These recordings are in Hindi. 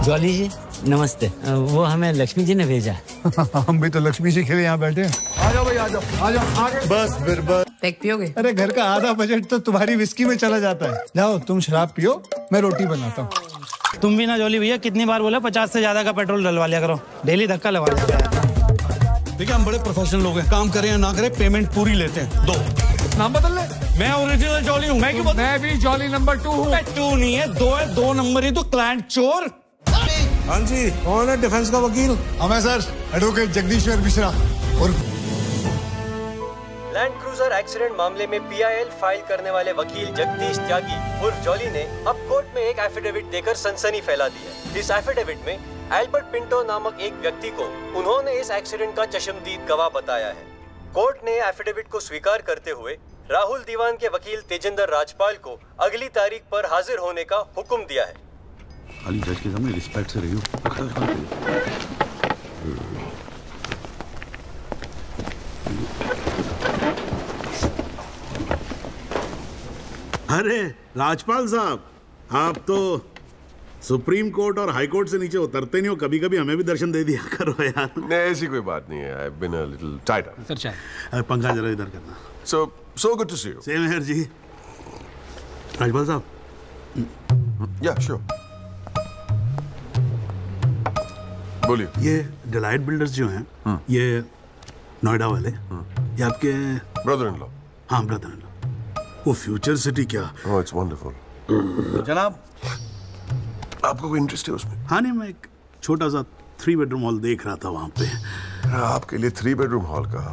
जॉली जी नमस्ते। वो हमें लक्ष्मी जी ने भेजा है। हम भी तो लक्ष्मी जी के लिए यहाँ बैठे हैं। आ जाओ भाई, आ जाओ, आ जाओ आगे। बस फिर बस। पैक पियोगे? अरे घर का आधा बजट तो तुम्हारी विस्की में चला जाता है। जाओ तुम शराब पियो, मैं रोटी बनाता हूँ। तुम भी ना जॉली भैया, कितनी बार बोला 50 से ज्यादा का पेट्रोल डलवा लिया करो, डेली धक्का लगा लिया। देखिए हम बड़े प्रोफेशनल लोग हैं, काम करें या ना करें पेमेंट पूरी लेते हैं। दो नाम बदल ले। मैं ओरिजिनल जॉली हूँ। मैं भी जॉली नंबर 2 हूँ। 2 नहीं है, 2 है। 2 नंबर ही तो क्लाइंट चोर। हाँ जी, कौन है डिफेंस का वकील? हमें सर एडवोकेट जगदीश्वर मिश्रा। और लैंड क्रूजर एक्सीडेंट मामले में PIL फाइल करने वाले वकील जगदीश त्यागी उर्फ जॉली ने अब कोर्ट में एक एफिडेविट देकर सनसनी फैला दी है। इस एफिडेविट में एल्बर्ट पिंटो नामक एक व्यक्ति को उन्होंने इस एक्सीडेंट का चश्मदीद गवाह बताया है। कोर्ट ने एफिडेविट को स्वीकार करते हुए राहुल दीवान के वकील तेजिंदर राजपाल को अगली तारीख पर हाजिर होने का हुक्म दिया है। खाली जज के सामने रिस्पेक्ट से रहियो। अरे राजपाल साहब, आप तो सुप्रीम कोर्ट और हाई कोर्ट से नीचे उतरते नहीं हो, कभी कभी हमें भी दर्शन दे दिया करो यार। नहीं ऐसी कोई बात नहीं है। I've been a little tied up. Sir चाय। पंखा जरा इधर करना। So good to see you. Same here ji. Rajpal साहब। Yeah, sure. बोलिए। ये डिलाइट बिल्डर्स जो हैं, ये नोएडा वाले, ये आपके ब्रदर इन लॉ? हाँ ब्रदर इन लॉ। वो फ्यूचर सिटी क्या? Oh, it's wonderful. जनाब, आपको कोई इंटरेस्ट है उसमें? हाँ नहीं, मैं एक छोटा सा 3 बेडरूम हॉल देख रहा था वहाँ पे। आपके लिए 3 बेडरूम हॉल का,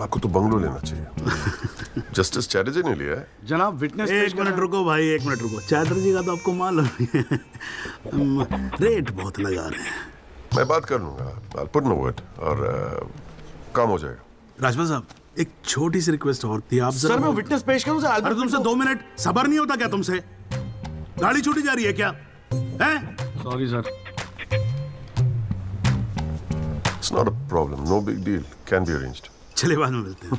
आपको तो बंगलो लेना चाहिए। जस्टिस चैटर्जी ने लिया है। जनाब विटनेस। एक मिनट रुको भाई, एक मिनट रुको। चैटर्जी का तो आपको मालूम है रेट बहुत लगा रहे हैं। मैं बात कर लूंगा, I'll put in a word और काम हो जाएगा। राजपाल साहब, एक छोटी सी रिक्वेस्ट और थी। आप सर मैं विटनेस पेश करूं सर? अरे तुमसे 2 मिनट सबर नहीं होता क्या तुमसे? गाड़ी छूटी जा रही है क्या? हैं? Sorry sir. It's not a problem, no big deal, can be arranged. चलिए बाद में मिलते हैं।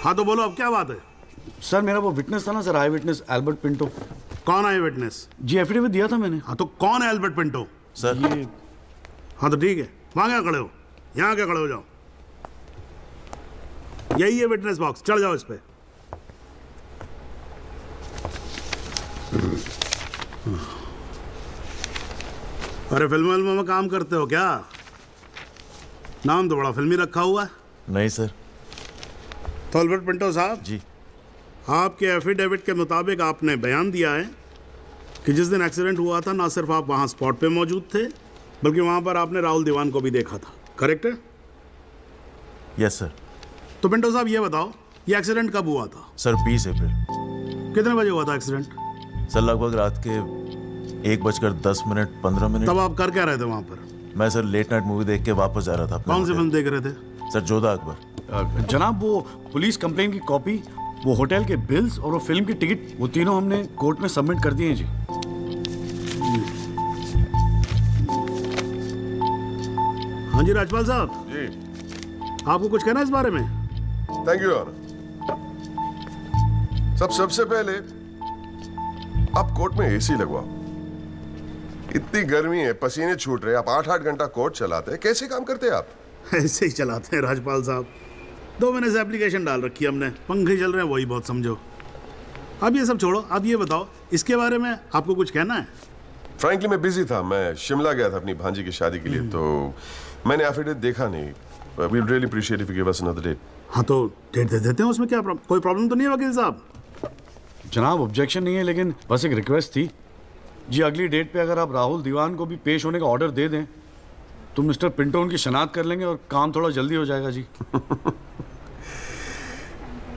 हाँ तो बोलो अब क्या बात है? सर मेरा वो विटनेस था ना सर, आई विटनेस एल्बर्ट पिंटो। कौन है विटनेस? जी एफिडेविट दिया था मैंने। हाँ तो कौन है एल्बर्ट पिंटो? सर ये। हाँ तो ठीक है, वहां क्या खड़े हो? यहाँ क्या खड़े हो जाओ। यही है विटनेस बॉक्स, चढ़ जाओ इस पे। अरे फिल्म में काम करते हो क्या? नाम तो बड़ा फिल्मी रखा हुआ है। नहीं सर। तो एल्बर्ट पिंटो साहब जी, आपके एफिडेविट के मुताबिक आपने बयान दिया है कि जिस दिन एक्सीडेंट हुआ था ना सिर्फ आप वहां स्पॉट पे मौजूद थे, बल्कि वहां पर आपने राहुल दीवान को भी देखा था, करेक्ट है? Yes sir. तो पिंटो साहब ये बताओ, ये एक्सीडेंट कब हुआ था? सर 20 अप्रैल। कितने बजे हुआ था एक्सीडेंट? सर लगभग रात के 1:10 तब आप कर क्या रहे थे वहां पर? मैं सर लेट नाइट मूवी देख के वापस जा रहा था। कौन सी फिल्म देख रहे थे? सर जोधा अकबर। जनाब वो पुलिस कंप्लेंट की कॉपी, वो होटल के बिल्स और वो फिल्म की टिकट, वो तीनों हमने कोर्ट में सबमिट कर दिए हैं जी। हाँ जी राजपाल साहब जी, आपको कुछ कहना है इस बारे में? Thank you honour. सबसे पहले आप कोर्ट में एसी लगवाओ। इतनी गर्मी है, पसीने छूट रहे, आप 8-8 घंटा कोर्ट चलाते हैं, कैसे काम करते हैं आप? ऐसे ही चलाते हैं राजपाल साहब। 2 महीने से एप्लीकेशन डाल रखी है हमने, पंखे चल रहे हैं, वही बहुत समझो। अब ये सब छोड़ो, अब ये बताओ इसके बारे में आपको कुछ कहना है? फ्रैंकली मैं बिजी था, मैं शिमला गया था अपनी भांजी की शादी के लिए, तो मैंने एफिडेविट देखा नहीं। We would really appreciate if you give us another date. हाँ तो डेट दे देते हैं, उसमें क्या कोई प्रॉब्लम तो नहीं है वकील साहब? जनाब ऑब्जेक्शन नहीं है, लेकिन बस एक रिक्वेस्ट थी जी, अगली डेट पे अगर आप राहुल दीवान को भी पेश होने का ऑर्डर दे दें तो मिस्टर पिंटो उनकी शनाख्त कर लेंगे और काम थोड़ा जल्दी हो जाएगा जी।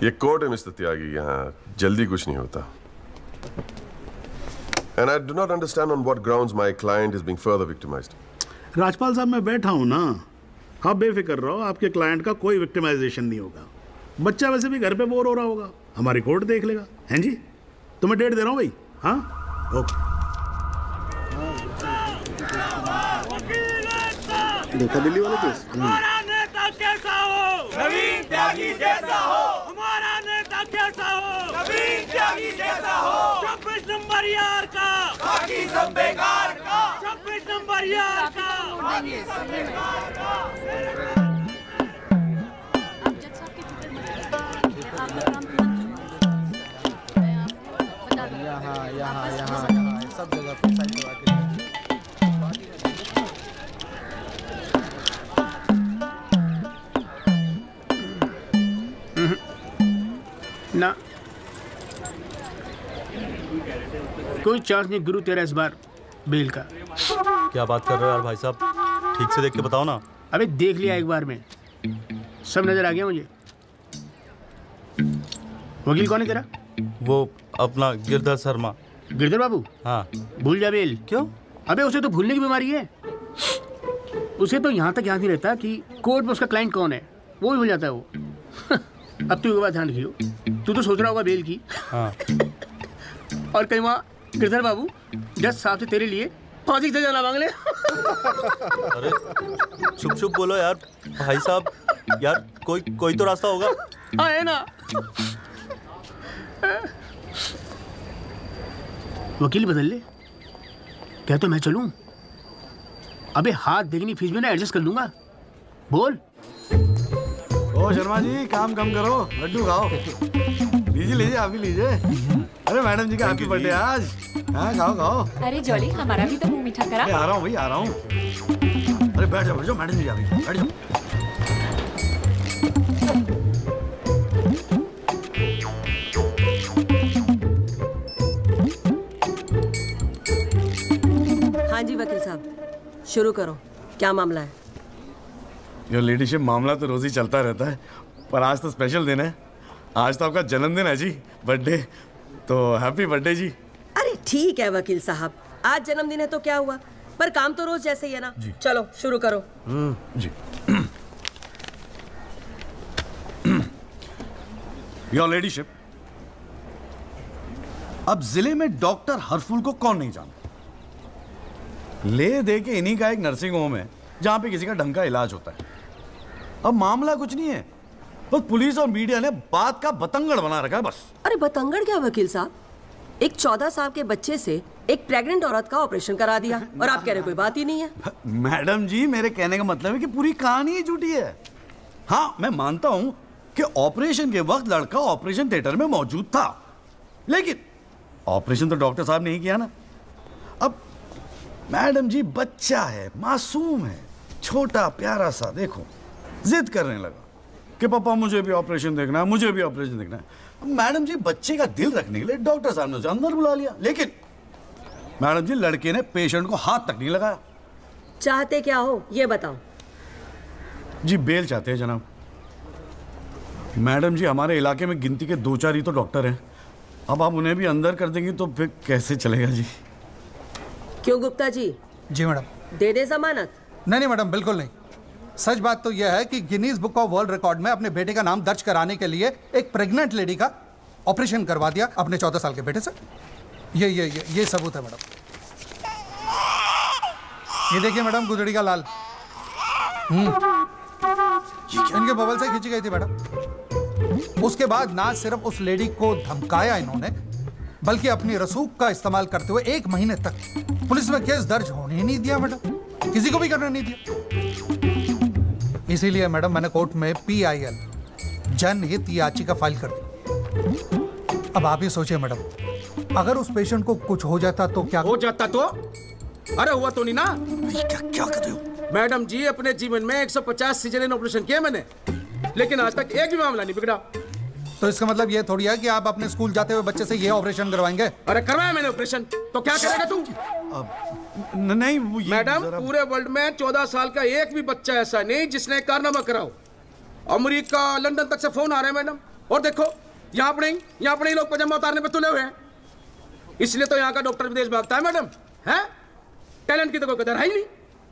ये कोर्ट है मिस्टर त्यागी, यहाँ जल्दी कुछ नहीं होता। And I do not understand on what grounds my client is being further victimized. Rajpal साहब मैं बैठा हूँ ना, आप बेफिक्र रहो, आपके क्लाइंट का कोई विक्टिमाइजेशन नहीं होगा। बच्चा वैसे भी घर पे बोर हो रहा होगा, हमारी कोर्ट देख लेगा। हैं जी, तो मैं डेट दे रहा हूँ भाई। हाँ ओके। देखा दिल्ली वाला केस? हमारा नेता कैसा हो? नवीन त्यागी जैसा हो। हमारा नेता कैसा हो? नवीन त्यागी जैसा हो। 26 नंबर यार का, बाकी सब बेकार का। सब जगह पे साइन करवा के ना कोई चांस नहीं गुरु तेरा इस बार बेल का। क्या बात कर रहे हो यार भाई साहब, ठीक से देख के बताओ ना। अबे देख लिया एक बार में, सब नजर आ गया मुझे। वकील कौन है तेरा? वो अपना गिरधर शर्मा। गिरधर बाबू? हाँ। भूल जा बेल। क्यों? अबे उसे तो भूलने की बीमारी है। उसे तो यहाँ तक याद नहीं रहता कि कोर्ट में उसका क्लाइंट कौन है, वो भी भूल जाता है वो। अब तू एक बात ध्यान रखियो, तू तो सोच रहा होगा बेल की। हाँ। और कहीं वहाँ गिरधर बाबू जज साहब से तेरे लिए फांसी की सजा ना मांग ले। अरे चुप चुप बोलो यार भाई साहब, यार कोई तो रास्ता होगा। हाँ है ना। वकील बदल ले, क्या तो मैं चलूं? अबे हाथ देखनी फीस में ना एडजस्ट कर लूंगा। बोल। ओ शर्मा जी, काम कम करो, लड्डू खाओ। लीजिए लीजिए, आप भी लीजिए। अरे मैडम जी का हैप्पी बर्थडे आज। हाँ खाओ खाओ। अरे जॉली, हमारा भी तो मुंह मीठा करा। आ रहा हूँ भाई, आ रहा हूँ। अरे बैठ जाओ मैडम जी, आ गई, बैठ जाओ। हाँ जी वकील साहब, शुरू करो, क्या मामला है? योर लेडीशिप, मामला तो रोज ही चलता रहता है, पर आज तो स्पेशल दिन है। आज तो आपका जन्मदिन है जी, बर्थडे। तो हैप्पी बर्थडे जी। अरे ठीक है वकील साहब, आज जन्मदिन है तो क्या हुआ, पर काम तो रोज जैसे ही है ना। चलो शुरू करो। जी। योर लेडीशिप, अब जिले में डॉक्टर हरफुल को कौन नहीं जानता? ले दे के इन्हीं का एक नर्सिंग होम है जहां पे किसी का ढंग का इलाज होता है। अब मामला कुछ नहीं है, बस पुलिस और मीडिया ने बात का बतंगड़ बना रखा है बस। अरे बतंगड़ क्या वकील साहब, एक 14 साल के बच्चे से एक प्रेग्नेंट औरत का ऑपरेशन करा दिया और आप कह रहे कोई बात ही नहीं है। मैडम जी, मेरे कहने का मतलब है कि पूरी कहानी ही झूठी है। हाँ, मैं मानता हूं कि ऑपरेशन के वक्त लड़का ऑपरेशन थिएटर में मौजूद था, लेकिन ऑपरेशन तो डॉक्टर साहब ने ही किया ना। अब मैडम जी, बच्चा है, मासूम है, छोटा प्यारा सा, देखो जिद करने लगा कि पापा मुझे भी ऑपरेशन देखना है, मुझे भी ऑपरेशन देखना है। मैडम जी, बच्चे का दिल रखने के लिए डॉक्टर साहब ने उसे अंदर बुला लिया, लेकिन मैडम जी, लड़के ने पेशेंट को हाथ तक नहीं लगाया। चाहते क्या हो ये बताओ? जी बेल चाहते हैं जनाब। मैडम जी, हमारे इलाके में गिनती के 2-4 ही तो डॉक्टर हैं। अब आप उन्हें भी अंदर कर देंगी तो फिर कैसे चलेगा जी? क्यों गुप्ता जी? जी मैडम। दे दे जमानत? नहीं मैडम, बिल्कुल नहीं। सच बात तो यह है कि Guinness book of world record में अपने बेटे का नाम दर्ज कराने के लिए एक प्रेग्नेंट लेडी का ऑपरेशन करवा दिया अपने 14 साल के बेटे से। ये सबूत है मैडम। ये देखिए मैडम, गुदड़ी का लाल इनके बबल से खींची गई थी मैडम। उसके बाद ना सिर्फ उस लेडी को धमकाया इन्होंने, बल्कि अपनी रसूख का इस्तेमाल करते हुए 1 महीने तक पुलिस में केस दर्ज होने ही नहीं दिया मैडम, किसी को भी करने नहीं दिया। इसीलिए मैडम मैंने कोर्ट में PIL जनहित याचिका फाइल कर दी। अब आप ही सोचिए मैडम, अगर उस पेशेंट को कुछ हो जाता तो क्या हो जाता? तो अरे हुआ तो नहीं ना। क्या कर रहे हो मैडम जी? अपने जीवन में 150 सिजेरियन ऑपरेशन किए मैंने, लेकिन आज तक एक भी मामला नहीं बिगड़ा। तो इसका मतलब ये थोड़ी है कि आप अपने स्कूल जाते हुए बच्चे से ये ऑपरेशन करवाएंगे? अरे करवाया मैंने ऑपरेशन, तो क्या करेगा तू? नहीं मैडम, पूरे वर्ल्ड में 14 साल का एक भी बच्चा ऐसा नहीं जिसने कारनामा कराओ। अमेरिका, लंदन तक से फोन आ रहे हैं मैडम, और देखो यहाँ पर ही लोग पजामा उतारने पे तुले हुए हैं। इसलिए तो यहाँ का डॉक्टर विदेश भागता है मैडम। है टैलेंट की तो कोई कदर है ही नहीं।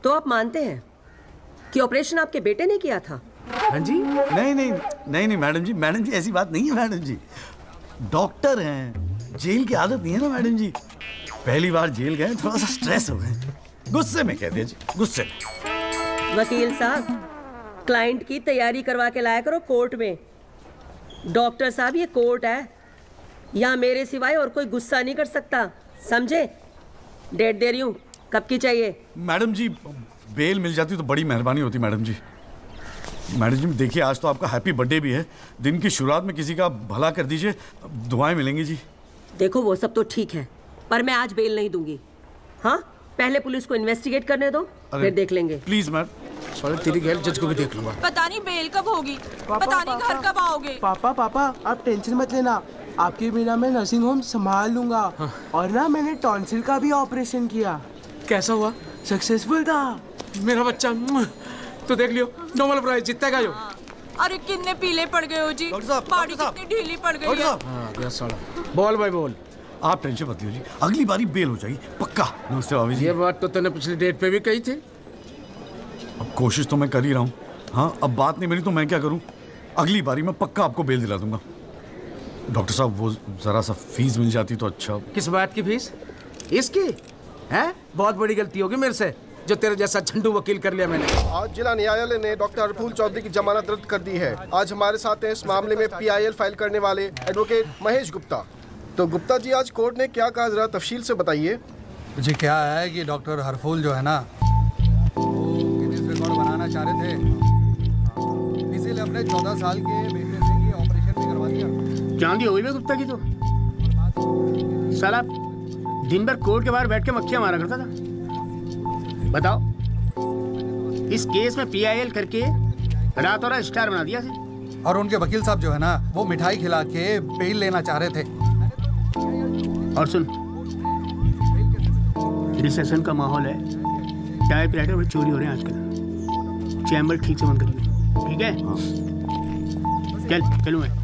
तो आप मानते हैं कि ऑपरेशन आपके बेटे ने किया था? हाँ जी। नहीं मैडम जी, ऐसी बात नहीं है मैडम जी। डॉक्टर हैं, जेल की आदत नहीं है ना मैडम जी। पहली बार जेल गए, थोड़ा सा स्ट्रेस हो गए, गुस्से में कह दिया जी, गुस्से में। वकील साहब, क्लाइंट की तैयारी करवा के लाया करो कोर्ट में। डॉक्टर साहब, ये कोर्ट है, यहाँ मेरे सिवाय और कोई गुस्सा नहीं कर सकता, समझे? डेट दे रही हूँ, कब की चाहिए? मैडम जी बेल मिल जाती तो बड़ी मेहरबानी होती मैडम जी। मैडम जी देखिए आज तो आपका हैप्पी बर्थडे भी है, दिन की शुरुआत में किसी का भला कर दीजिए, दुआएं मिलेंगी जी। देखो वो सब तो ठीक है, पर मैं आज बेल नहीं दूंगी। हाँ, पहले पुलिस को इन्वेस्टिगेट करने दो, फिर देख लेंगे। Please ma'am. साले तेरी गैर जज को भी देख लूंगा। पता नहीं बेल कब होगी, पता नहीं घर कब आओगे। पापा आप टेंशन मत लेना, आपके बिना मैं नर्सिंग होम संभाल लूंगा। हाँ। और ना मैंने टॉन्सिल का भी ऑपरेशन किया। कैसा हुआ? सक्सेसफुल था। मेरा बच्चा तो देख लियो, नोबेल प्राइज जीतेगा जो। अरे कितने पीले पड़ गए हो जी, बॉडी कितनी ढीली पड़ गई है। हाँ, साला। बोल भाई बोल। आप टेंशन मत लीजिए, अगली बारी बेल हो जाएगी पक्का। नमस्ते भाभी जी। ये बात तो तूने पिछली डेट पे भी कही थी। अब कोशिश तो मैं कर ही रहा हूँ। हाँ, अब बात नहीं मिली तो मैं क्या करूँ, अगली बारी मैं पक्का आपको बेल दिला दूंगा। डॉक्टर साहब वो जरा सा फीस मिल जाती तो अच्छा। किस बात की फीस? इसकी है? बहुत बड़ी गलती होगी मेरे से जो तेरे जैसा झंडू वकील कर लिया मैंने। आज जिला न्यायालय ने डॉक्टर हरफूल चौधरी की जमानत रद्द कर दी है। आज हमारे साथ हैं इस मामले में PIL फाइल करने वाले एडवोकेट महेश गुप्ता। तो गुप्ता जी आज कोर्ट ने क्या कहा, जरा तफसील से बताइए। जी क्या है कि डॉक्टर हरफूल जो है ना गिनीज रिकॉर्ड बनाना चाह रहे थे, इसीलिए हमने 14 साल के बेटे से ही ऑपरेशन भी करवा दिया। चांदी हो गई गुप्ता की तो साला दिन भर कोर्ट के बाहर बैठ के मक्खियां मारा करता था। बताओ, इस केस में PIL करके रातों रात स्टार बना दिया से। और उनके वकील साहब जो है ना वो मिठाई खिला के बेल लेना चाह रहे थे। और सुन, रिसेशन का माहौल है, टाइपराइटर में चोरी हो रहे हैं आजकल, चैम्बर ठीक से बंद करिए, ठीक है? चलूँ मैं।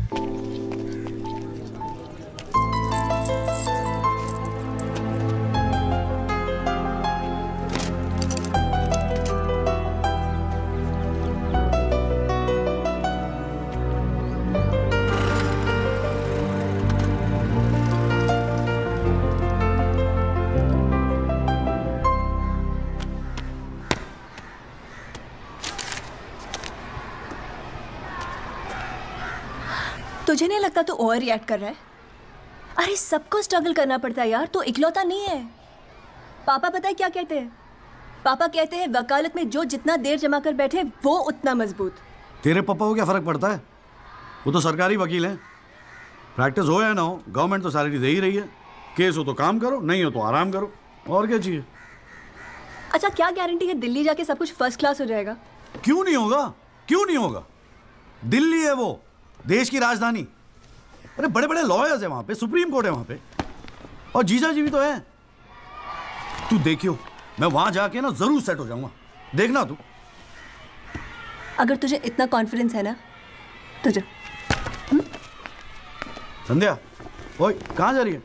तुझे नहीं लगता तू ओवर रिएक्ट कर रहा है? अरे सबको स्ट्रगल करना पड़ता है यार, तो इकलौता नहीं है। पापा पता है क्या कहते हैं? पापा कहते हैं वकालत में जो जितना देर जमा कर बैठे वो उतना मजबूत। तेरे पापा को क्या फर्क पड़ता है, वो तो सरकारी वकील हैं। प्रैक्टिस हो या ना हो, गवर्नमेंट तो सैलरी दे ही रही है। केस हो तो काम करो, नहीं हो तो आराम करो, और क्या चाहिए। अच्छा क्या गारंटी है दिल्ली जाके सब कुछ फर्स्ट क्लास हो जाएगा? क्यों नहीं होगा, क्यों नहीं होगा। दिल्ली है वो देश की राजधानी। अरे बड़े बड़े लॉयर्स हैं वहां पे, सुप्रीम कोर्ट है वहां पे, और जीजा जी भी तो है। तू देखियो, मैं वहां जाके ना जरूर सेट हो जाऊंगा, देखना तू। अगर तुझे इतना कॉन्फिडेंस है ना तो जा। संध्या, ओए कहाँ जा रही है?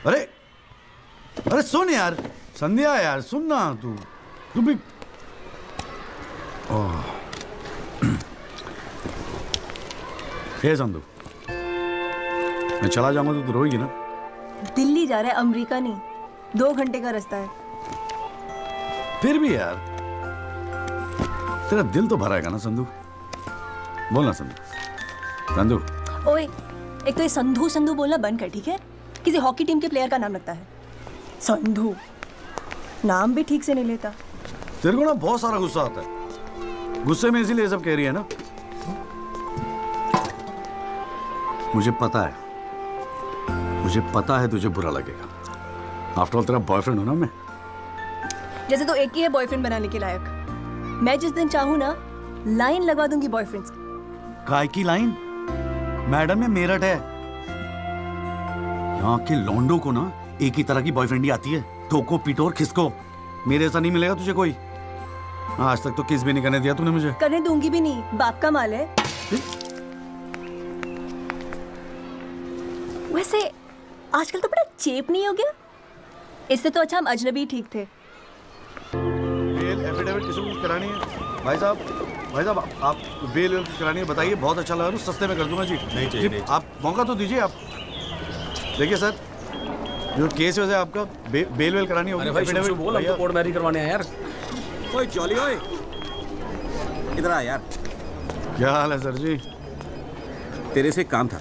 अरे अरे सुन यार, संध्या यार सुन ना, तू भी। हे संधू, मैं चला जाऊंगा तो तू रोएगी ना? दिल्ली जा रहा है, अमेरिका नहीं। 2 घंटे का रास्ता है। फिर भी यार तेरा दिल तो भराएगा ना संधू, बोलना संधू। संधू ओए, एक तो ये संधू संधू बोलना बंद कर, ठीक है? किसी हॉकी टीम के प्लेयर का नाम लगता है संधू, नाम भी ठीक से नहीं लेता। तेरे को ना बहुत सारा गुस्सा आता है, गुस्से में इसीलिए सब कह रही है ना। मुझे पता है तुझे बुरा लगेगा। आफ्टर ऑल तेरा बॉयफ्रेंड हूं ना मैं। जैसे तो एक ही है बॉयफ्रेंड बनाने के लायक। मैं जिस दिन चाहूँ ना लाइन लगवा दूंगी बॉयफ्रेंड्स की। काय की लाइन? मैडम में मेरठ है, यहाँ के लौंडों को ना एक ही तरह की बॉयफ्रेंड ही आती है, ठोको पीटो और खिसको। मेरे ऐसा नहीं मिलेगा तुझे कोई। आज तक तो किस भी नहीं करने दिया तूने मुझे। करने दूंगी भी नहीं, बाप का माल है। वैसे आजकल तो बड़ा चेप नहीं हो गया? इससे तो अच्छा हम अजनबी ठीक थे। बेल एफिडेविट किसको करानी है? भाई साहब आप बेल करानी है, बताइए। बहुत अच्छा लगा, सस्ते में कर दूंगा जी। नहीं चाहिए, आप मौका तो दीजिए। आप देखिए सर, जो केस है आपका बेल वेल करानी होगी। अरे भाई शुभ बोल, हम तो कोर्ट मैरिज करवाने हैं यार। ओए जॉली, ओए इधर आ यार। क्या हाल है सर जी? तेरे से काम था,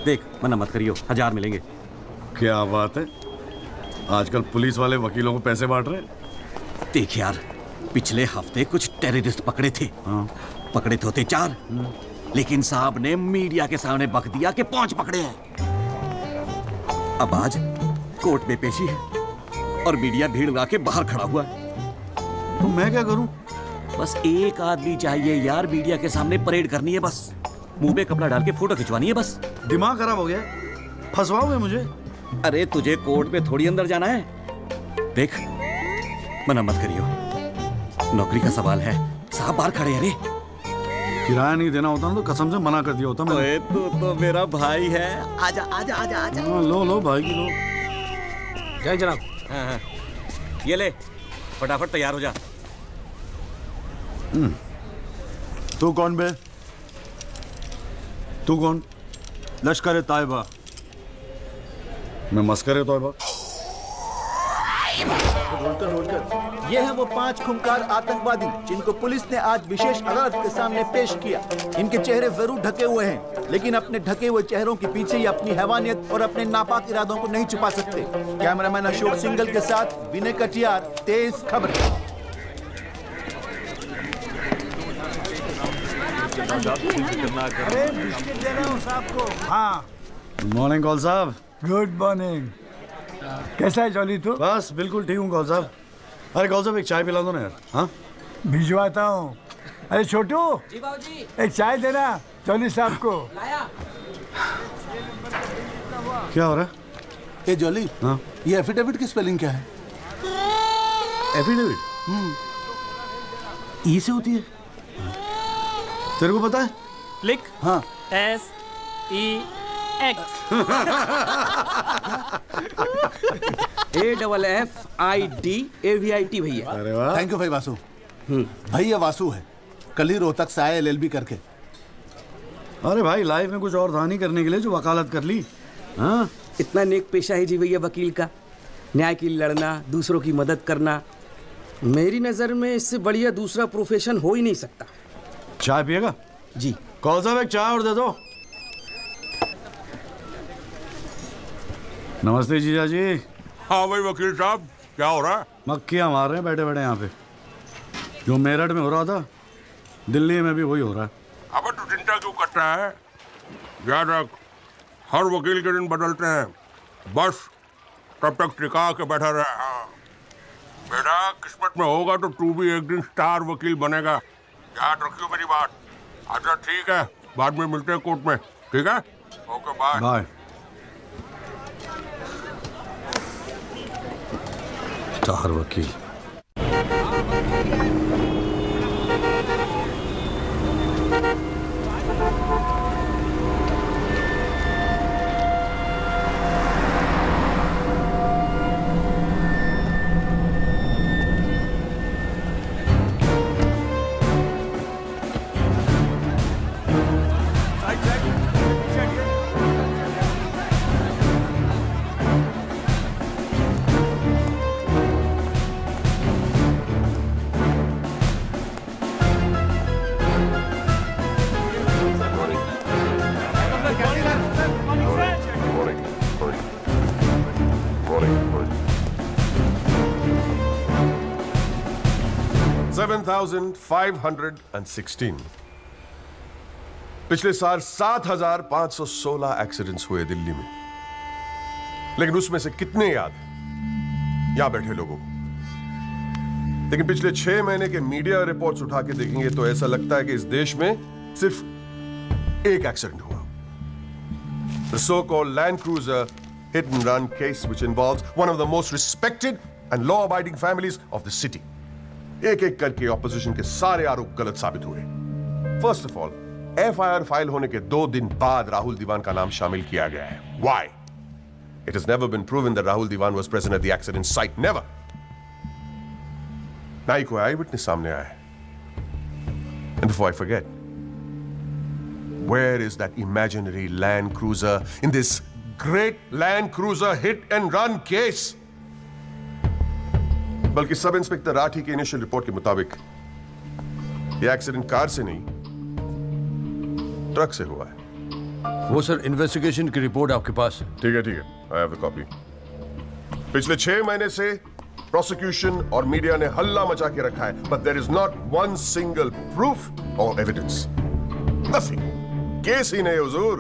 देख मना मत करियो, 1000 मिलेंगे। क्या बात है, आजकल पुलिस वाले वकीलों को पैसे बांट रहे हैं। देख यार, पिछले हफ्ते कुछ टेररिस्ट पकड़े थे। पकड़े तो थे 4, लेकिन साहब ने मीडिया के सामने बक दिया कि 5 पकड़े हैं। अब आज कोर्ट में पेशी है और मीडिया भीड़ लगा के बाहर खड़ा हुआ है। तो मैं क्या करूं? बस एक आदमी चाहिए यार, मीडिया के सामने परेड करनी है बस, मुंह पे कपड़ा डाल के फोटो खिंचवानी है बस। दिमाग खराब हो गया, फंसवाओगे मुझे? अरे तुझे कोर्ट में थोड़ी अंदर जाना है। देख, मना मत करियो, नौकरी का सवाल है, साहब बाहर खड़े हैं। अरे किराया नहीं देना होता ना तो कसम से मना कर दिया होता मैंने। ओए तो मेरा भाई है, आजा आजा आजा आजा। लो भाई की लो। जय जनाब। हाँ, ये ले, फटाफट तैयार हो जा। तू कौन बे? तू कौन? लश्कर तायबा। मैं मस्कर तौबा। ये हैं वो 5 खूंखार आतंकवादी जिनको पुलिस ने आज विशेष अदालत के सामने पेश किया। इनके चेहरे जरूर ढके हुए हैं, लेकिन अपने ढके हुए चेहरों के पीछे ये अपनी हैवानियत और अपने नापाक इरादों को नहीं छुपा सकते। कैमरामैन अशोक सिंगल के साथ विनय कटियार, तेज खबर। अरे बिस्किट दे रहा हूँ साहब को। हाँ, गुड मॉर्निंग कौल साहब। Good morning. कैसा है जॉली तू? बस बिल्कुल ठीक हूँ कौल साहब। अरे कौल साहब एक चाय पिला दो ना यार। हाँ भिजवाता हूँ। अरे छोटू, जी बाबूजी, एक चाय देना जॉली साहब को। लाया। क्या हो रहा है? ए जॉली, हाँ ये एफिडेविट की स्पेलिंग क्या है? एफिडेविट ई से होती है, तेरे को पता है? लिख। हाँ, SEX AFFIDAVIT भैया। अरे वाह, थैंक यू भाई वासु। भाई ये वासु है, कल ही रोहतक से आया LLB करके। अरे भाई लाइफ में कुछ और था नहीं करने के लिए जो वकालत कर ली। हाँ, इतना नेक पेशा है जी भैया वकील का, न्याय के लिए लड़ना, दूसरों की मदद करना। मेरी नज़र में इससे बढ़िया दूसरा प्रोफेशन हो ही नहीं सकता। चाय पिएगा? जी। कौन साहब एक चाय और दे दो। नमस्ते जीजा जी। हाँ भाई वकील साहब, क्या हो रहा है? मक्खियाँ मार रहे हैं बैठे बैठे यहाँ पे। जो मेरठ में हो रहा था दिल्ली में भी वही हो रहा है। अब तू चिंता क्यों करता है? याद रख, हर वकील के दिन बदलते हैं, बस तब तक टिका के बैठा रहे। हाँ बेटा, किस्मत में होगा तो तू भी एक दिन स्टार वकील बनेगा, याद रखियो मेरी बात। अच्छा ठीक है, बाद में मिलते हैं कोर्ट में, ठीक है? Okay bye bye. स्टार वकील। $7,516। पिछले साल 7,516 एक्सीडेंट्स हुए दिल्ली में, लेकिन उसमें से कितने याद यहां बैठे लोगों को? लेकिन पिछले 6 महीने के मीडिया रिपोर्ट्स उठा के देखेंगे तो ऐसा लगता है कि इस देश में सिर्फ एक एक्सीडेंट हुआ। The so-called Land Cruiser hit and run case, which involves one of the most respected and law-abiding families of the city. एक एक करके ऑपोजिशन के सारे आरोप गलत साबित हुए। First of all, FIR file होने के 2 दिन बाद राहुल दीवान का नाम शामिल किया गया है। Why? It has never been proven that Rahul Diwan was present at the accident site. Never. ना ही कोई आई विटनेस सामने आया है। And before I forget, where is that imaginary Land Cruiser in this great Land Cruiser hit and run case? बल्कि सब इंस्पेक्टर राठी की इनिशियल रिपोर्ट के मुताबिक यह एक्सीडेंट कार से नहीं ट्रक से हुआ है। वो सर इन्वेस्टिगेशन की रिपोर्ट आपके पास है? ठीक है, आई हैव द कॉपी। पिछले 6 महीने से प्रोसिक्यूशन और मीडिया ने हल्ला मचा के रखा है, but there is not one single proof और एविडेंस। नथिंग। केस ही नहीं हुजूर।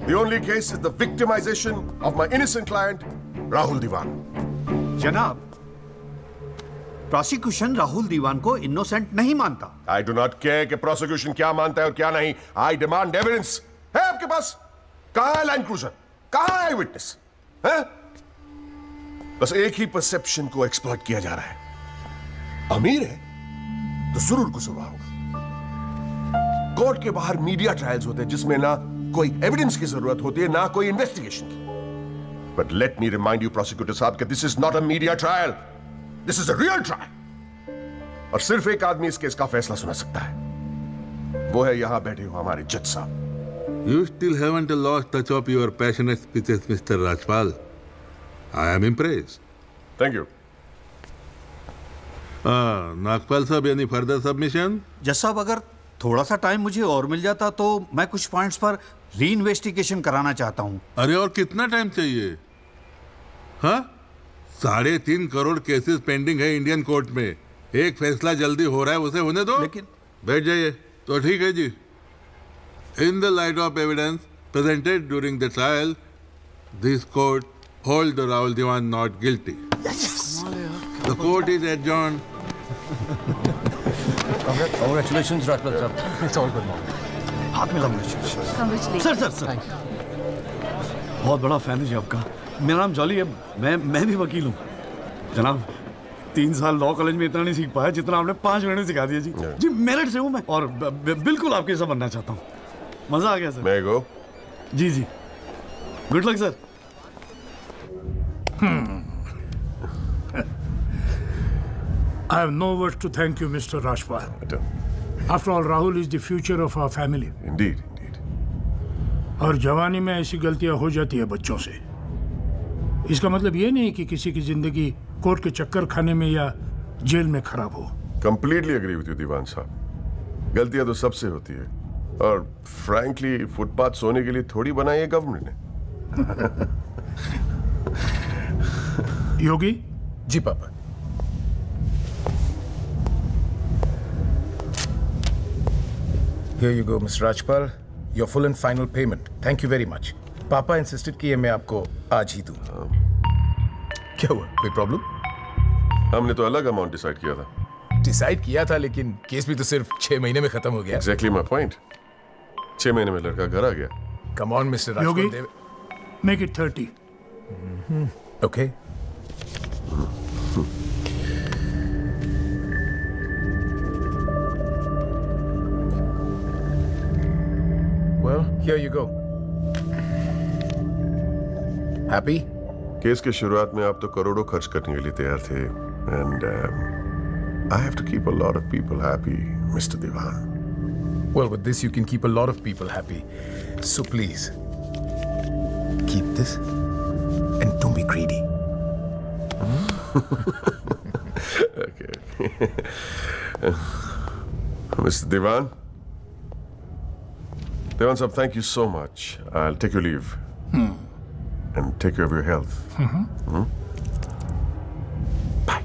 The only case is the victimization of my innocent client, Rahul Diwan. जनाब, प्रोसिक्यूशन राहुल दीवान को इनोसेंट नहीं मानता। I do not care कि प्रोसिक्यूशन क्या मानता है और क्या नहीं। I demand evidence. है आपके पास? कहाँ है लाइन क्रूजर? कहाँ है विटनेस? है? बस एक ही परसेप्शन को एक्सप्लॉइट किया जा रहा है। अमीर है तो जरूर कसूरवार होगा। कोर्ट के बाहर मीडिया ट्रायल्स होते हैं जिसमें ना कोई एविडेंस की जरूरत होती है ना कोई इन्वेस्टिगेशन की। But let me remind you prosecutor साहब कि this is not a media trial, this is a real trial. और सिर्फ एक आदमी इस केस का फैसला सुना सकता है, वो है यहां बैठे हुए हमारे जज साहब। You still haven't lost touch of your passionate speeches, Mr. Rajpal. I am impressed. Thank you. Nagpal साहब, any further submission? जज साहब, अगर थोड़ा सा टाइम मुझे और मिल जाता तो मैं कुछ पॉइंट्स पर री इन्वेस्टिगेशन कराना चाहता हूँ। अरे और कितना टाइम चाहिए? हाँ, 3.5 करोड़ केसेस पेंडिंग है इंडियन कोर्ट में। एक फैसला जल्दी हो रहा है, उसे होने दो। लेकिन बैठ जाइए। तो ठीक है जी। In the light of evidence presented during the trial, this court holds the Rahul Diwan not guilty. Yes. The court is adjourned. Congratulations, Rajpal sir. It's all good. हाथ मिला मुझे। सर बहुत बड़ा फैन है जी आपका। मेरा नाम जॉली है, मैं भी वकील हूँ। जनाब, 3 साल लॉ कॉलेज में इतना नहीं सीख पाया जितना आपने 5 मिनट में सिखा दिया जी। जी मेरठ से हूँ मैं और बिल्कुल आपके जैसा बनना चाहता हूँ। मजा आ गया सर। मैं गो। जी जी, good luck sir. I have no words to thank you, Mr. Rajpal. After all, Rahul is the future of our family. Indeed. और जवानी में ऐसी गलतियां हो जाती है बच्चों से। इसका मतलब ये नहीं कि किसी की जिंदगी कोर्ट के चक्कर खाने में या जेल में खराब हो। Completely agree with you, दीवान साहब। गलतियां तो सबसे होती है और फ्रैंकली फुटपाथ सोने के लिए थोड़ी बनाई है गवर्नमेंट ने। योगी जी पापा। Here you go, Mr. Rajpal. Your full and final payment. Thank you very much. पापा इंसिस्टेड कि ये मैं आपको आज ही दूं। क्या हुआ? कोई प्रॉब्लम? हमने तो अलग अमाउंट डिसाइड किया था। डिसाइड किया था, लेकिन केस भी तो सिर्फ 6 महीने में खत्म हो गया। Exactly my point. 6 महीने में लड़का घर आ गया। Come on, Mr. Rajpal. Yogi, make it 30. Okay. Well, here you go. Happy? Case के शुरुआत में आप तो करोड़ों खर्च करने के लिए तैयार थे, and I have to keep a lot of people happy, Mr. Diwan. Well, with this you can keep a lot of people happy. So please, keep this and don't be greedy. Okay. Mr. Diwan? Diwan sahab, thank you so much. I'll take your leave. And take care of your health. Bye.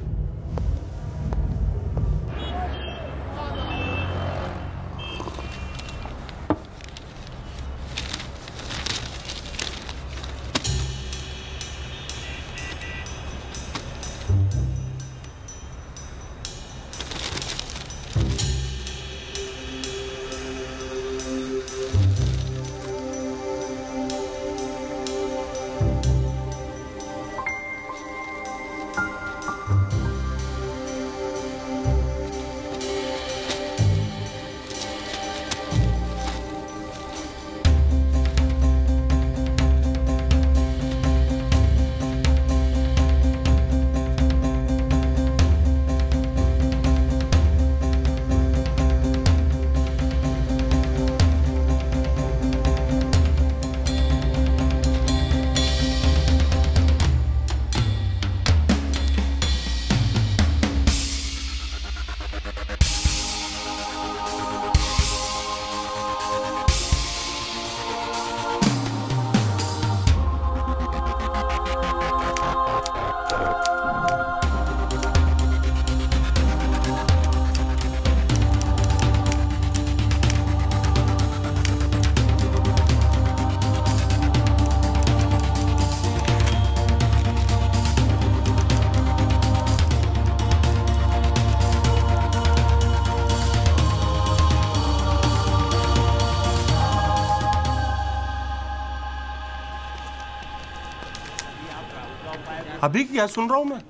अभी क्या सुन रहा हूं मैं?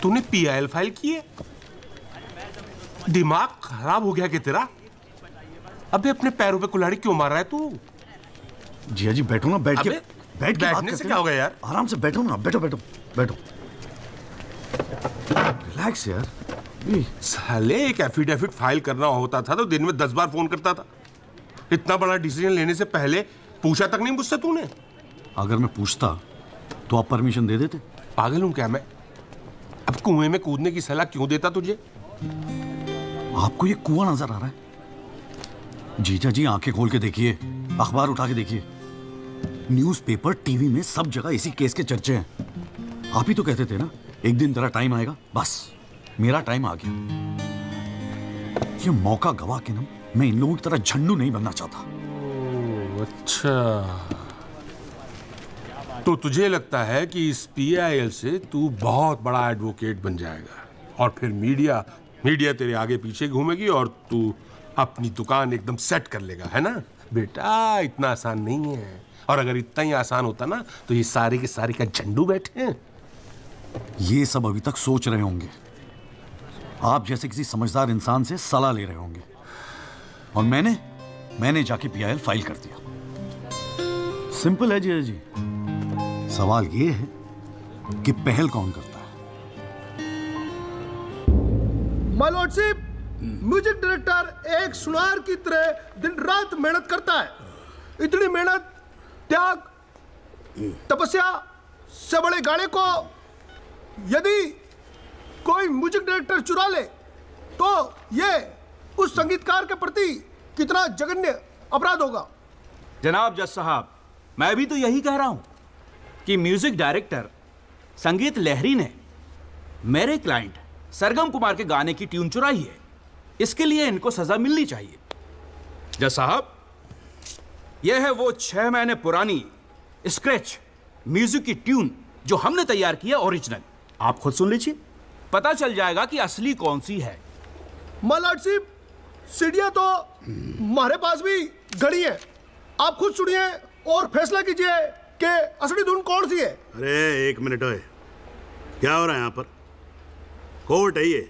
तूने पीआईएल फाइल की है? दिमाग खराब हो गया कि तेरा? अबे अपने पैरों पे कुल्हाड़ी क्यों मार रहा है तू? जिया जी बैठो ना, बैठ के बैठने से क्या होगा यार? आराम से बैठो ना, बैठो बैठो बैठो, रिलैक्स यार। साले एक एफिडेविट फाइल करना होता था तो दिन में 10 बार फोन करता था। इतना बड़ा डिसीजन लेने से पहले पूछा तक नहीं मुझसे तूने? अगर मैं पूछता तो आप परमिशन दे देते? पागल हूं क्या मैं? अब कुएं में कूदने की सलाह क्यों देता तुझे? आपको ये कुआं नजर आ रहा है? जीजा जी आंखें खोल के देखिए, अखबार उठा के देखिए, न्यूज़पेपर, टीवी में सब जगह इसी केस के चर्चे हैं। आप ही तो कहते थे ना एक दिन तेरा टाइम आएगा। बस मेरा टाइम आ गया। ये मौका गवा के ना मैं इन लोगों की तरह झंडू नहीं बनना चाहता। अच्छा, तो तुझे लगता है कि इस पीआईएल से तू बहुत बड़ा एडवोकेट बन जाएगा और फिर मीडिया तेरे आगे पीछे घूमेगी और तू अपनी दुकान एकदम सेट कर लेगा, है ना? बेटा इतना आसान नहीं है, और अगर इतना ही आसान होता ना तो ये सारे के सारे का झंडू बैठे हैं। ये सब अभी तक सोच रहे होंगे, आप जैसे किसी समझदार इंसान से सलाह ले रहे होंगे, और मैंने जाके पीआईएल फाइल कर दिया। सिंपल है जी। सवाल ये है कि पहल कौन करता है? माय लॉर्डशिप, म्यूजिक डायरेक्टर एक सुनार की तरह दिन रात मेहनत करता है। इतनी मेहनत, त्याग, तपस्या से बड़े गाने को यदि कोई म्यूजिक डायरेक्टर चुरा ले तो ये उस संगीतकार के प्रति कितना जघन्य अपराध होगा। जनाब जज साहब, मैं भी तो यही कह रहा हूं कि म्यूजिक डायरेक्टर संगीत लहरी ने मेरे क्लाइंट सरगम कुमार के गाने की ट्यून चुराई है। इसके लिए इनको सजा मिलनी चाहिए। जज साहब, यह है वो 6 महीने पुरानी स्क्रैच म्यूजिक की ट्यून जो हमने तैयार की है, ओरिजिनल। आप खुद सुन लीजिए, पता चल जाएगा कि असली कौन सी है। माय लॉर्डशिप, सीढ़ियां तो हमारे पास भी घड़ी है। आप खुद सुनिए और फैसला कीजिए कि असली धुन कौन सी है। अरे एक मिनट ओए, क्या हो रहा है यहाँ पर? कोर्ट है ये,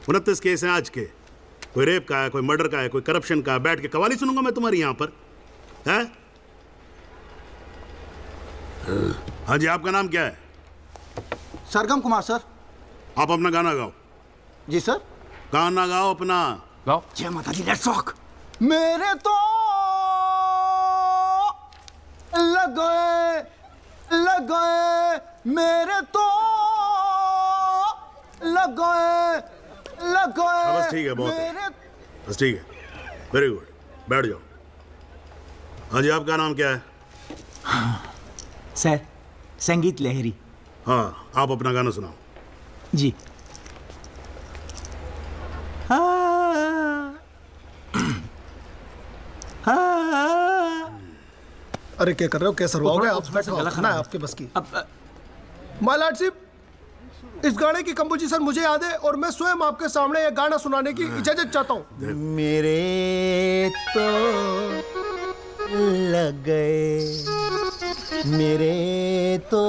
29 केस हैं आज के। कोई रेप का है, कोई मर्डर का है, कोई करप्शन का है। बैठ के कवाली सुनूंगा मैं तुम्हारी यहाँ पर, है? हाँ जी, आपका नाम क्या है? सरगम कुमार सर। आप अपना गाना गाओ। जी सर। गाना गाओ अपना। गाओ। जय माता दी, लेट्स रॉक। मेरे तो लग गए मेरे तो लग गए बस ठीक है, बहुत है। बस ठीक है, वेरी गुड, बैठ जाओ। हाँ जी, आपका नाम क्या है? सर संगीत लहरी। हाँ, आप अपना गाना सुनाओ। जी। अरे क्या कर रहे हो, कैसे रुआओगे आप? खाना है आपके बस की। माय लॉर्डशिप, इस गाने की कंपोजिशन मुझे याद है और मैं स्वयं आपके सामने ये गाना सुनाने की इजाजत चाहता हूँ। मेरे तो लग गए, मेरे तो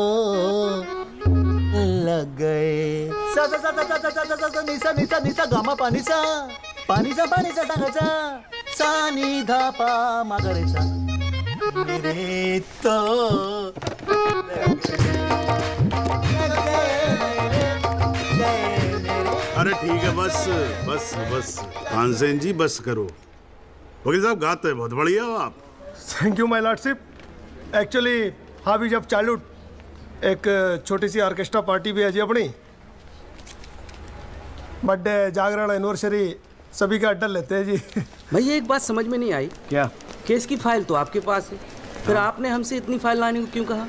लग गए। सा सा सा सा सा सा सा सा निसा निसा निसा गामा पानी सा पानी सा सा सा नी धा पा मा गा रे सा। मेरे तो अरे ठीक है, बस बस बस तानसेन जी, बस करो। वकील साहब, गाते हैं बहुत बढ़िया हो आप। Thank you my lordship. Actually हाँ भी जब चालू एक छोटी सी ऑर्केस्ट्रा पार्टी भी है जी अपनी। बर्थडे, जागरण, एनिवर्सरी सभी का अड्डा लेते हैं जी। भैया एक बात समझ में नहीं आई। क्या? केस की फाइल तो आपके पास है, फिर आपने हमसे इतनी फाइल लाने को क्यों कहा?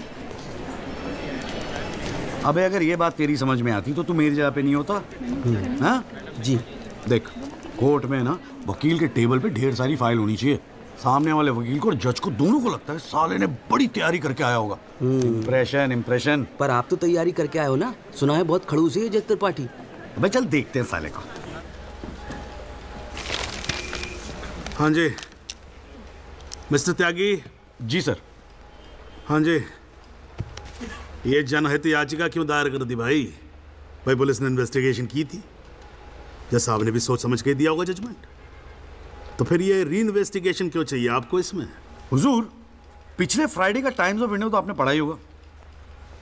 अबे अगर ये बात तेरी समझ में आती तो तू मेरी जगह पे नहीं होता। हाँ जी। देख, कोर्ट में ना वकील के टेबल पे ढेर सारी फाइल होनी चाहिए। सामने वाले वकील को और जज को दोनों को लगता है साले ने बड़ी तैयारी करके आया होगा। इम्प्रेशन। पर आप तो तैयारी करके आए हो ना, सुना है बहुत खड़ूस है जज त्रिपाठी। अबे चल देखते हैं साले को। हाँ जी मिस्टर त्यागी। जी सर। हाँ जी, ये जनहित याचिका क्यों दायर कर दी भाई? भाई पुलिस ने इन्वेस्टिगेशन की थी, जज साहब ने भी सोच समझ के दिया होगा जजमेंट, तो फिर ये री इन्वेस्टिगेशन क्यों चाहिए आपको इसमें? हुजूर, पिछले फ्राइडे का टाइम्स ऑफ इंडिया तो आपने पढ़ा ही होगा।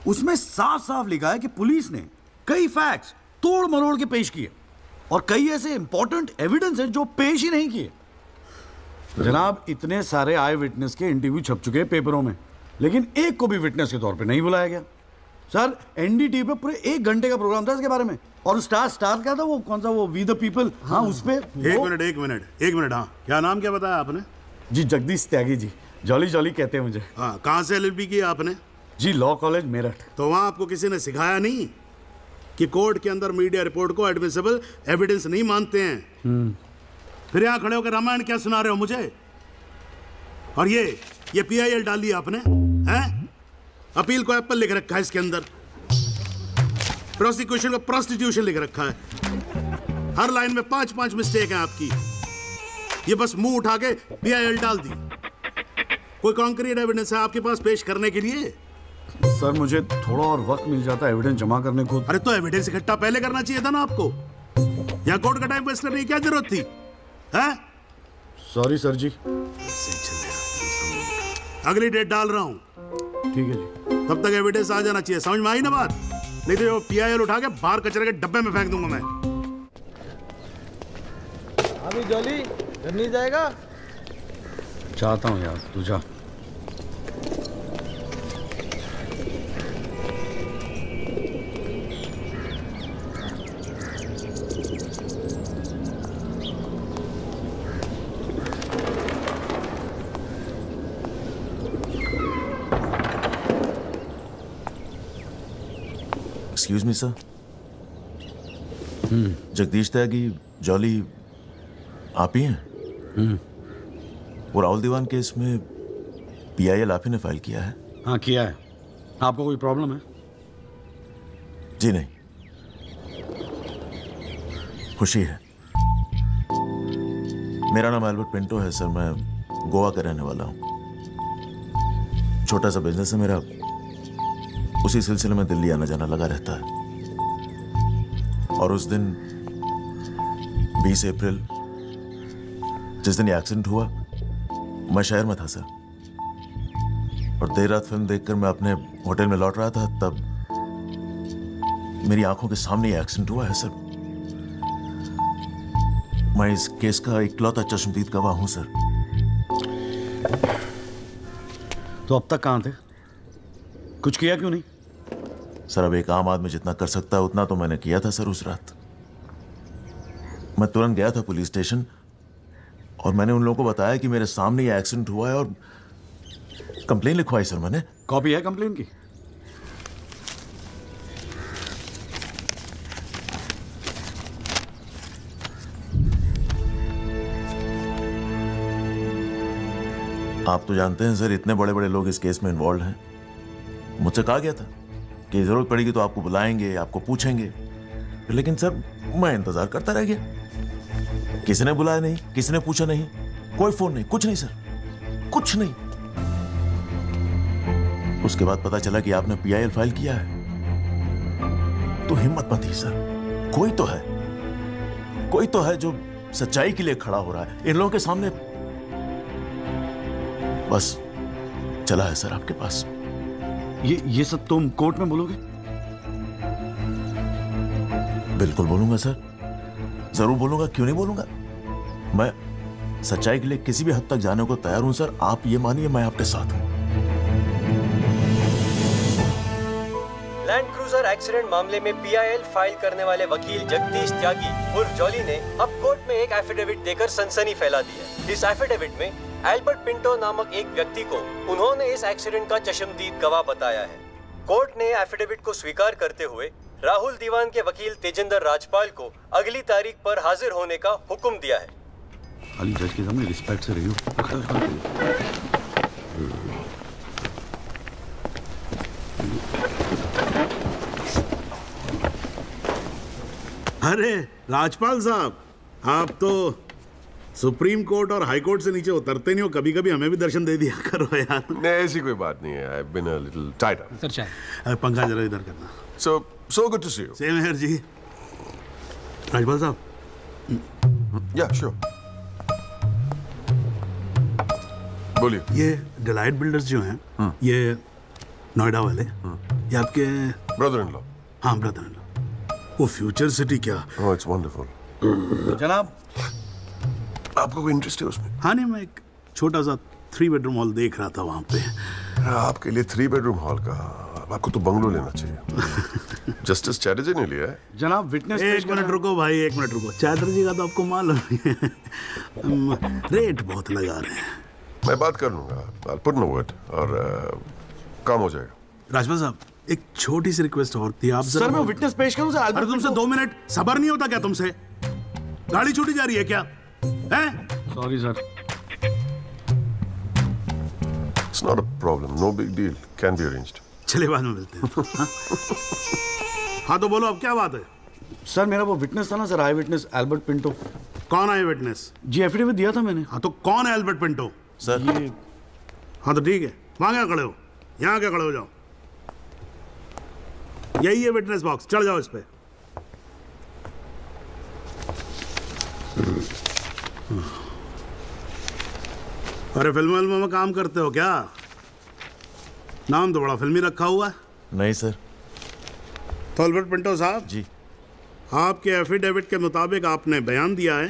उसमें साफ साफ लिखा है कि पुलिस ने कई फैक्ट्स तोड़ मरोड़ के पेश किए और कई ऐसे इंपॉर्टेंट एविडेंस हैं जो पेश ही नहीं किए। जनाब, इतने सारे आई विटनेस के इंटरव्यू छप चुके हैं पेपरों में, लेकिन एक को भी विटनेस के तौर पे नहीं बुलाया गया। सर, एनडीटीवी पे पूरे 1 घंटे का प्रोग्राम था इसके बारे में, और स्टार क्या था वो, कौन सा वो, वी द पीपल, हाँ उस पे एक मिनट, हाँ क्या नाम क्या बताया आपने? जी जगदीश त्यागी जी, जॉली जॉली कहते हैं मुझे। हाँ, कहाँ से LLB की आपने? जी लॉ कॉलेज मेरठ। तो वहाँ आपको किसी ने सिखाया नहीं कि कोर्ट के अंदर मीडिया रिपोर्ट को एडमिसिबल एविडेंस नहीं मानते हैं? फिर यहाँ खड़े होकर रामायण क्या सुना रहे हो मुझे? और ये PIL डाली आपने, हैं? अपील को एप्पल लिख रखा है इसके अंदर, प्रोसिक्यूशन को प्रोस्टिट्यूशन लिख रखा है। हर लाइन में 5-5 मिस्टेक है आपकी। ये बस मुंह उठा के PIL डाल दी। कोई कॉन्क्रीट एविडेंस है आपके पास पेश करने के लिए? सर, मुझे थोड़ा और वक्त मिल जाता एविडेंस जमा करने को। अरे तो एविडेंस इकट्ठा पहले करना चाहिए था ना आपको। यहाँ कोर्ट का टाइम वेस्ट करने की क्या जरूरत थी? हैं? सॉरी सर जी। अगली डेट डाल रहा हूँ। ठीक है जी। तब तक एविडेंस आ जाना चाहिए, समझ में आई ना बात? नहीं तो PIL उठा के बाहर कचरे के डब्बे में फेंक दूंगा मैं। अभी जॉली घर नहीं जाएगा? चाहता हूँ यार, तू जा। Excuse me sir. Jagdish Tyagi, Jolly आप ही हैं? और राहुल दीवान केस में PIL आप ही ने फाइल किया है? हाँ किया है। आपको कोई प्रॉब्लम है? जी नहीं, खुशी है। मेरा नाम एल्बर्ट पिंटो है सर, मैं गोवा का रहने वाला हूँ। छोटा सा बिजनेस है मेरा, उसी सिलसिले में दिल्ली आना जाना लगा रहता है। और उस दिन 20 अप्रैल जिस दिन ये एक्सीडेंट हुआ, मैं शहर में था सर, और देर रात फिल्म देखकर मैं अपने होटल में लौट रहा था, तब मेरी आंखों के सामने ये एक्सीडेंट हुआ है सर। मैं इस केस का इकलौता चश्मदीद गवाह हूं सर। तो अब तक कहां थे? कुछ किया क्यों नहीं? सर, अब एक आम आदमी जितना कर सकता है उतना तो मैंने किया था सर। उस रात मैं तुरंत गया था पुलिस स्टेशन, और मैंने उन लोगों को बताया कि मेरे सामने ये एक्सीडेंट हुआ है, और कंप्लेन लिखवाई सर मैंने। कॉपी है कंप्लेन की? आप तो जानते हैं सर, इतने बड़े बड़े लोग इस केस में इन्वॉल्व हैं। मुझसे कहा गया था कि जरूरत पड़ेगी तो आपको बुलाएंगे, आपको पूछेंगे, लेकिन सर मैं इंतजार करता रह गया। किसी ने बुलाया नहीं, किसी ने पूछा नहीं, कोई फोन नहीं, कुछ नहीं सर, कुछ नहीं। उसके बाद पता चला कि आपने PIL फाइल किया है, तो हिम्मत बंधी सर। कोई तो है जो सच्चाई के लिए खड़ा हो रहा है इन लोगों के सामने। बस चला है सर आपके पास। ये सब तुम कोर्ट में बोलोगे? बिल्कुल बोलूंगा सर, जरूर बोलूंगा, क्यों नहीं बोलूंगा। मैं सच्चाई के लिए किसी भी हद तक जाने को तैयार हूं सर। आप ये मानिए, मैं आपके साथ हूं। लैंड क्रूजर एक्सीडेंट मामले में PIL फाइल करने वाले वकील जगदीश त्यागी उर्फ जॉली ने अब कोर्ट में एक एफिडेविट देकर सनसनी फैला दी है। इस एफिडेविट में एल्बर्ट पिंटो नामक एक व्यक्ति को उन्होंने इस एक्सीडेंट का चश्मदीद गवाह बताया है। कोर्ट ने एफिडेविट को स्वीकार करते हुए राहुल दीवान के वकील तेजिंदर राजपाल को अगली तारीख पर हाजिर होने का हुक्म दिया है। खाली जज के सामने रिस्पेक्ट से रही हो। अरे राजपाल साहब, आप तो सुप्रीम कोर्ट और हाई कोर्ट से नीचे उतरते नहीं हो, कभी कभी हमें भी दर्शन दे दिया करो यार। नहीं ऐसी कोई बात नहीं है। I've been a little tied up. Sir चाय। पंखा जरा इधर करना। So good to see you. Same here जी। राजपाल साहब। Yeah, sure. बोलिए। ये डिलाइट बिल्डर्स जो हैं, ये नोएडा वाले, ये आपके ब्रदर इन लॉ। हाँ ब्रदर इन लॉ। वो फ्यूचर सिटी क्या? Oh, it's wonderful. जनाब, आपको कोई इंटरेस्ट है उसमें? हाँ नहीं, मैं एक छोटा सा 3 बेडरूम हॉल देख रहा था वहाँ पे। आपके लिए 3 बेडरूम हॉल का, आपको तो बंगलो लेना चाहिए। जस्टिस चैटर्जी ने लिया है। जनाब विटनेस। एक मिनट रुको भाई, एक मिनट रुको। चैटर्जी का तो आपको मालूम है रेट बहुत लगा रहे हैं। मैं बात कर लूंगा, I'll put in a word और काम हो जाएगा। राजपाल साहब, एक छोटी सी रिक्वेस्ट और थी। आप सर मैं विटनेस पेश करूं सर? अरे तुमसे 2 मिनट सबर नहीं होता क्या तुमसे? गाड़ी छूटी जा रही है क्या? हैं? Sorry sir. It's not a problem, no big deal, can be arranged. चलिए बाद में मिलते हैं। हाँ तो बोलो अब क्या बात है? सर मेरा वो विटनेस था ना सर, आई विटनेस एल्बर्ट पिंटो। कौन आई विटनेस? जी एफिडेविट दिया था मैंने। हाँ तो कौन है एल्बर्ट पिंटो? सर ये। हाँ तो ठीक है, वहां क्या खड़े हो? यहाँ क्या खड़े हो जाओ। यही है विटनेस बॉक्स, चढ़ जाओ इस पे। अरे फिल्मों में काम करते हो क्या? नाम तो बड़ा फिल्मी रखा हुआ है। नहीं सर। तो एल्बर्ट पिंटो साहब जी, आपके एफिडेविट के मुताबिक आपने बयान दिया है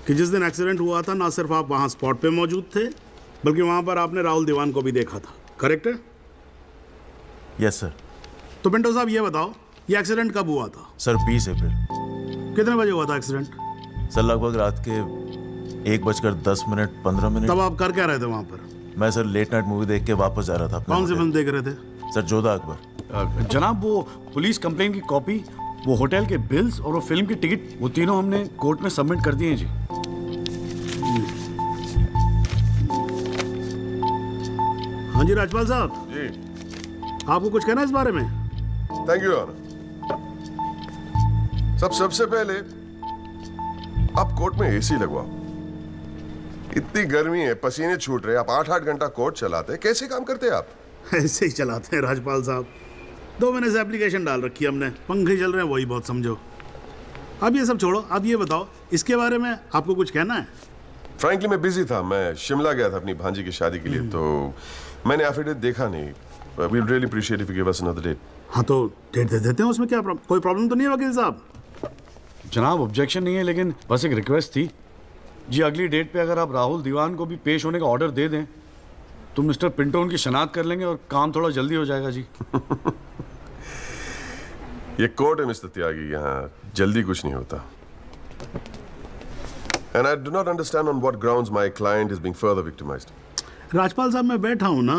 कि जिस दिन एक्सीडेंट हुआ था ना सिर्फ आप वहां स्पॉट पे मौजूद थे, बल्कि वहां पर आपने राहुल दीवान को भी देखा था, करेक्ट है? Yes sir. तो पिंटो साहब ये बताओ, ये एक्सीडेंट कब हुआ था? सर 20 अप्रैल। कितने बजे हुआ था एक्सीडेंट? सर लगभग रात के 1:10 तब आप कर क्या रहे थे वहां पर? मैं सर लेट नाइट मूवी देख के वापस जा रहा था। कौन सी फिल्म देख रहे थे? सर जोधा अकबर। जनाब वो पुलिस कंप्लेन की कॉपी, वो होटल के बिल्स और वो फिल्म की टिकट, वो तीनों हमने कोर्ट में सबमिट कर दिए हैं जी। हाँ जी राजपाल साहब जी, आपको कुछ कहना है इस बारे में? Thank you honour. सबसे पहले आप कोर्ट में एसी लगवाओ। इतनी गर्मी है, पसीने छूट रहे, आप 8-8 घंटा कोर्ट चलाते, कैसे काम करते हैं आप? ऐसे ही चलाते हैं राजपाल साहब। 2 महीने से एप्लीकेशन डाल रखी है हमने, पंखे चल रहे हैं, वही बहुत समझो। अब ये सब छोड़ो, अब ये बताओ इसके बारे में आपको कुछ कहना है? फ्रैंकली मैं बिजी था, मैं शिमला गया था अपनी भांजी की शादी के लिए, तो मैंने एफिडेविट देखा नहीं। We would really appreciate if you give us another date. हाँ तो डेट दे देते हैं, उसमें क्या कोई प्रॉब्लम तो नहीं है वकील साहब? जनाब ऑब्जेक्शन नहीं है, लेकिन बस एक रिक्वेस्ट थी जी, अगली डेट पे अगर आप राहुल दीवान को भी पेश होने का ऑर्डर दे दें तो मिस्टर पिंटो उनकी शनाख्त कर लेंगे और काम थोड़ा जल्दी हो जाएगा जी। ये कोर्ट है मिस्टर त्यागी, यहाँ जल्दी कुछ नहीं होता। And I do not understand on what grounds my client is being further victimized. Rajpal साहब मैं बैठा हूं ना,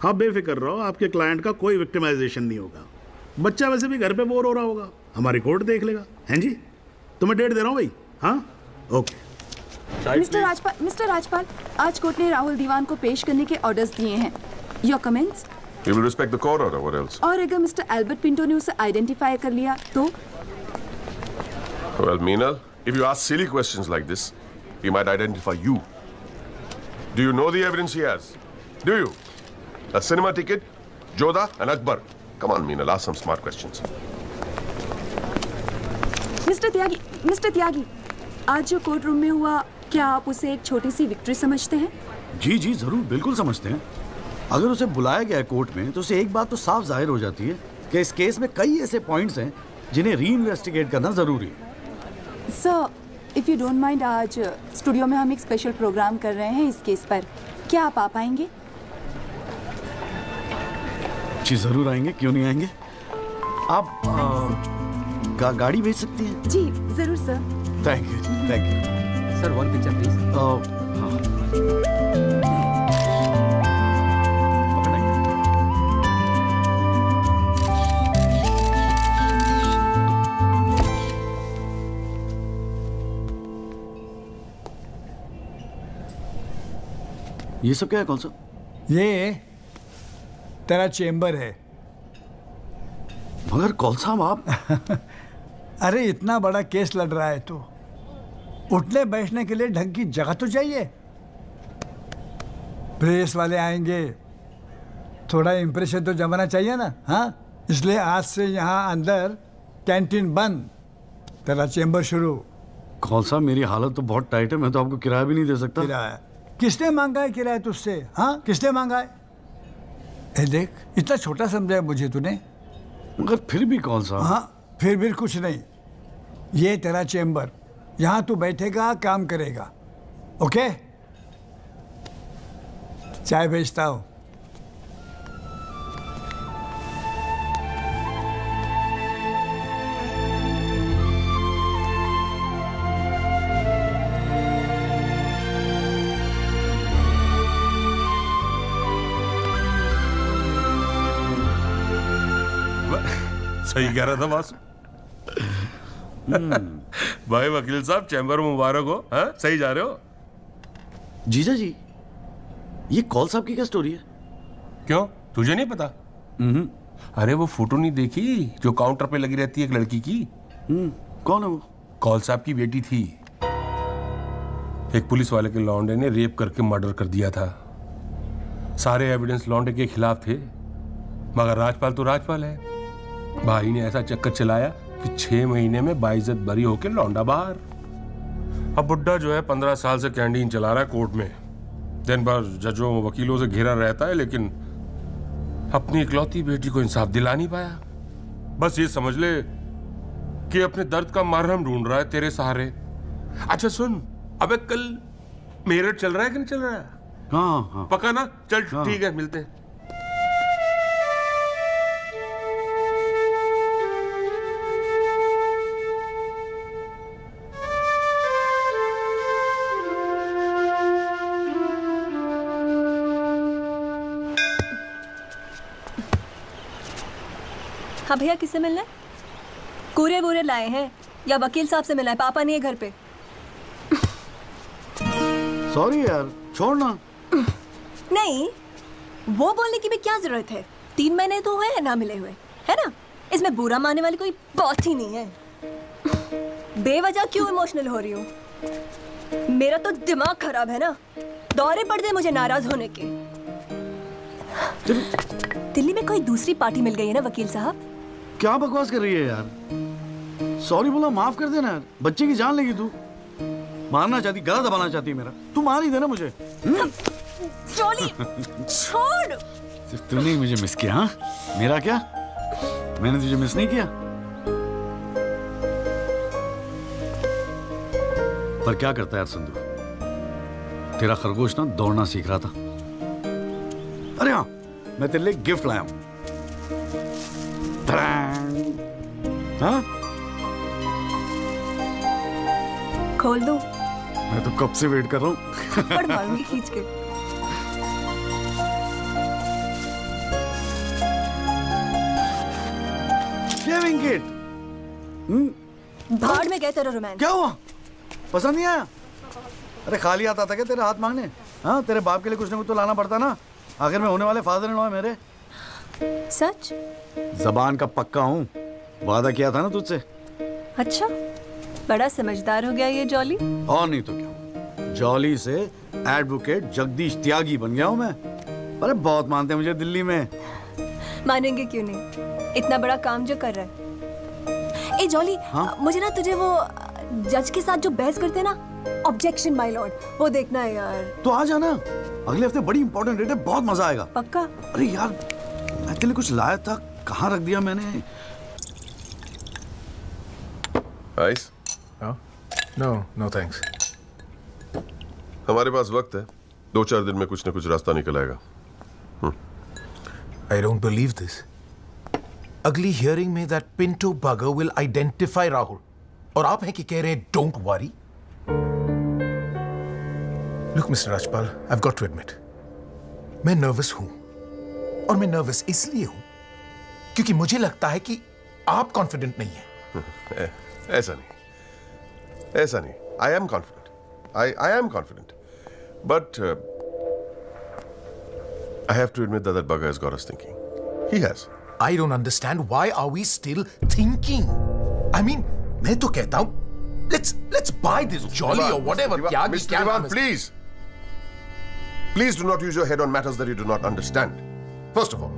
आप बेफिक्र रहो, आपके क्लाइंट का कोई विक्टिमाइजेशन नहीं होगा। बच्चा वैसे भी घर पे बोर हो रहा होगा, हमारी कोर्ट देख लेगा। हैं जी, तो मैं डेट दे रहा हूं भाई। हाँ ओके। मिस्टर राजपाल, आज कोर्ट ने राहुल दीवान को पेश करने के ऑर्डर्स दिए हैं। Your comments? We will respect the court order. What else? और अगर मिस्टर एल्बर्ट पिंटो ने उसे आइडेंटिफाई कर लिया तो? Well, Meenal, if you ask silly questions like this, he might identify you. Do you know the evidence he has? Do you? A cinema ticket, Jodha and Akbar. Come on, Meenal, ask some smart questions. Mister Tyagi, आज जो कोर्ट रूम में हुआ, क्या आप उसे एक छोटी सी विक्ट्री समझते हैं? जी जी जरूर, बिल्कुल समझते हैं। अगर उसे बुलाया गया है कोर्ट में तो उसे एक बात तो साफ जाहिर हो जाती है कि इस केस में कई ऐसे पॉइंट्स हैं जिन्हें री इन्वेस्टिगेट करना जरूरी है। Sir, if you don't mind, आज स्टूडियो में हम एक स्पेशल प्रोग्राम कर रहे हैं इस केस पर, क्या आप आ पाएंगे? जी जरूर आएंगे, क्यों नहीं आएंगे। आप गाड़ी भेज सकती हैं? जी जरूर sir. Thank you sir, 1 picture please. ये सब क्या है? कौन सा? ये तेरा चेंबर है। मगर कौन सा आप? अरे इतना बड़ा केस लड़ रहा है तो उठने बैठने के लिए ढंग की जगह तो चाहिए। प्रेस वाले आएंगे, थोड़ा इंप्रेशन तो जमाना चाहिए ना। हाँ, इसलिए आज से यहाँ अंदर कैंटीन बंद, तेरा चेंबर शुरू। कौन सा, मेरी हालत तो बहुत टाइट है, मैं तो आपको किराया भी नहीं दे सकता। किराया किसने मांगा है? किराया तुझसे? हाँ, किसने मांगा है? ए देख, इतना छोटा समझा है मुझे तूने। मगर फिर भी कौन सा? हाँ, फिर भी कुछ नहीं। ये तेरा चेंबर, यहाँ तू बैठेगा, काम करेगा। ओके, चाय भेजता हूँ। सही कह रहा था बॉस। भाई वकील साहब, चैम्बर मुबारक हो। हाँ, सही जा रहे हो। जीजा जी, ये कौल साहब की क्या स्टोरी है? क्यों, तुझे नहीं पता? अरे वो फोटो नहीं देखी जो काउंटर पे लगी रहती है एक लड़की की? कौन है वो? कौल साहब की बेटी थी। एक पुलिस वाले के लौंडे ने रेप करके मर्डर कर दिया था। सारे एविडेंस लौंडे के खिलाफ थे, मगर राजपाल तो राजपाल है। भाई ने ऐसा चक्कर चलाया कि 6 महीने में बाइज्जत बरी होके लौंडा बाहर। अब बुड्ढा जो है 15 साल से कैंटीन चला रहा है कोर्ट में। दिन भर जजों वकीलों से घिरा रहता है, लेकिन अपनी इकलौती बेटी को इंसाफ दिला नहीं पाया। बस ये समझ ले कि अपने दर्द का मरहम ढूंढ रहा है तेरे सहारे। अच्छा सुन, अबे कल मेरठ चल रहा है कि नहीं चल रहा है? हाँ। पक्का ना? चल ठीक है, मिलते हैं। हाँ भैया, किससे मिलना है? कूरियर वूरियर लाए हैं या वकील साहब से मिलना है? पापा नहीं है घर पे। सॉरी यार, छोड़ना। नहीं, वो बोलने की भी क्या जरूरत है? 3 महीने तो हुए हैं ना मिले हुए, है ना? इसमें बुरा मानने वाली कोई बात ही नहीं है। बेवजह क्यों इमोशनल हो रही हो? मेरा तो दिमाग खराब है ना, दौरे पड़ गए मुझे नाराज होने के। दिल्ली में कोई दूसरी पार्टी मिल गई है ना वकील साहब? क्या बकवास कर रही है यार? सॉरी बोला, माफ कर देना यार। बच्चे की जान लेगी तू। मारना चाहती, गला दबाना चाहती मेरा। तू मार ही देना मुझे। जॉली, छोड़। सिर्फ तूने ही मुझे मिस किया? हाँ, मेरा क्या? मैंने तुझे मिस नहीं किया। पर क्या करता है यार संधू, तेरा खरगोश ना दौड़ना सीख रहा था। अरे हाँ, मैं तेरे लिए गिफ्ट लाया हूं। हाँ? खोल दो। मैं तो कब से वेट कर रहा हूँ। थप्पड़ मारूंगी खींच के। Shaving kit. भाड़ में गए तेरा रोमांस। क्या हुआ? पसंद नहीं आया? अरे खाली हाथ आता क्या तेरे हाथ मांगने? हाँ, तेरे बाप के लिए कुछ ना कुछ तो लाना पड़ता ना। आखिर में होने वाले फादर इन लॉ है मेरे। सच? जबान का पक्का हूँ, वादा किया था ना तुझसे। अच्छा, बड़ा समझदार हो गया ये जॉली। और नहीं तो क्या, जॉली से एडवोकेट जगदीश त्यागी बन गया हूँ मैं। अरे बहुत मानते हैं मुझे दिल्ली में। मानेंगे क्यों नहीं, इतना बड़ा काम जो कर रहा है। ए जॉली, हाँ? मुझे ना तुझे वो जज के साथ जो बहस करते हैं ना, ऑब्जेक्शन माय लॉर्ड, वो देखना है यार। तो आ जाना, अगले हफ्ते बड़ी इंपॉर्टेंट डेट है, बहुत मजा आएगा। पक्का? अरे यार, मैं तेरे लिए कुछ लाया था, कहाँ रख दिया मैंने? आइस? No thanks. हमारे पास वक्त है, 2-4 दिन में कुछ न कुछ रास्ता निकल आएगा। I don't believe this. अगली हियरिंग में that Pinto bugger will identify Rahul, और आप हैं कि कह रहे हैं don't worry? Look, Mr. Rajpal, I've got to admit, मैं नर्वस हूं, और मैं नर्वस इसलिए हूं क्योंकि मुझे लगता है कि आप कॉन्फिडेंट नहीं हैं। ऐसा नहीं। I am confident. I am confident. But I have to admit that that bugger has got us thinking. He has. I don't understand why are we still thinking? I mean, मैं तो कहता हूं Let's buy this Jolly or whatever. Mr. Diwan, please. Please do not use your head on matters that you do not understand. First of all,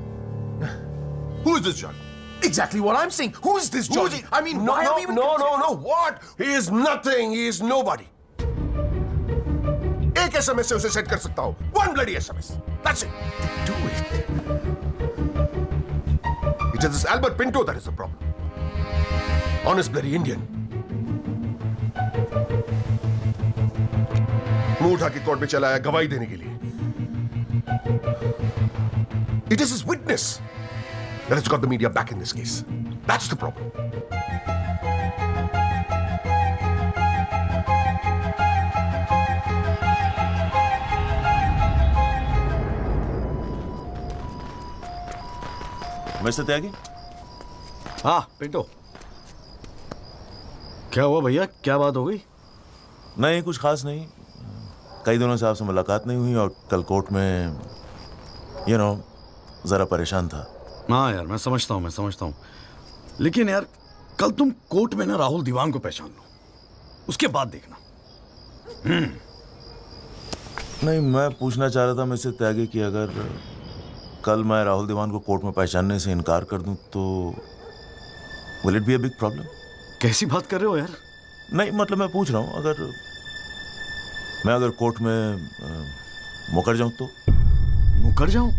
who is this Jolly? Exactly what I'm saying. Who is this Jolly? I mean, why are we even... No. What? He is nothing. He is nobody. एक SMS से उसे सेट कर सकता हूँ. One bloody SMS. That's it. Do it. It is this Albert Pinto that is the problem. Honest bloody Indian. मुंह उठा के कोर्ट में चला आया गवाही देने के लिए. It is his witness that has got the media back in this case. That's the problem. Mister Tyagi? हाँ पिंटो, क्या हुआ भैया? क्या बात हो गई? नहीं, कुछ खास नहीं. कई दिनों से आपसे मुलाकात नहीं हुई और कल कोर्ट में जरा परेशान था. हाँ यार, मैं समझता हूँ. लेकिन यार, कल तुम कोर्ट में ना राहुल दीवान को पहचान लो, उसके बाद देखना. नहीं, मैं पूछना चाह रहा था मिस्टर त्यागी कि अगर कल मैं राहुल दीवान को कोर्ट में पहचानने से इनकार कर दूं तो will it be a big problem? कैसी बात कर रहे हो यार? नहीं, मतलब मैं पूछ रहा हूं, अगर कोर्ट में मुकर जाऊं तो? मुकर जाऊं?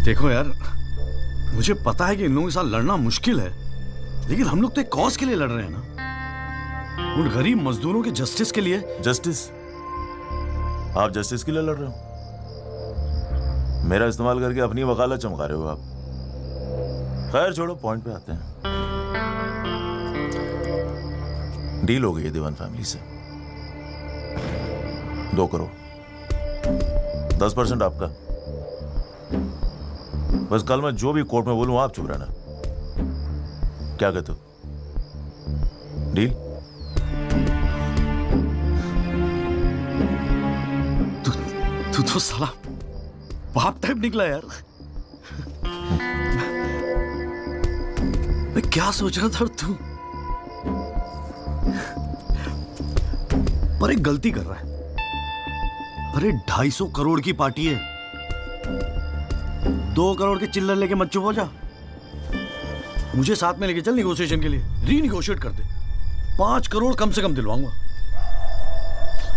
देखो यार, मुझे पता है कि इन लोगों के साथ लड़ना मुश्किल है, लेकिन हम लोग तो एक कॉज के लिए लड़ रहे हैं ना, उन गरीब मजदूरों के जस्टिस के लिए. जस्टिस? आप जस्टिस के लिए लड़ रहे हो? मेरा इस्तेमाल करके अपनी वकालत चमका रहे हो आप. खैर छोड़ो, पॉइंट पे आते हैं. डील हो गई है दीवान फैमिली से. 2 करोड़, 10% आपका. बस कल मैं जो भी कोर्ट में बोलूं आप चुप रहना. क्या कहते हो? डील? तू तो साला बाप टाइप निकला यार. मैं क्या सोच रहा था तू? पर एक गलती कर रहा है. अरे 250 करोड़ की पार्टी है. 2 करोड़ के चिल्लर लेके मत चुप हो जा. मुझे साथ में लेके चल निगोशिएशन के लिए. रीनिगोशिएट कर दे. 5 करोड़ कम से कम दिलवाऊंगा.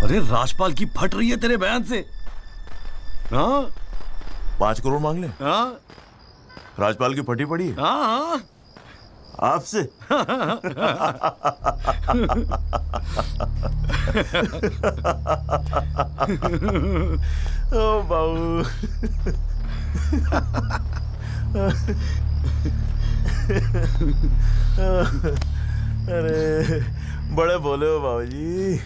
अरे राजपाल की फट रही है तेरे बयान से. हाँ, 5 करोड़ मांग ले? हाँ, राजपाल की फटी पड़ी है? हाँ, आपसे? ओ बाबू. अरे बड़े बोले हो बाबूजी.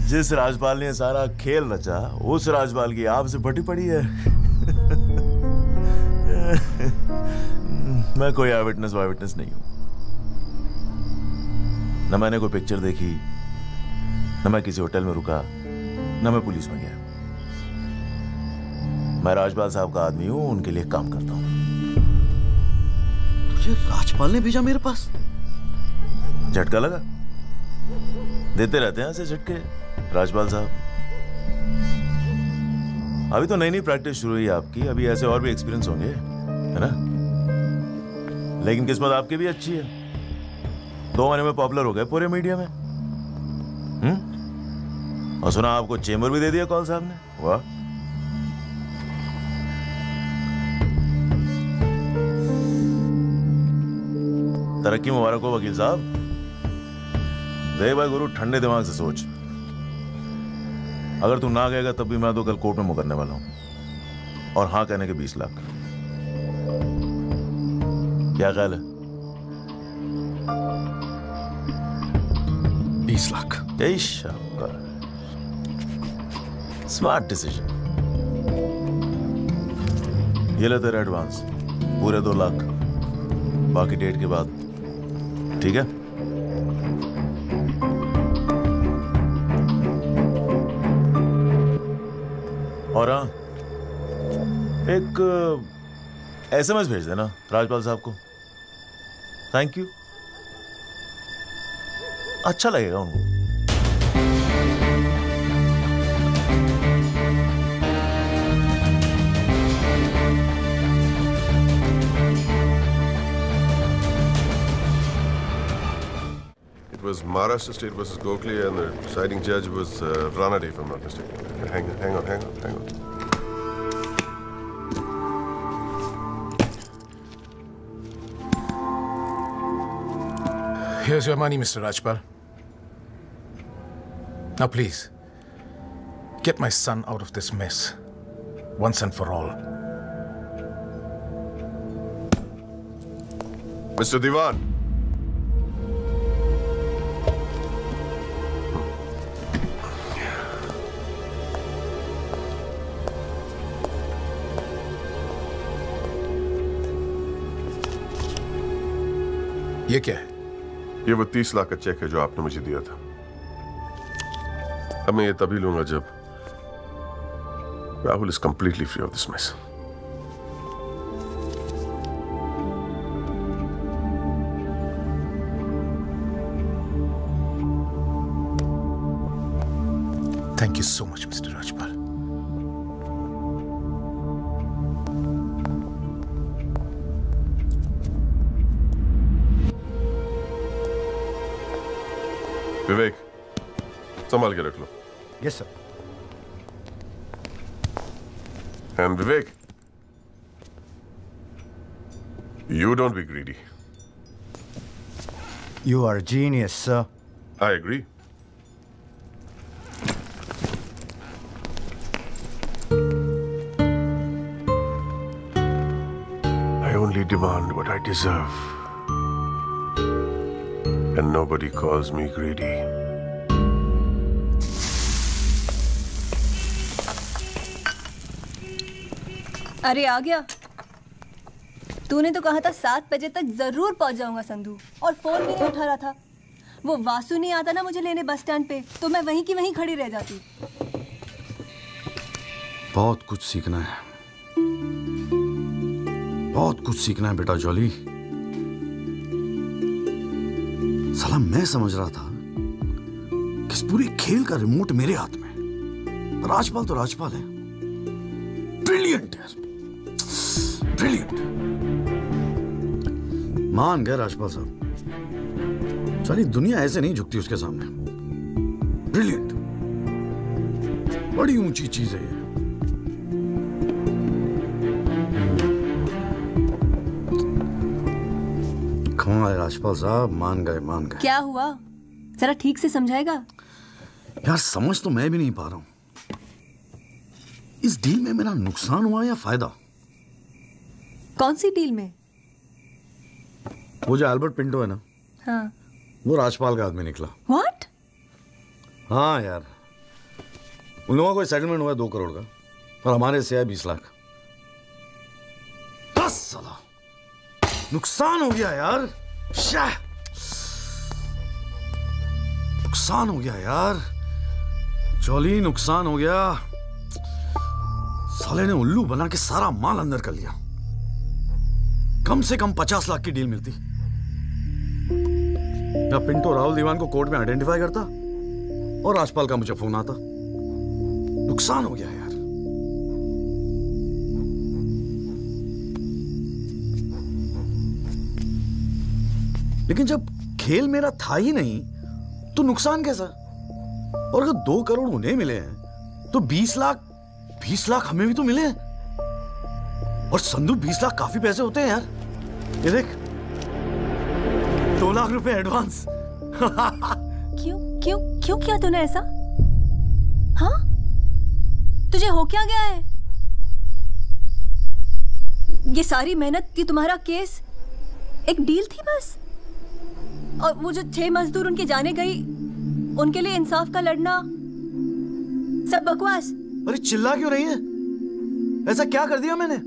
जिस राजपाल ने सारा खेल रचा, उस राजपाल की आपसे फटी पड़ी है. मैं कोई आई विटनेस नहीं हूं. न मैंने कोई पिक्चर देखी, न मैं किसी होटल में रुका, न मैं पुलिस में गया. मैं राजपाल साहब का आदमी हूं, उनके लिए काम करता हूं. तुझे राजपाल ने भेजा मेरे पास? झटका लगा? देते रहते हैं ऐसे झटके राजपाल साहब. अभी तो नई प्रैक्टिस शुरू हुई है आपकी. अभी ऐसे और भी एक्सपीरियंस होंगे, है ना? लेकिन किस्मत आपकी भी अच्छी है. 2 महीने में पॉपुलर हो गए पूरे मीडिया में. और सुना आपको चेंबर भी दे दिया कॉल साहब ने. वाह. तरक्की मुबारक हो वकील साहब. देख भाई गुरु, ठंडे दिमाग से सोच. अगर तू ना गएगा तब भी मैं तो कल कोर्ट में मुकरने वाला हूं. और हाँ कहने के 20 लाख. क्या ख्याल है? 20 लाख. Smart decision. ये ले तेरा एडवांस, पूरे 2 लाख. बाकी डेट के बाद. ठीक है? और हाँ, एक SMS भेज देना राजपाल साहब को. Thank you. अच्छा लगेगा उनको। It was Maharashtra State versus Gokhale, and the deciding judge was Ranade, if I'm not mistaken. Hang on. Here's your money, Mr. Rajpal. Now, please, get my son out of this mess, once and for all. Mr. Diwan. ये क्या है? ये वो 30 लाख का चेक है जो आपने मुझे दिया था। अब मैं ये तभी लूंगा जब Rahul is completely free of this mess. Thank you so much, Mr. Rajpal. विवेक, संभाल के रख लो। Yes, sir. And Vivek, you don't be greedy. You are a genius, sir. I agree. I only demand what I deserve. And nobody calls me greedy. अरे आ गया। तूने तो कहा था 7 बजे तक जरूर पहुंच जाऊंगा संधू, और फोन भी नहीं उठा रहा था। वो वासु नहीं आता ना मुझे लेने बस स्टैंड पे, तो मैं वहीं की वहीं खड़ी रह जाती। बहुत कुछ सीखना है, बहुत कुछ सीखना है बेटा जॉली। साला मैं समझ रहा था कि इस पूरे खेल का रिमोट मेरे हाथ में। राजपाल तो राजपाल है, ब्रिलियंट है, ब्रिलियंट। मान गए राजपाल साहब, सारी दुनिया ऐसे नहीं झुकती उसके सामने। ब्रिलियंट, बड़ी ऊंची चीज है ये। कमाल है राजपाल साहब, मान गए मान गए। क्या हुआ, जरा ठीक से समझाएगा? यार समझ तो मैं भी नहीं पा रहा हूं, इस डील में मेरा नुकसान हुआ या फायदा? कौन सी डील में? वो जो अल्बर्ट पिंटो है ना, हाँ। वो राजपाल का आदमी निकला। What? हाँ यार, उन लोगों को सेटलमेंट हुआ है 2 करोड़ का, और हमारे से है 20 लाख। 10 साला नुकसान हो गया यार, नुकसान हो गया यार, जॉली नुकसान हो गया। साले ने उल्लू बना के सारा माल अंदर कर लिया। कम से कम 50 लाख की डील मिलती। या पिंटो राहुल दीवान को कोर्ट में आइडेंटिफाई करता और राजपाल का मुझे फोन आता। नुकसान हो गया यार। लेकिन जब खेल मेरा था ही नहीं तो नुकसान कैसा? और अगर 2 करोड़ उन्हें मिले हैं तो 20 लाख हमें भी तो मिले हैं। और संधू 20 लाख काफी पैसे होते हैं यार। ये देख, 2 लाख रुपए एडवांस। क्यों किया तूने ऐसा? हाँ, तुझे हो क्या गया है? ये सारी मेहनत, ये तुम्हारा केस एक डील थी बस। और वो जो 6 मजदूर उनके जाने गई, उनके लिए इंसाफ का लड़ना, सब बकवास। अरे चिल्ला क्यों रही है? ऐसा क्या कर दिया मैंने?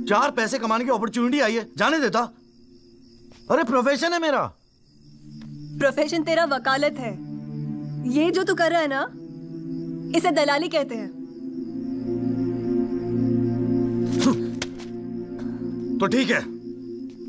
4 पैसे कमाने की अपॉर्चुनिटी आई है, जाने देता? अरे प्रोफेशन है मेरा। प्रोफेशन तेरा वकालत है। ये जो तू कर रहा है ना, इसे दलाली कहते हैं। तो ठीक है,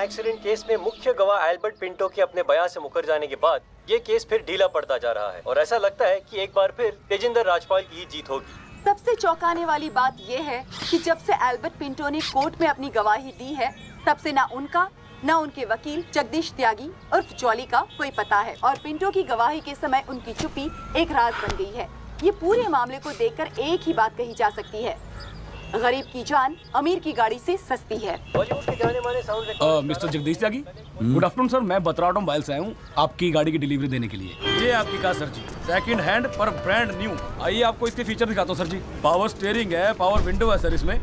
एक्सीडेंट केस में मुख्य गवाह एल्बर्ट पिंटो के अपने बयान से मुकर जाने के बाद ये केस फिर ढीला पड़ता जा रहा है और ऐसा लगता है कि एक बार फिर तेजिंदर राजपाल की ही जीत होगी। सबसे चौंकाने वाली बात यह है कि जब से एल्बर्ट पिंटो ने कोर्ट में अपनी गवाही दी है तब से ना उनका न उनके वकील जगदीश त्यागी उर्फ जॉली का कोई पता है और पिंटो की गवाही के समय उनकी चुप्पी एक राज बन गई है। ये पूरे मामले को देखकर एक ही बात कही जा सकती है, गरीब की जान अमीर की गाड़ी से सस्ती है। बॉलीवुड के जाने माने साउंड मिस्टर जगदीश त्यागी, गुड आफ्टरनून सर। मैं बत्रा ऑटोमोबाइल से आया हूँ आपकी गाड़ी की डिलीवरी देने के लिए। ये आपकी कार सर जी, सेकंड हैंड पर ब्रांड न्यू। आइए आपको इसके फीचर दिखाता हूँ सर जी। पावर स्टीयरिंग है, पावर विंडो है सर इसमें,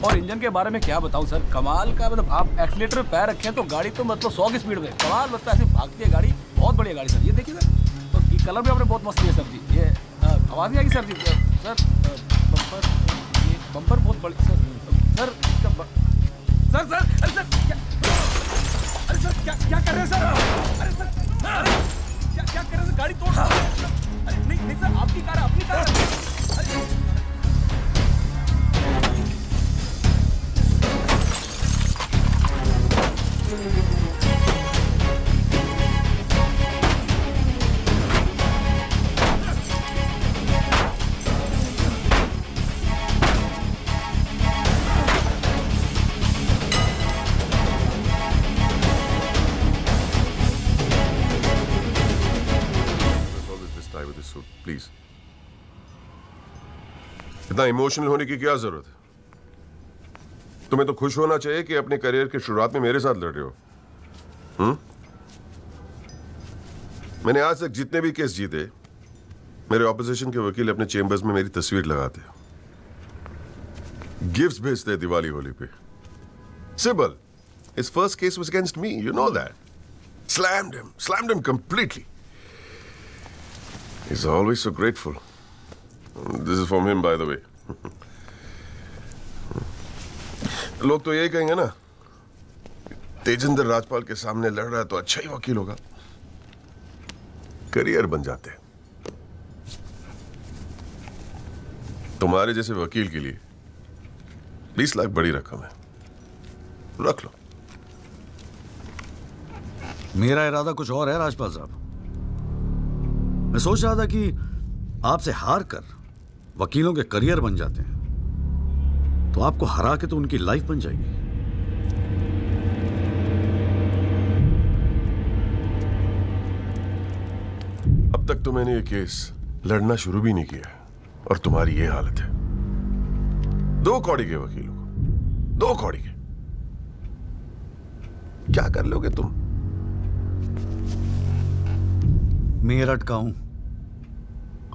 और इंजन के बारे में क्या बताऊं सर, कमाल का। मतलब आप एक्सीलेटर पे पैर रखें तो गाड़ी तो मतलब 100 की स्पीड में, कमाल लगता है, ऐसे भागती है गाड़ी। बहुत बढ़िया गाड़ी सर, ये देखिए सर। तो ये कलर भी आपने बहुत मस्त किया सर जी। ये आवाज़ नहीं आएगी सर जी। सर बम्पर, ये बम्पर बहुत बड़ी सर। सर सर सर अरे सर क्या, अरे सर क्या कर रहे हैं सर? अरे सर क्या कर रहे हैं? गाड़ी तोड़, अरे नहीं सर, आपकी कार है, अपनी कार है। प्लीज, इतना इमोशनल होने की क्या जरूरत है? तुम्हें तो खुश होना चाहिए कि अपने करियर की शुरुआत में मेरे साथ लड़ रहे हो। मैंने आज तक जितने भी केस जीते, मेरे ऑपोजिशन के वकील अपने चेंबर्स में मेरी तस्वीर लगाते, गिफ्ट्स भेजते दिवाली होली पे। Sibal, his first case was against me, you know that. Slammed him completely. He's always so grateful. This is from him, by the way. लोग तो यही कहेंगे ना, तेजिंदर राजपाल के सामने लड़ रहा है तो अच्छा ही वकील होगा। करियर बन जाते हैं। तुम्हारे जैसे वकील के लिए 20 लाख बड़ी रकम है, रख लो। मेरा इरादा कुछ और है राजपाल साहब। मैं सोच रहा था कि आपसे हार कर वकीलों के करियर बन जाते हैं तो आपको हरा के तो उनकी लाइफ बन जाएगी। अब तक तो मैंने ये केस लड़ना शुरू भी नहीं किया और तुम्हारी ये हालत है। 2 कौड़ी के वकीलों को, 2 कौड़ी के, क्या कर लोगे तुम? मेरठ का हूं,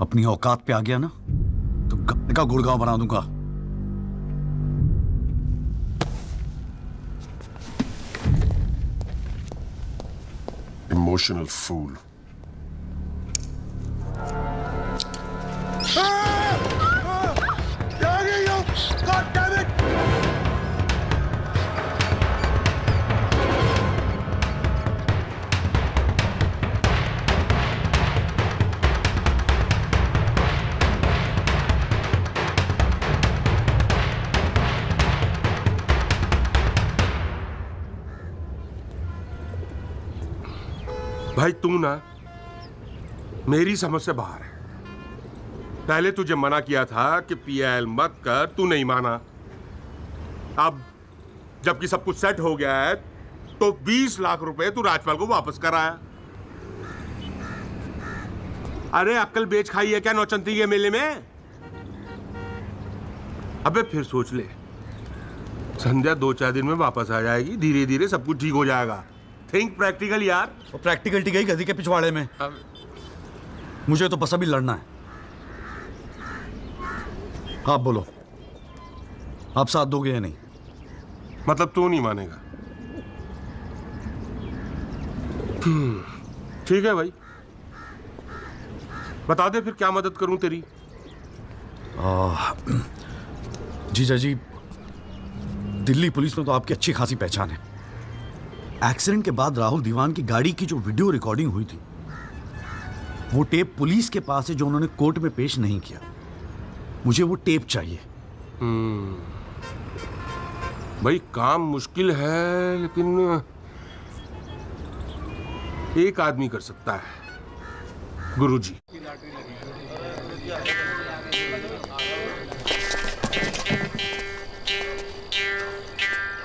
अपनी औकात पे आ गया ना तो गाने का गुड़गांव बना दूंगा। Emotional fool. भाई तू ना मेरी समझ से बाहर है। पहले तुझे मना किया था कि पीएल मत कर, तू नहीं माना। अब जबकि सब कुछ सेट हो गया है तो 20 लाख रुपए तू राजपाल को वापस कराया। अरे अक्ल बेच खाई है क्या नौचंती के मेले में? अबे फिर सोच ले, संध्या 2-4 दिन में वापस आ जाएगी, धीरे धीरे सब कुछ ठीक हो जाएगा। थिंक प्रैक्टिकल यार। वो प्रैक्टिकलिटी गई गधी के पिछवाड़े में। मुझे तो बस अभी लड़ना है। आप बोलो, आप साथ दोगे या नहीं? मतलब तू नहीं मानेगा? ठीक है भाई, बता दे फिर क्या मदद करूं तेरी। जीजा जी, दिल्ली पुलिस में तो आपकी अच्छी खासी पहचान है। एक्सीडेंट के बाद राहुल दीवान की गाड़ी की जो वीडियो रिकॉर्डिंग हुई थी, वो टेप पुलिस के पास है जो उन्होंने कोर्ट में पेश नहीं किया। मुझे वो टेप चाहिए। भाई काम मुश्किल है, लेकिन एक आदमी कर सकता है, गुरुजी।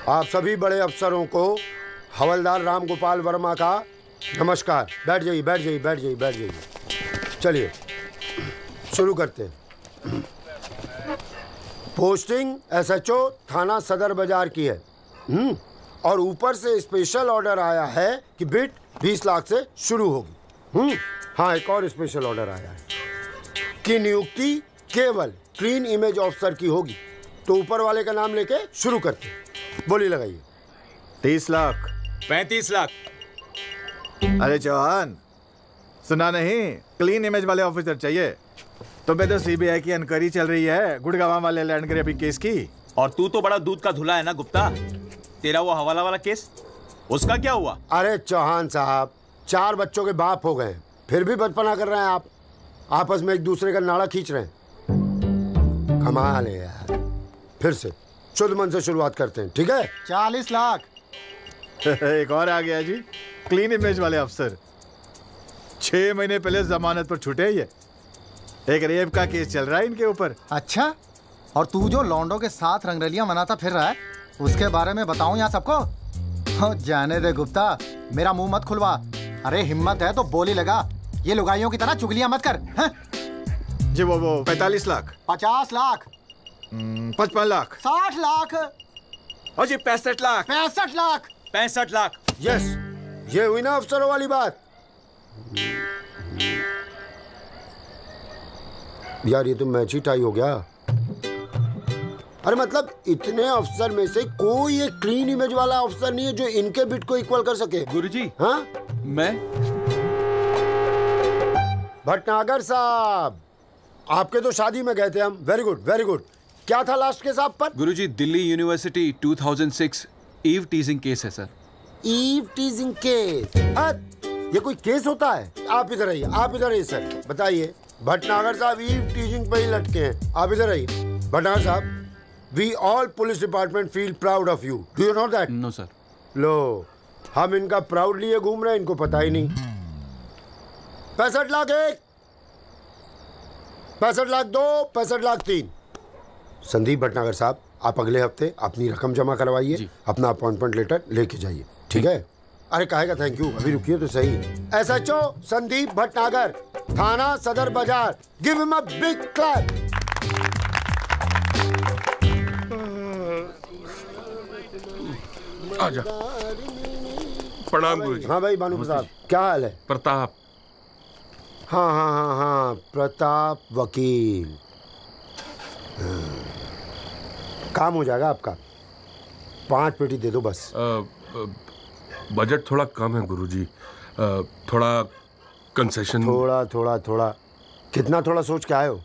आप सभी बड़े अफसरों को हवलदार राम गोपाल वर्मा का नमस्कार। बैठ जाइए, बैठ जाइए, बैठ जाइए, बैठ जाइए। चलिए शुरू करते हैं। पोस्टिंग एसएचओ थाना सदर बाजार की है। और ऊपर से स्पेशल ऑर्डर आया है कि बिट 20 लाख से शुरू होगी। हाँ, एक और स्पेशल ऑर्डर आया है कि नियुक्ति केवल क्लीन इमेज ऑफिसर की होगी। तो ऊपर वाले का नाम लेके शुरू करते हैं। बोली लगाइए। 30 लाख 35 लाख। अरे चौहान, सुना नहीं? क्लीन इमेज वाले ऑफिसर चाहिए। तुम्हें तो सीबीआई की इंक्वायरी चल रही है गुड़गांव वाले लैंड ग्रैबिंग केस की। और तू तो बड़ा दूध का धुला है ना गुप्ता। तेरा वो हवाला वाला केस, उसका क्या हुआ? अरे चौहान साहब, 4 बच्चों के बाप हो गए, फिर भी बचपना कर रहे हैं आप। आपस में एक दूसरे का नाड़ा खींच रहे हैं। कमाल है यार। फिर से शुद्ध मन से शुरुआत करते हैं, ठीक है? 40 लाख। एक और आ गया जी, क्लीन इमेज वाले अफसर। 6 महीने पहले जमानत पर छूटे। ये एक रेप का केस चल रहा है इनके ऊपर। अच्छा, और तू जो लौंडों के साथ रंगरलियां मनाता फिर रहा है, उसके बारे में बताऊं यहाँ सबको? जाने दे गुप्ता, मेरा मुंह मत खुलवा। अरे हिम्मत है तो बोली लगा, ये लुगाइयों की तरह चुगलियां मत कर। है? जी वो 45 लाख। 50 लाख। 55 लाख। 60 लाख। और जी 65 लाख। 65 लाख। 65 लाख। यस, ये हुई ना अफसरों वाली बात। यार ये तो मैच ही टाई हो गया। अरे मतलब इतने अफसर में से कोई एक क्लीन इमेज वाला अफसर नहीं है जो इनके बिट को इक्वल कर सके। गुरुजी। हाँ, मैं भटनागर साहब, आपके तो शादी में गए थे हम। Very good, very good. क्या था लास्ट केस आप पर? Guruji, Delhi university 2006 eve teasing case है सर। Eve teasing case? ये कोई केस होता है? आप इधर आइए, आप इधर आइए सर, बताइए। भटनागर साहब ईव टीजिंग पे ही लटके हैं। आप इधर आइए। भटनागर साहब, we all police department feel proud of you. Do you know that? No sir. लो, हम इनका प्राउड लिए घूम रहे हैं, इनको पता ही नहीं। 65 लाख 1, 65 लाख 2, 65 लाख 3। संदीप भटनागर साहब, आप अगले हफ्ते अपनी रकम जमा करवाइए, अपना अपॉइंटमेंट लेटर लेके जाइए, ठीक है? अरे कहेगा थैंक यू, अभी रुकिए तो सही। एसएचओ संदीप भटनागर, थाना सदर बाजार, give him a big clap. आजा। प्रणाम गुरुजी। हाँ भाई भानु प्रताप, क्या हाल है? प्रताप। हाँ हाँ हाँ हाँ, प्रताप वकील। काम हो जाएगा आपका। 5 पेटी दे दो बस। बजट थोड़ा कम है गुरुजी, थोड़ा कंसेशन। थोड़ा थोड़ा थोड़ा कितना थोड़ा सोच के आए हो?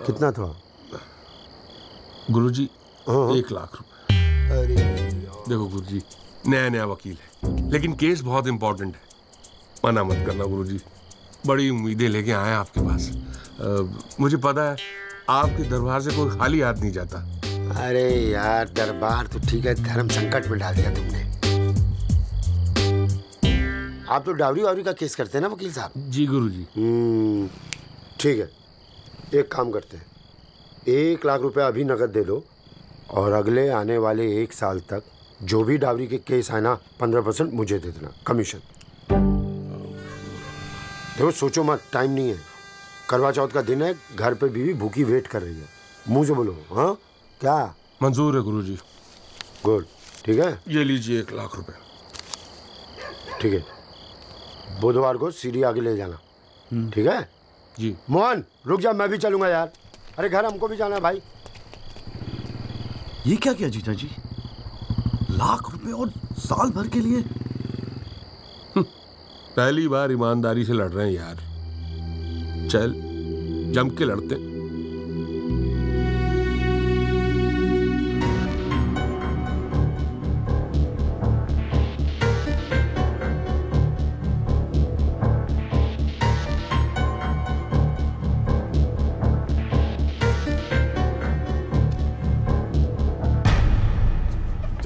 कितना थोड़ा? गुरुजी 1 लाख रुपए। अरे देखो गुरुजी, नया नया वकील है, लेकिन केस बहुत इंपॉर्टेंट है। मना मत करना गुरुजी, बड़ी उम्मीदें लेके आए आपके पास। मुझे पता है आपके दरबार से कोई खाली हाथ नहीं जाता। अरे यार, दरबार तो ठीक है, धर्म संकट में डाल दिया तुमने। आप तो डावरी वावरी का केस करते हैं ना वकील साहब? जी गुरुजी। ठीक है, एक काम करते हैं, 1 लाख रुपए अभी नकद दे दो, और अगले आने वाले 1 साल तक जो भी डावरी के केस आए ना, 15% मुझे दे देना कमीशन। देखो सोचो मत, टाइम नहीं है, करवा चौथ का दिन है, घर पे बीवी भूखी वेट कर रही है। मुंह से बोलो। हाँ क्या? मंजूर है गुरुजी। गुड, ठीक है, ये लीजिए 1 लाख रुपए। ठीक है, बुधवार को सीढ़ी आगे ले जाना, ठीक है? जी। मोहन रुक जा, मैं भी चलूंगा यार। अरे घर हमको भी जाना है भाई। ये क्या किया जीजा जी? लाख रुपए और साल भर के लिए? पहली बार ईमानदारी से लड़ रहे हैं यार। चल जम के लड़ते।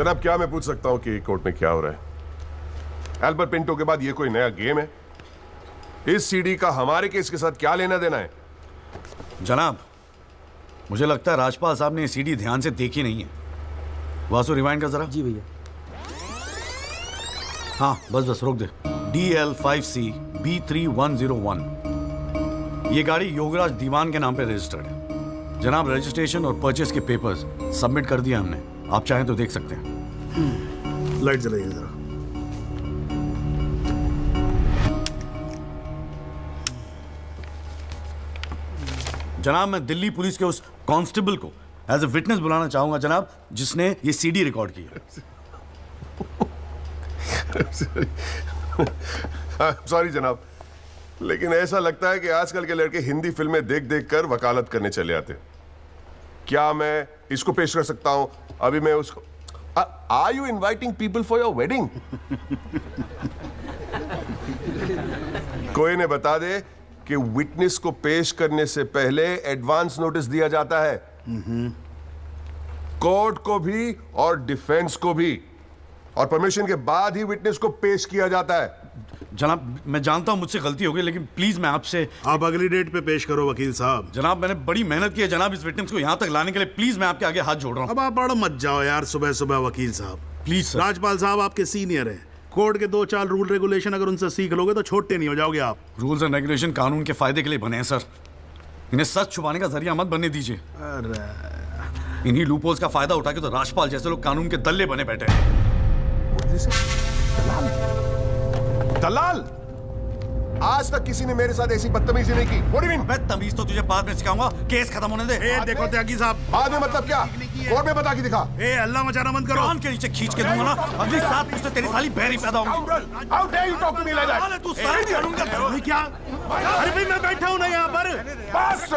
जनाब, क्या मैं पूछ सकता हूं कि कोर्ट में क्या हो रहा है? एल्बर्ट पिंटो के बाद ये कोई नया गेम है? इस सीडी का हमारे केस के साथ क्या लेना देना है? जनाब, मुझे लगता है राजपाल साहब ने ये सीडी ध्यान से देखी नहीं है। वासु रिवाइंड कर जरा। जी भैया। हाँ बस रोक दे। DL5C B3101, ये गाड़ी योगराज दीवान के नाम पे रजिस्टर्ड है। जनाब, रजिस्ट्रेशन और परचेस के पेपर्स सबमिट कर दिया हमने, आप चाहें तो देख सकते हैं। लाइट जलाइए जरा। जनाब, मैं दिल्ली पुलिस के उस कांस्टेबल को एज ए विटनेस बुलाना चाहूंगा जनाब, जिसने ये सीडी रिकॉर्ड की है। सॉरी जनाब, लेकिन ऐसा लगता है कि आजकल के लड़के हिंदी फिल्में देख देख कर वकालत करने चले आते हैं। क्या मैं इसको पेश कर सकता हूं? अभी मैं उसको are you inviting people for your wedding? कोई ने बता दे कि विटनेस को पेश करने से पहले एडवांस नोटिस दिया जाता है, कोर्ट को भी और डिफेंस को भी, और परमिशन के बाद ही विटनेस को पेश किया जाता है। जनाब, मैं जानता हूं मुझसे गलती हो गई, लेकिन प्लीज मैं आपसे। आप अगली डेट पे पेश करो वकील साहब। जनाब, मैंने बड़ी मेहनत की है जनाब इस विटनेस को यहां तक लाने के लिए, प्लीज मैं आपके आगे हाथ जोड़ रहा हूं। अब आप बड़ा मत जाओ यार सुबह सुबह वकील साहब, प्लीज सर। राजपाल साहब आपके सीनियर हैं, कोर्ट के 2-4 रूल रेगुलेशन अगर उनसे सीख लोगे तो छोटे नहीं हो जाओगे आप। रूल्स एंड रेगुलेशन कानून के फायदे के लिए बने हैं सर, इन्हें सच छुपाने का जरिया मत बनने दीजिए। इन्हीं लूपहोल्स का फायदा उठा के तो राजपाल जैसे लोग कानून के दल्ले बने बैठे हैं। दलाल, आज तक किसी ने मेरे साथ ऐसी बदतमीजी नहीं की। What do you mean? मैं तमीज तो तुझे बाद में सिखाऊंगा, केस खत्म होने दे। देखो त्यागी साहब, बाद में मतलब क्या? कोर्ट में बता के दिखा। अल्लाह मचाना बंद करो। कान के नीचे खींच के दूंगा ना, अगली साथ मुझसे तेरी साली बहरी पैदा होगी। How dare you talk to me like that? तू सारे कानून का क्या? अरे भाई मैं बैठा हूं ना यहाँ पर।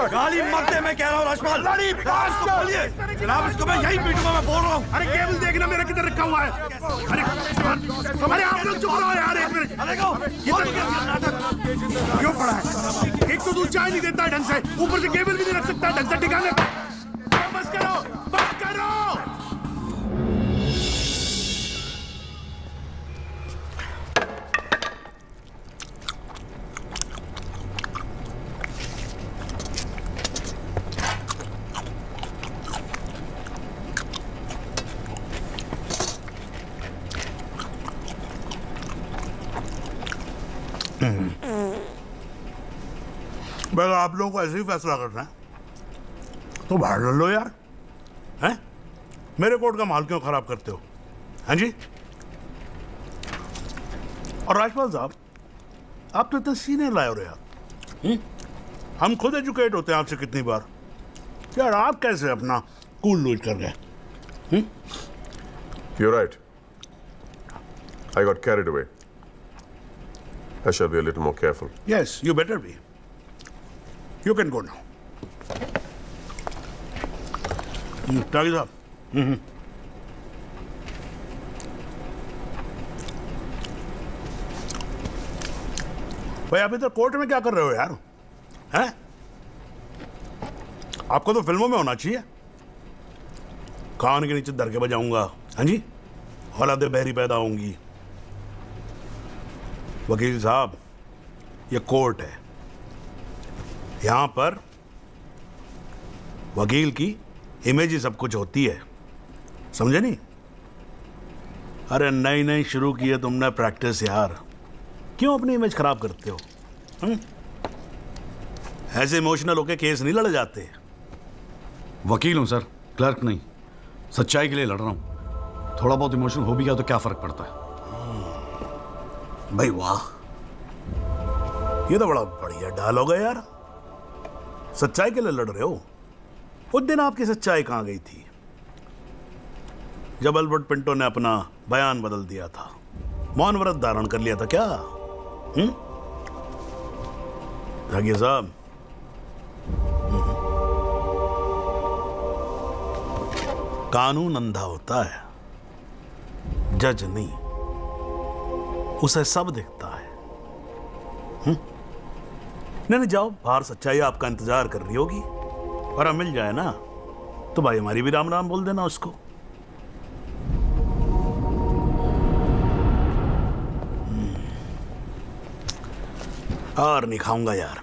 गाली मत दे, मैं कह रहा हूँ राजपाल। जनाब, इसको मैं यही पीटूंगा, मैं बोल रहा हूँ। अरे केबल देखना मेरा किधर रखा हुआ है। अरे आप लोग चुप रहो यार एक मिनट। क्यों पड़ा है? एक तो तू चाय नहीं देता ढंग से, ऊपर से केबल भी नहीं रख सकता ढंग से ठिकाने। बस करो, बस करो। बस आप लोगों को ऐसे ही फैसला करना है तो बाहर लड़ लो यार, हैं? मेरे कोर्ट का माहौल क्यों खराब करते हो? हाँ जी। और राजपाल साहब, आप तो इतने सीनियर लाए हो रहे यार। हम खुद एजुकेट होते हैं आपसे कितनी बार यार, आप कैसे अपना कूल लूज कर गए? You're right. I got carried away. I shall be a little more careful. Yes, you better be. You can go now. त्यागी साहब, भाई आप इधर कोर्ट में क्या कर रहे हो यार? हैं? आपको तो फिल्मों में होना चाहिए। कान के नीचे धर के बजाऊंगा, हाँ जी, औलादे बहरी पैदा होंगी। वकील साहब, ये कोर्ट है, यहां पर वकील की इमेज ही सब कुछ होती है, समझे नहीं? अरे नई नई शुरू की है तुमने प्रैक्टिस यार, क्यों अपनी इमेज खराब करते हो? ऐसे इमोशनल होके केस नहीं लड़े जाते। वकील हूं सर, क्लर्क नहीं। सच्चाई के लिए लड़ रहा हूं, थोड़ा बहुत इमोशन हो भी गया तो क्या फर्क पड़ता है? भाई वाह, ये तो बड़ा बढ़िया डायलॉग है यार। सच्चाई के लिए लड़ रहे हो? उस दिन आपकी सच्चाई कहां गई थी जब एल्बर्ट पिंटो ने अपना बयान बदल दिया था, मौन व्रत धारण कर लिया था क्या? जागिए साहब, कानून अंधा होता है, जज नहीं, उसे सब दिखता है। नहीं जाओ बाहर, सच्चाई आपका इंतजार कर रही होगी, और अब मिल जाए ना तो भाई हमारी भी राम राम बोल देना उसको। और नहीं खाऊंगा यार।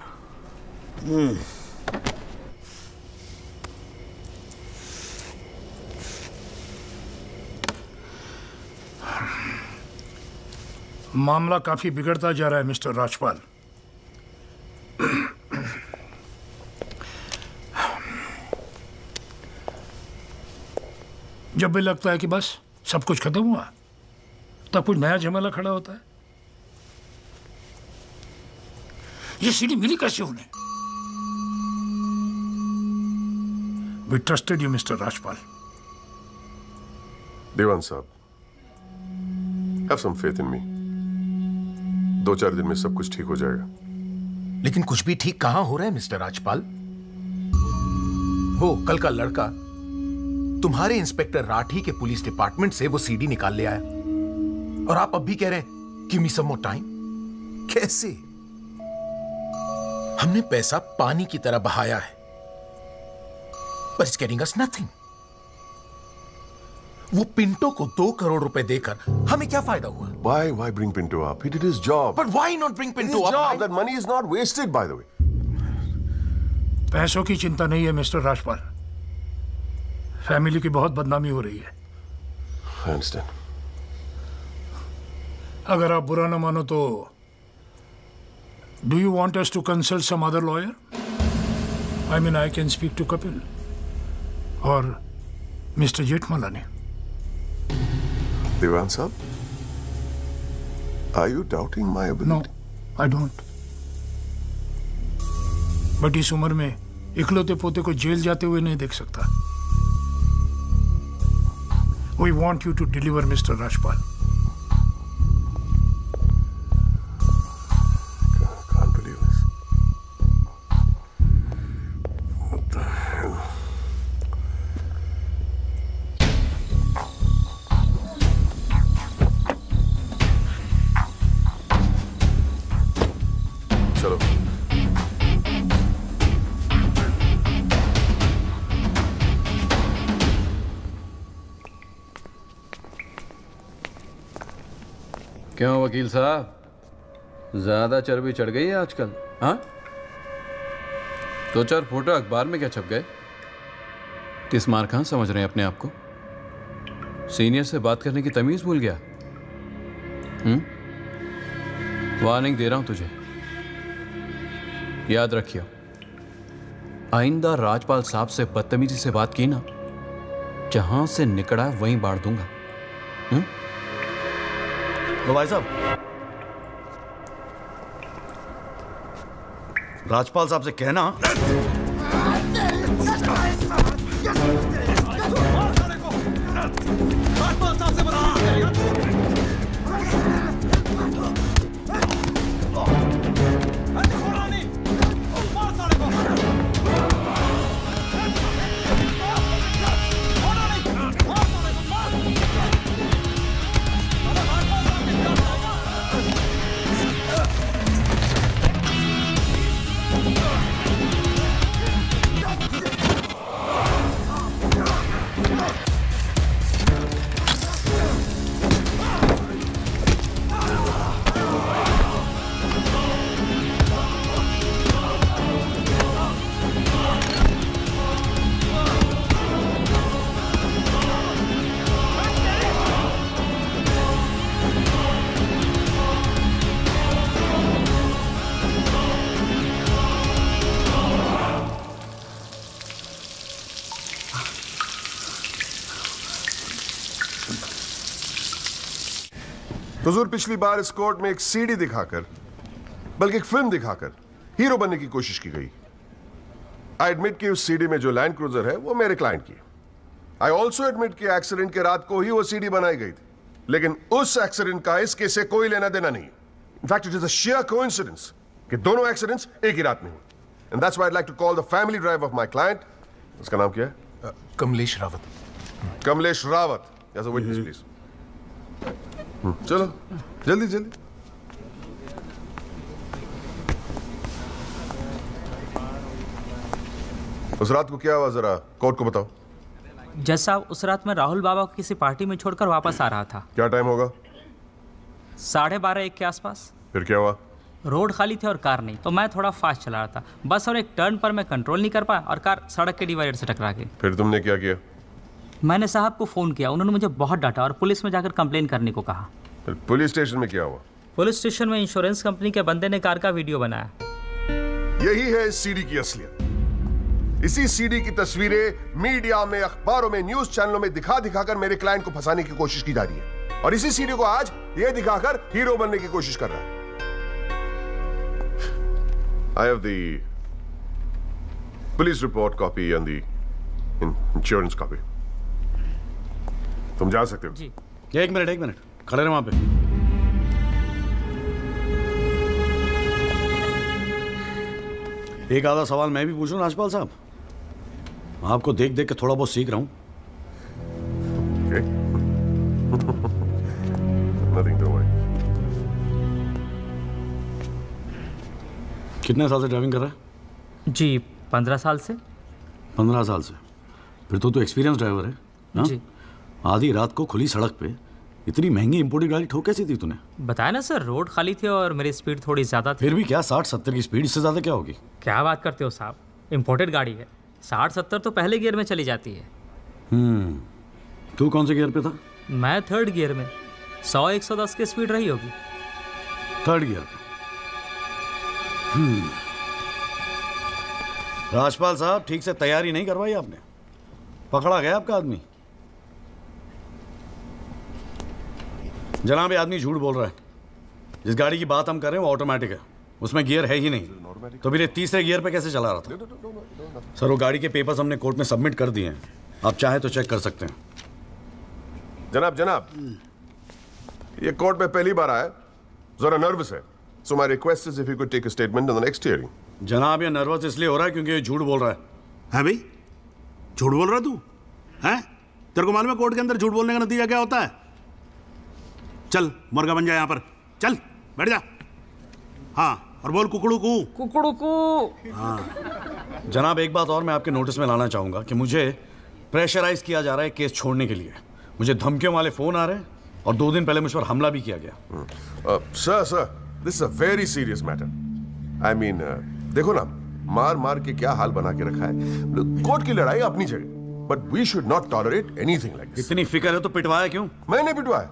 मामला काफी बिगड़ता जा रहा है मिस्टर राजपाल। जब भी लगता है कि बस सब कुछ खत्म हुआ, तब कुछ नया झमेला खड़ा होता है। ये सीढ़ी मिली कैसे उन्हें? We trusted you, Mr. Rajpal. देवान साहब, have some faith in me। 2-4 दिन में सब कुछ ठीक हो जाएगा। लेकिन कुछ भी ठीक कहां हो रहा है मिस्टर राजपाल? वो कल का लड़का तुम्हारे इंस्पेक्टर राठी के पुलिस डिपार्टमेंट से वो सीडी निकाल ले आया, और आप अब भी कह रहे हैं गिव मी सम मोर टाइम। कैसे? हमने पैसा पानी की तरह बहाया है, but it's getting us nothing। वो पिंटो को 2 करोड़ रुपए देकर हमें क्या फायदा हुआ? Why bring Pinto up? He did his job। But why not bring Pinto up? His job, that money is not wasted, by the way। पैसों की चिंता नहीं है मिस्टर राजपाल, फैमिली की बहुत बदनामी हो रही है। I understand। अगर आप बुरा ना मानो तो do you want us to consult some other lawyer? I mean, I can speak to Kapil और मिस्टर जेठमलानी। देवान साहब, are you doubting my ability? No, I don't। But इस उम्र में इकलौते पोते को जेल जाते हुए नहीं देख सकता। We want you to deliver, Mr. Rajpal। Can't believe this। What the hell? चलो। क्यों वकील साहब, ज्यादा चर्बी चढ़ गई है आजकल? हाँ, 2-4 फोटो अखबार में क्या छप गए? तिस्मार खान समझ रहे हैं अपने आप को? सीनियर से बात करने की तमीज भूल गया? वार्निंग दे रहा हूं तुझे, याद रखियो, आइंदा राजपाल साहब से बदतमीजी से बात की ना, जहां से निकला वहीं बांट दूंगा। लो भाई साहब, राजपाल साहब से कहना हुजूर, पिछली बार इस कोर्ट में एक सीडी दिखाकर, बल्कि एक फिल्म दिखाकर हीरो बनने की कोशिश की गई। आई एडमिट कि उस सीडी में जो लैंड क्रूजर है वो मेरे क्लाइंट की है। आई ऑल्सो एडमिट कि एक्सीडेंट के रात को ही वो सीडी बनाई गई थी, लेकिन उस एक्सीडेंट का इस केस से कोई लेना देना नहीं। In fact it is a sheer coincidence कि दोनों एक्सीडेंट्स एक ही रात में हुए। And that's why I like to call the family drive of my client, उसका नाम क्या है? Kamlesh Rawat. Kamlesh Rawat as a witness please. चलो जल्दी जल्दी। उस रात को क्या हुआ, जरा कोर्ट को बताओ। जज साहब, उस रात मैं राहुल बाबा को किसी पार्टी में छोड़कर वापस आ रहा था। क्या टाइम होगा? 12:30-1 के आसपास। फिर क्या हुआ? रोड खाली थे और कार नहीं, तो मैं थोड़ा फास्ट चला रहा था बस, और एक टर्न पर मैं कंट्रोल नहीं कर पाया और कार सड़क के डिवाइडर से टकरा गई। फिर तुमने क्या किया? मैंने साहब को फ़ोन किया, उन्होंने मुझे बहुत डांटा और पुलिस में जाकर कंप्लेन करने को कहा। फिर पुलिस स्टेशन में क्या हुआ? पुलिस स्टेशन में इंश्योरेंस कंपनी के बंदे ने कार का वीडियो बनाया। यही है इस सीडी की असलियत। इसी सीडी की तस्वीरें मीडिया में, अखबारों में, न्यूज चैनलों में दिखा दिखाकर मेरे क्लाइंट को फंसाने की कोशिश की जा रही है, और इसी सीडी को आज ये दिखाकर हीरो बनने की कोशिश कर रहा है। I have the police report copy and the insurance copy. तुम जा सकते हो। जी। एक मिनट खड़े रहो वहां पे। एक आधा सवाल मैं भी पूछूं राजपाल साहब? आपको देख देख के थोड़ा बहुत सीख रहा हूं। Nothing to worry. कितने साल से ड्राइविंग कर रहा है? जी 15 साल से। 15 साल से? फिर तो एक्सपीरियंस ड्राइवर है ना? जी। आधी रात को खुली सड़क पे इतनी महंगी इंपोर्टेड गाड़ी ठोक कैसी थी तूने? बताया ना सर, रोड खाली थी और मेरी स्पीड थोड़ी ज़्यादा थी। फिर भी क्या 60-70 की स्पीड, इससे ज़्यादा क्या होगी? क्या बात करते हो साहब, इंपोर्टेड गाड़ी है, 60-70 तो पहले गियर में चली जाती है। तू कौन से गियर पे था? मैं 3rd गियर में। 100-110 की स्पीड रही होगी। 3rd गियर पे। राजपाल साहब, ठीक से तैयारी नहीं करवाई आपने, पकड़ा गया आपका आदमी। जनाब, ये आदमी झूठ बोल रहा है। जिस गाड़ी की बात हम कर रहे हैं वो ऑटोमेटिक है, उसमें गियर है ही नहीं, तो मेरे 3रे गियर पे कैसे चला रहा था? सर, वो गाड़ी के पेपर्स हमने कोर्ट में सबमिट कर दिए हैं, आप चाहे तो चेक कर सकते हैं। जनाब, ये कोर्ट में पहली बार आया, जरा नर्वस है, so my request is if you could take a statement in the next hearing. जनाब, ये नर्वस इसलिए हो रहा है क्योंकि ये झूठ बोल रहा है। है भाई, झूठ बोल रहा तू? हैं? तेरे को मालूम है कोर्ट के अंदर झूठ बोलने का नतीजा क्या होता है? चल मुर्गा बन जा यहाँ पर, चल बैठ जा। हाँ, और बोल कुकड़ू कू। कुकड़ू कू। हाँ। जनाब, एक बात और मैं आपके नोटिस में लाना चाहूंगा कि मुझे प्रेशराइज किया जा रहा है केस छोड़ने के लिए। मुझे धमकियों वाले फोन आ रहे हैं और 2 दिन पहले मुझ पर हमला भी किया गया। Sir, this is a very serious matter. I mean, देखो ना, मार मार के क्या हाल बना के रखा है। कोर्ट की लड़ाई अपनी जगह, but we should not tolerate anything like this. इतनी फिक्र है तो पिटवाया क्यों? मैंने पिटवाया?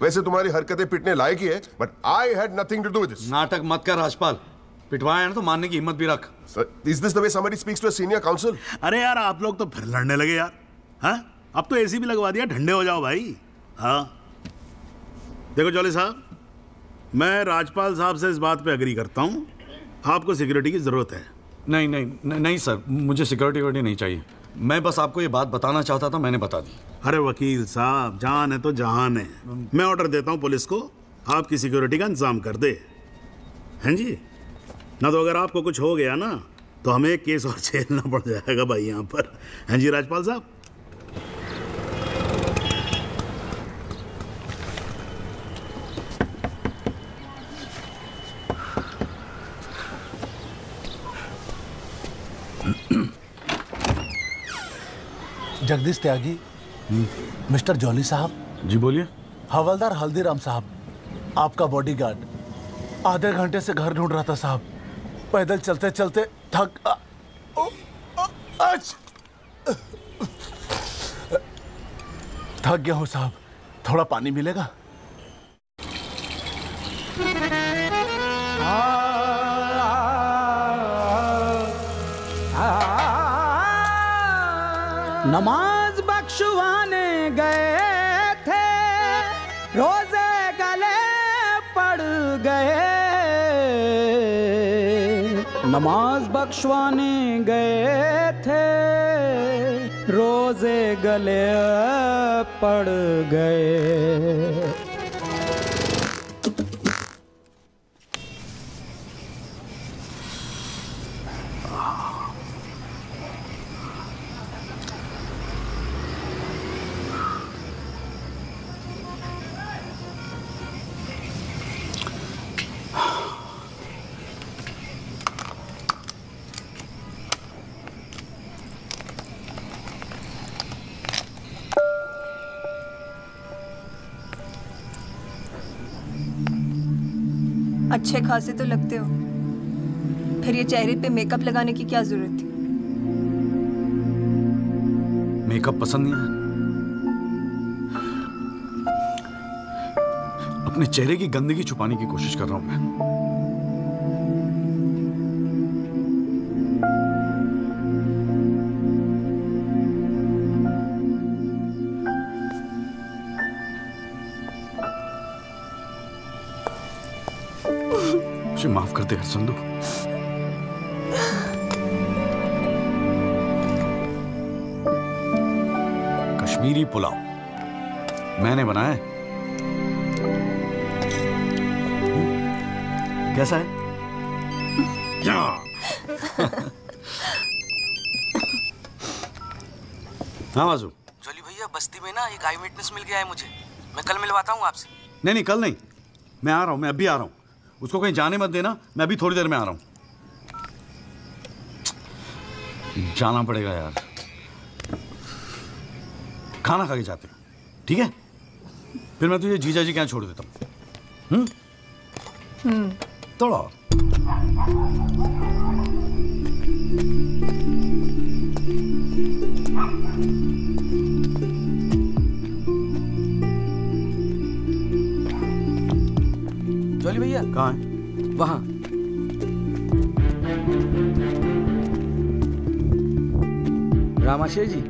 वैसे तुम्हारी हरकतें पिटने लायक ही है, but I had nothing to do with this. नाटक मत कर राजपाल, पिटवाया है ना तो मानने की हिम्मत भी रख। Is this the way somebody speaks to a senior counsel? अरे यार, आप लोग तो फिर लड़ने लगे यार। हाँ, अब तो एसी भी लगवा दिया, ठंडे हो जाओ भाई। हाँ, देखो जॉली साहब, मैं राजपाल साहब से इस बात पे एग्री करता हूँ, आपको सिक्योरिटी की जरूरत है। नहीं सर, मुझे सिक्योरिटी नहीं चाहिए। मैं बस आपको ये बात बताना चाहता था, मैंने बता दी। अरे वकील साहब, जान है तो जहान है। मैं ऑर्डर देता हूँ पुलिस को, आपकी सिक्योरिटी का इंतजाम कर दे। हैं जी? ना तो अगर आपको कुछ हो गया ना तो हमें एक केस और झेलना पड़ जाएगा भाई यहाँ पर। हैं जी राजपाल साहब? जगदीश त्यागी, मिस्टर जॉली साहब। जी बोलिए। हवलदार हल्दीराम साहब, आपका बॉडीगार्ड आधे घंटे से घर ढूंढ रहा था साहब। पैदल चलते चलते थक गया हूँ साहब, थोड़ा पानी मिलेगा? नमाज बख्शवाने गए थे, रोजे गले पड़ गए। नमाज बख्शवाने गए थे, रोजे गले पड़ गए। अच्छे खासे तो लगते हो, फिर ये चेहरे पे मेकअप लगाने की क्या जरूरत थी? मेकअप पसंद नहीं है? अपने चेहरे की गंदगी छुपाने की कोशिश कर रहा हूं मैं। मुझे माफ कर दे हरचंदू। कश्मीरी पुलाव मैंने बनाया है। कैसा है? हाँ वाजू। जोली भैया, बस्ती में ना एक आई विटनेस मिल गया है मुझे। मैं कल मिलवाता हूँ आपसे। नहीं कल नहीं, मैं आ रहा हूँ, मैं अभी आ रहा हूँ। उसको कहीं जाने मत देना, मैं अभी थोड़ी देर में आ रहा हूँ। जाना पड़ेगा यार, खाना खा के जाते हैं, ठीक है? फिर मैं तुझे जीजा जी के यहाँ छोड़ देता हूँ। थोड़ा और। जोली भैया कहाँ है? वहां। रामाशय जी,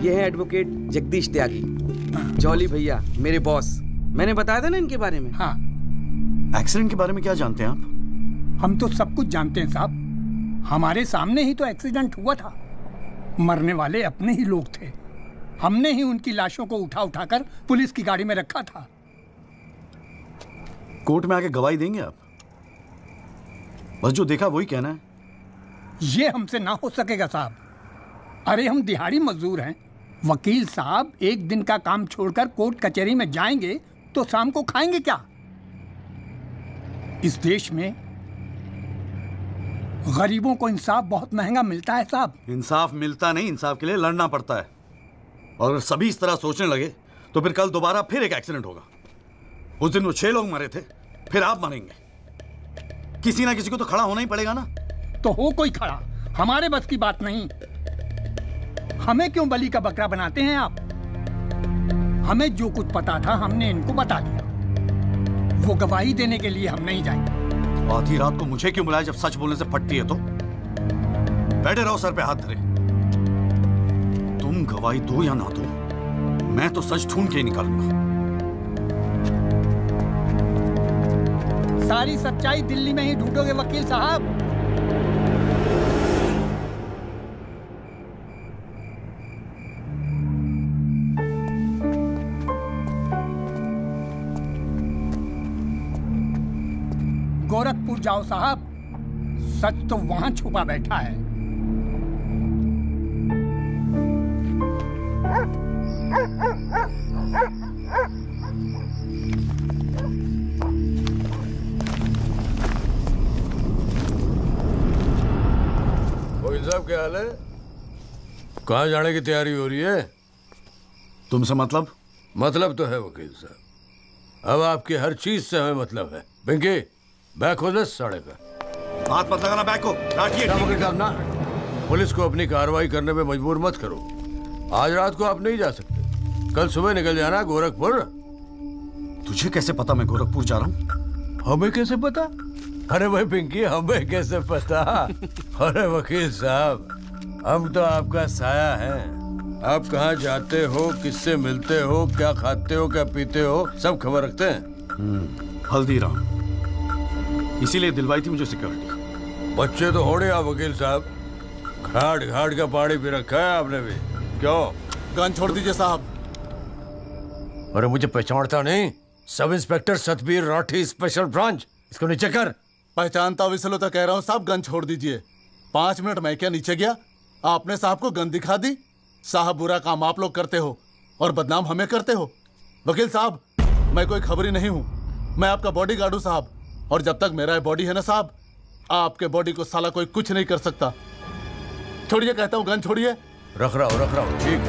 ये है एडवोकेट जगदीश त्यागी। जॉली भैया मेरे बॉस। मैंने बताया था ना इनके बारे में। हाँ। एक्सीडेंट के बारे में क्या जानते हैं आप? हम तो सब कुछ जानते हैं साहब, हमारे सामने ही तो एक्सीडेंट हुआ था। मरने वाले अपने ही लोग थे, हमने ही उनकी लाशों को उठा उठाकर पुलिस की गाड़ी में रखा था। कोर्ट में आके गवाही देंगे आप? बस जो देखा वही कहना है। ये हमसे ना हो सकेगा साहब। अरे हम दिहाड़ी मजदूर हैं। वकील साहब एक दिन का काम छोड़कर कोर्ट कचहरी में जाएंगे तो शाम को खाएंगे क्या? इस देश में गरीबों को इंसाफ बहुत महंगा मिलता है साहब। इंसाफ मिलता नहीं, इंसाफ के लिए लड़ना पड़ता है। और अगर सभी इस तरह सोचने लगे तो फिर कल दोबारा फिर एक एक्सीडेंट होगा। उस दिन वो 6 लोग मरे थे, फिर आप मरेंगे। किसी ना किसी को तो खड़ा होना ही पड़ेगा ना। तो हो कोई खड़ा, हमारे बस की बात नहीं। हमें क्यों बलि का बकरा बनाते हैं आप? हमें जो कुछ पता था हमने इनको बता दिया। वो गवाही देने के लिए हम नहीं जाएंगे। आधी रात को मुझे क्यों बुलाया जब सच बोलने से फटती है तो? बैठे रहो सर पे हाथ धरे। तुम गवाही दो या ना दो, मैं तो सच ढूंढ के ही निकालूंगा। सारी सच्चाई दिल्ली में ही ढूंढोगे वकील साहब। गोरखपुर जाओ साहब, सच तो वहां छुपा बैठा है। वकील साहब क्या हाल है? कहाँ जाने की तैयारी हो रही है? तुमसे मतलब? मतलब तो है वकील साहब, अब आपकी हर चीज से हमें मतलब है। पिंकी बैग खोल दे साढ़े का। हाथ मत लगाना बैग को। वकील साहब ना, पुलिस को अपनी कार्रवाई करने में मजबूर मत करो। आज रात को आप नहीं जा सकते, कल सुबह निकल जाना गोरखपुर। तुझे कैसे पता मैं गोरखपुर जा रहा हूँ? हमें कैसे पता? अरे भाई पिंकी, हमें कैसे पता? अरे वकील साहब, हम तो आपका साया है। आप कहाँ जाते हो, किससे मिलते हो, क्या खाते हो, क्या पीते हो, सब खबर रखते हैं। हल्दीराम, इसीलिए दिलवाई थी मुझे सिक्योरिटी। बच्चे तो होड़े आप वकील साहब, घाट घाट का पानी पी रखा है आपने भी। क्यों? गन छोड़ दीजिए साहब। अरे मुझे पहचानता नहीं? Sub inspector Satbir Rathi, special branch. इसको नीचे कर। पहचानता हूँ इसलिए तो कह रहा हूँ साहब, गन छोड़ दीजिए। 5 मिनट मैं क्या नीचे गया, आपने साहब को गन दिखा दी। साहब बुरा काम आप लोग करते हो और बदनाम हमें करते हो। वकील साहब, मैं कोई खबरी नहीं हूँ, मैं आपका बॉडीगार्ड हूँ साहब। और जब तक मेरा बॉडी है ना साहब, आपके बॉडी को साला कोई कुछ नहीं कर सकता। छोड़िए कहता हूँ, गन छोड़िए। रख रहा हूँ। ठीक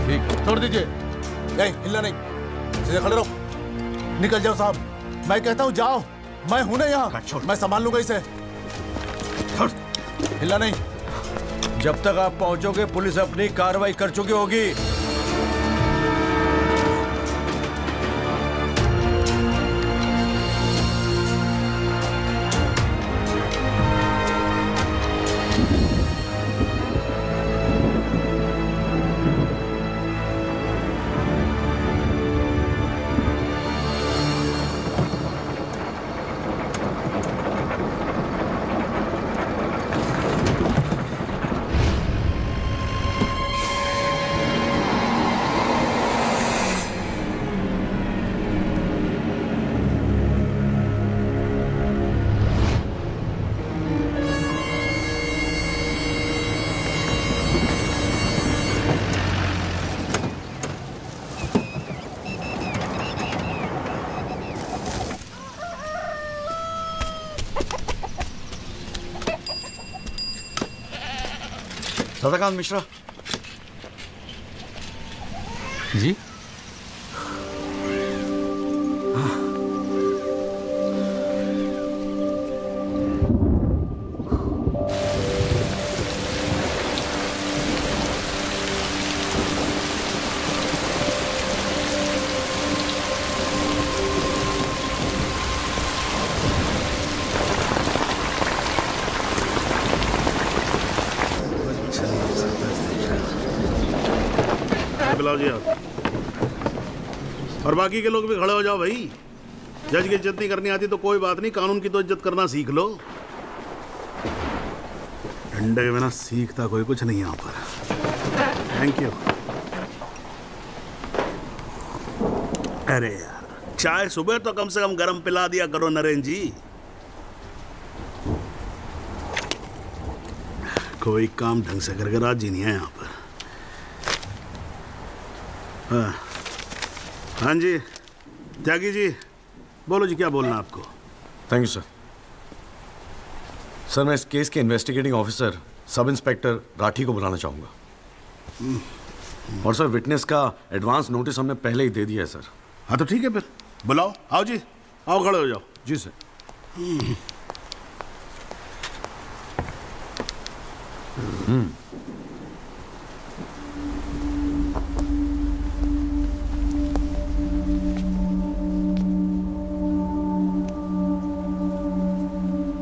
ठीक, छोड़ दीजिए। हिलना नहीं, सीधे खड़े रहो। निकल जाओ साहब, मैं कहता हूँ जाओ। मैं हूं ना यहाँ, मैं संभाल लूंगा इसे। हिलना नहीं। जब तक आप पहुंचोगे पुलिस अपनी कार्रवाई कर चुकी होगी। सदाकांत मिश्रा जी। बुलाओ जी आप, और बाकी के लोग भी खड़े हो जाओ भाई। जज की इज्जत नहीं करनी आती तो कोई बात नहीं, कानून की तो इज्जत करना सीख लो। डंडे के बिना सीखता कोई कुछ नहीं यहाँ पर। Thank you. अरे यार, चाय सुबह तो कम से कम गर्म पिला दिया करो नरेंद्र जी। कोई काम ढंग से करके राजी नहीं है यहाँ पर। हाँ जी त्यागी जी, बोलो जी, क्या बोलना आपको? Thank you sir. सर, मैं इस केस के investigating officer sub inspector Rathi को बुलाना चाहूँगा। और सर, विटनेस का एडवांस नोटिस हमने पहले ही दे दिया है सर। हाँ तो ठीक है, फिर बुलाओ। आओ जी, आओ खड़े हो जाओ। जी सर।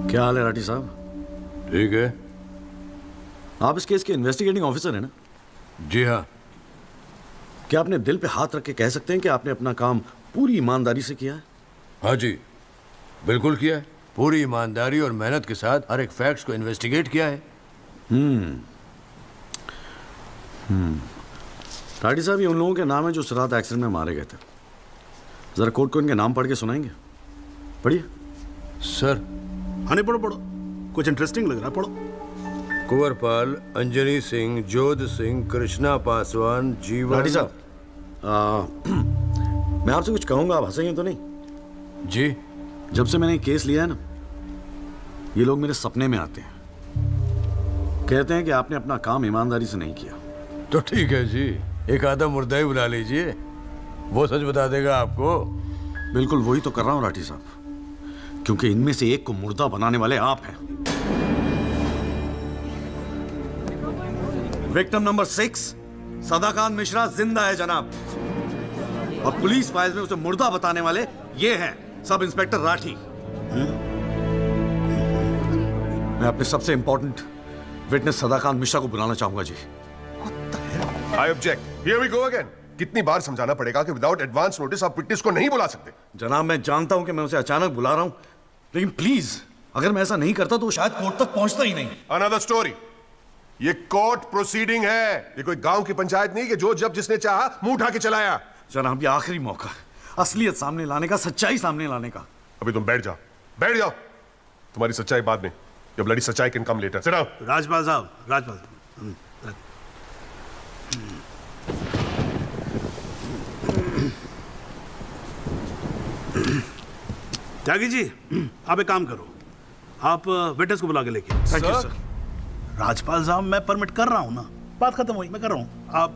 क्या हाल है राठी साहब? ठीक है। आप इस केस के इन्वेस्टिगेटिंग ऑफिसर हैं ना? जी हाँ। क्या आपने दिल पे हाथ रख के कह सकते हैं कि आपने अपना काम पूरी ईमानदारी से किया है? हाँ जी, बिल्कुल किया है। पूरी ईमानदारी और मेहनत के साथ हर एक फैक्ट्स को इन्वेस्टिगेट किया है। राठी साहब, ये उन लोगों के नाम है जो उस रात एक्सीडेंट में मारे गए थे। जरा कोर्ट को इनके नाम पढ़ के सुनाएंगे? पढ़िए। सर। हाँ नहीं, पढ़ो पढ़ो, कुछ इंटरेस्टिंग लग रहा है, पढ़ो। कुंवरपाल, अंजनी सिंह, जोध सिंह, कृष्णा पासवान, जीवन। राठी साहब, मैं आपसे कुछ कहूंगा, आप हंसेंगे तो नहीं? जी। जब से मैंने केस लिया है ना, ये लोग मेरे सपने में आते हैं, कहते हैं कि आपने अपना काम ईमानदारी से नहीं किया। तो ठीक है जी, एक आधा मुर्दा ही बुला लीजिए, वो सच बता देगा आपको। बिल्कुल वही तो कर रहा हूं राठी साहब, क्योंकि इनमें से एक को मुर्दा बनाने वाले आप हैं। विक्टिम नंबर 6 सदाकांत मिश्रा जिंदा है जनाब, और पुलिस फाइल्स में उसे मुर्दा बताने वाले ये हैं सब इंस्पेक्टर राठी। मैं अपने सबसे इंपॉर्टेंट विटनेस सदाकांत मिश्रा को बुलाना चाहूंगा जी। I object. Here we go again. कितनी बार समझाना पड़ेगा कि विदाउट एडवांस नोटिस आप विटनेस को नहीं बुला सकते? जनाब, मैं जानता हूं कि मैं उसे अचानक बुला रहा हूं, लेकिन प्लीज अगर मैं ऐसा नहीं करता तो वो शायद कोर्ट तक पहुंचता ही नहीं। Another story. ये कोर्ट प्रोसीडिंग है, ये कोई गांव की पंचायत नहीं कि जो जब जिसने चाहा मुंह उठा के चलाया। जनाब, ये आखिरी मौका, असलियत सामने लाने का, सच्चाई सामने लाने का। अभी तुम बैठ जाओ, बैठ जाओ। तुम्हारी सच्चाई बाद में, जब ब्लडी सच्चाई can come later. Sit down. Rajpal साहब, राजपाल साहब। त्यागी जी, आप एक काम करो, आप विटनेस को बुला के लेके। Thank you sir. राजपाल साहब, मैं परमिट कर रहा हूं ना, बात खत्म हुई, मैं कर रहा हूं।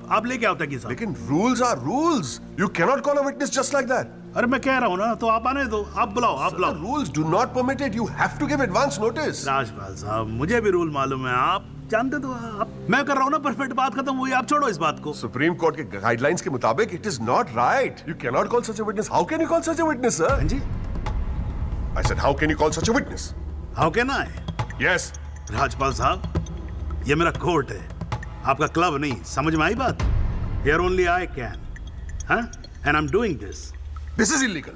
आप लेके आओ त्यागी साहब। लेकिन rules are rules. You can not call a witness just like that. अरे मैं कह रहा हूँ ना, तो आप आने दो, आप बुलाओ, आप बुलाओ। Rules do not permit it, you have to give advance notice. Rajpal साहब, मुझे भी रूल मालूम है, आप जानते तो आप। मैं कर रहा हूँ ना, परफेक्ट, बात खत्म हुई, आप छोड़ो इस बात को। सुप्रीम कोर्ट के गाइडलाइंस के मुताबिक it is not right. You can not call such a witness. How can you call such a witness, sir? हाँ जी, I said how can you call such a witness? How can I? Yes Rajpal साहब, ये मेरा कोर्ट है, आपका क्लब नहीं, समझ में आई बात? Here only I can, huh? And I'm doing this. This is illegal.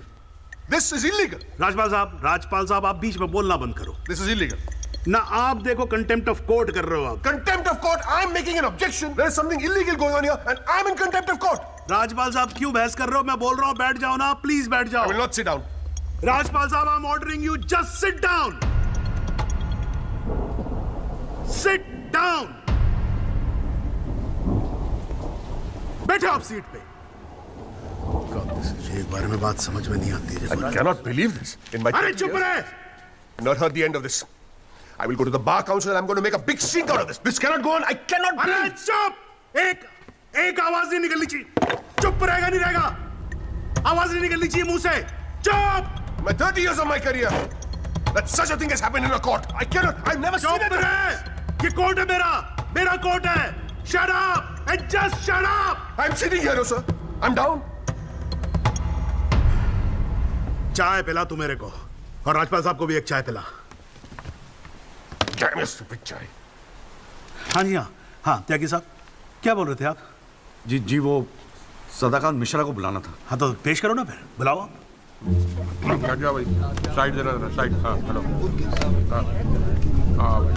This is illegal. Rajpal साहब, आप बीच में बोलना बंद करो। This is illegal. ना आप देखो contempt of court कर रहे हो आप। Contempt of court? I'm making an objection. There is something illegal going on here, and I'm in contempt of court. Rajpal साहब क्यों बहस कर रहे हो? मैं बोल रहा हूँ बैठ जाओ ना, प्लीज बैठ जाओ। I will not sit down. Rajpal साहब, I'm ordering you, just sit down. Sit down. बैठे आप सीट पे। एक बार में बात समझ में नहीं आती है। I cannot believe this. In my अरे चुप रहे! Not heard the end of this. I will go to the bar council and I'm going to make a big stink out of this. This cannot go on. I cannot अरे breathe. चुप! एक आवाज नहीं निकलनी चाहिए। चुप रहेगा नहीं रहेगा? आवाज नहीं निकलनी चाहिए मुंह से। चुप! My 30 years of my career, that such a thing has happened in a court. I cannot. I've never seen it. चुप रहे! ये कोर्ट है मेरा कोर्ट है। Shut up and just shut up. I'm sitting here, sir. I'm down. चाय पिला तू मेरे को, और राजपाल साहब को भी एक चाय पिला। Damn it, stupid चाय। हाँ जी, हाँ त्यागी साहब, क्या बोल रहे थे आप? जी वो सदाकांत मिश्रा को बुलाना था। हाँ तो पेश करो ना, फिर बुलाओ आप। क्या भाई, साइड देना, साइड। हाँ हेलो, हाँ भाई।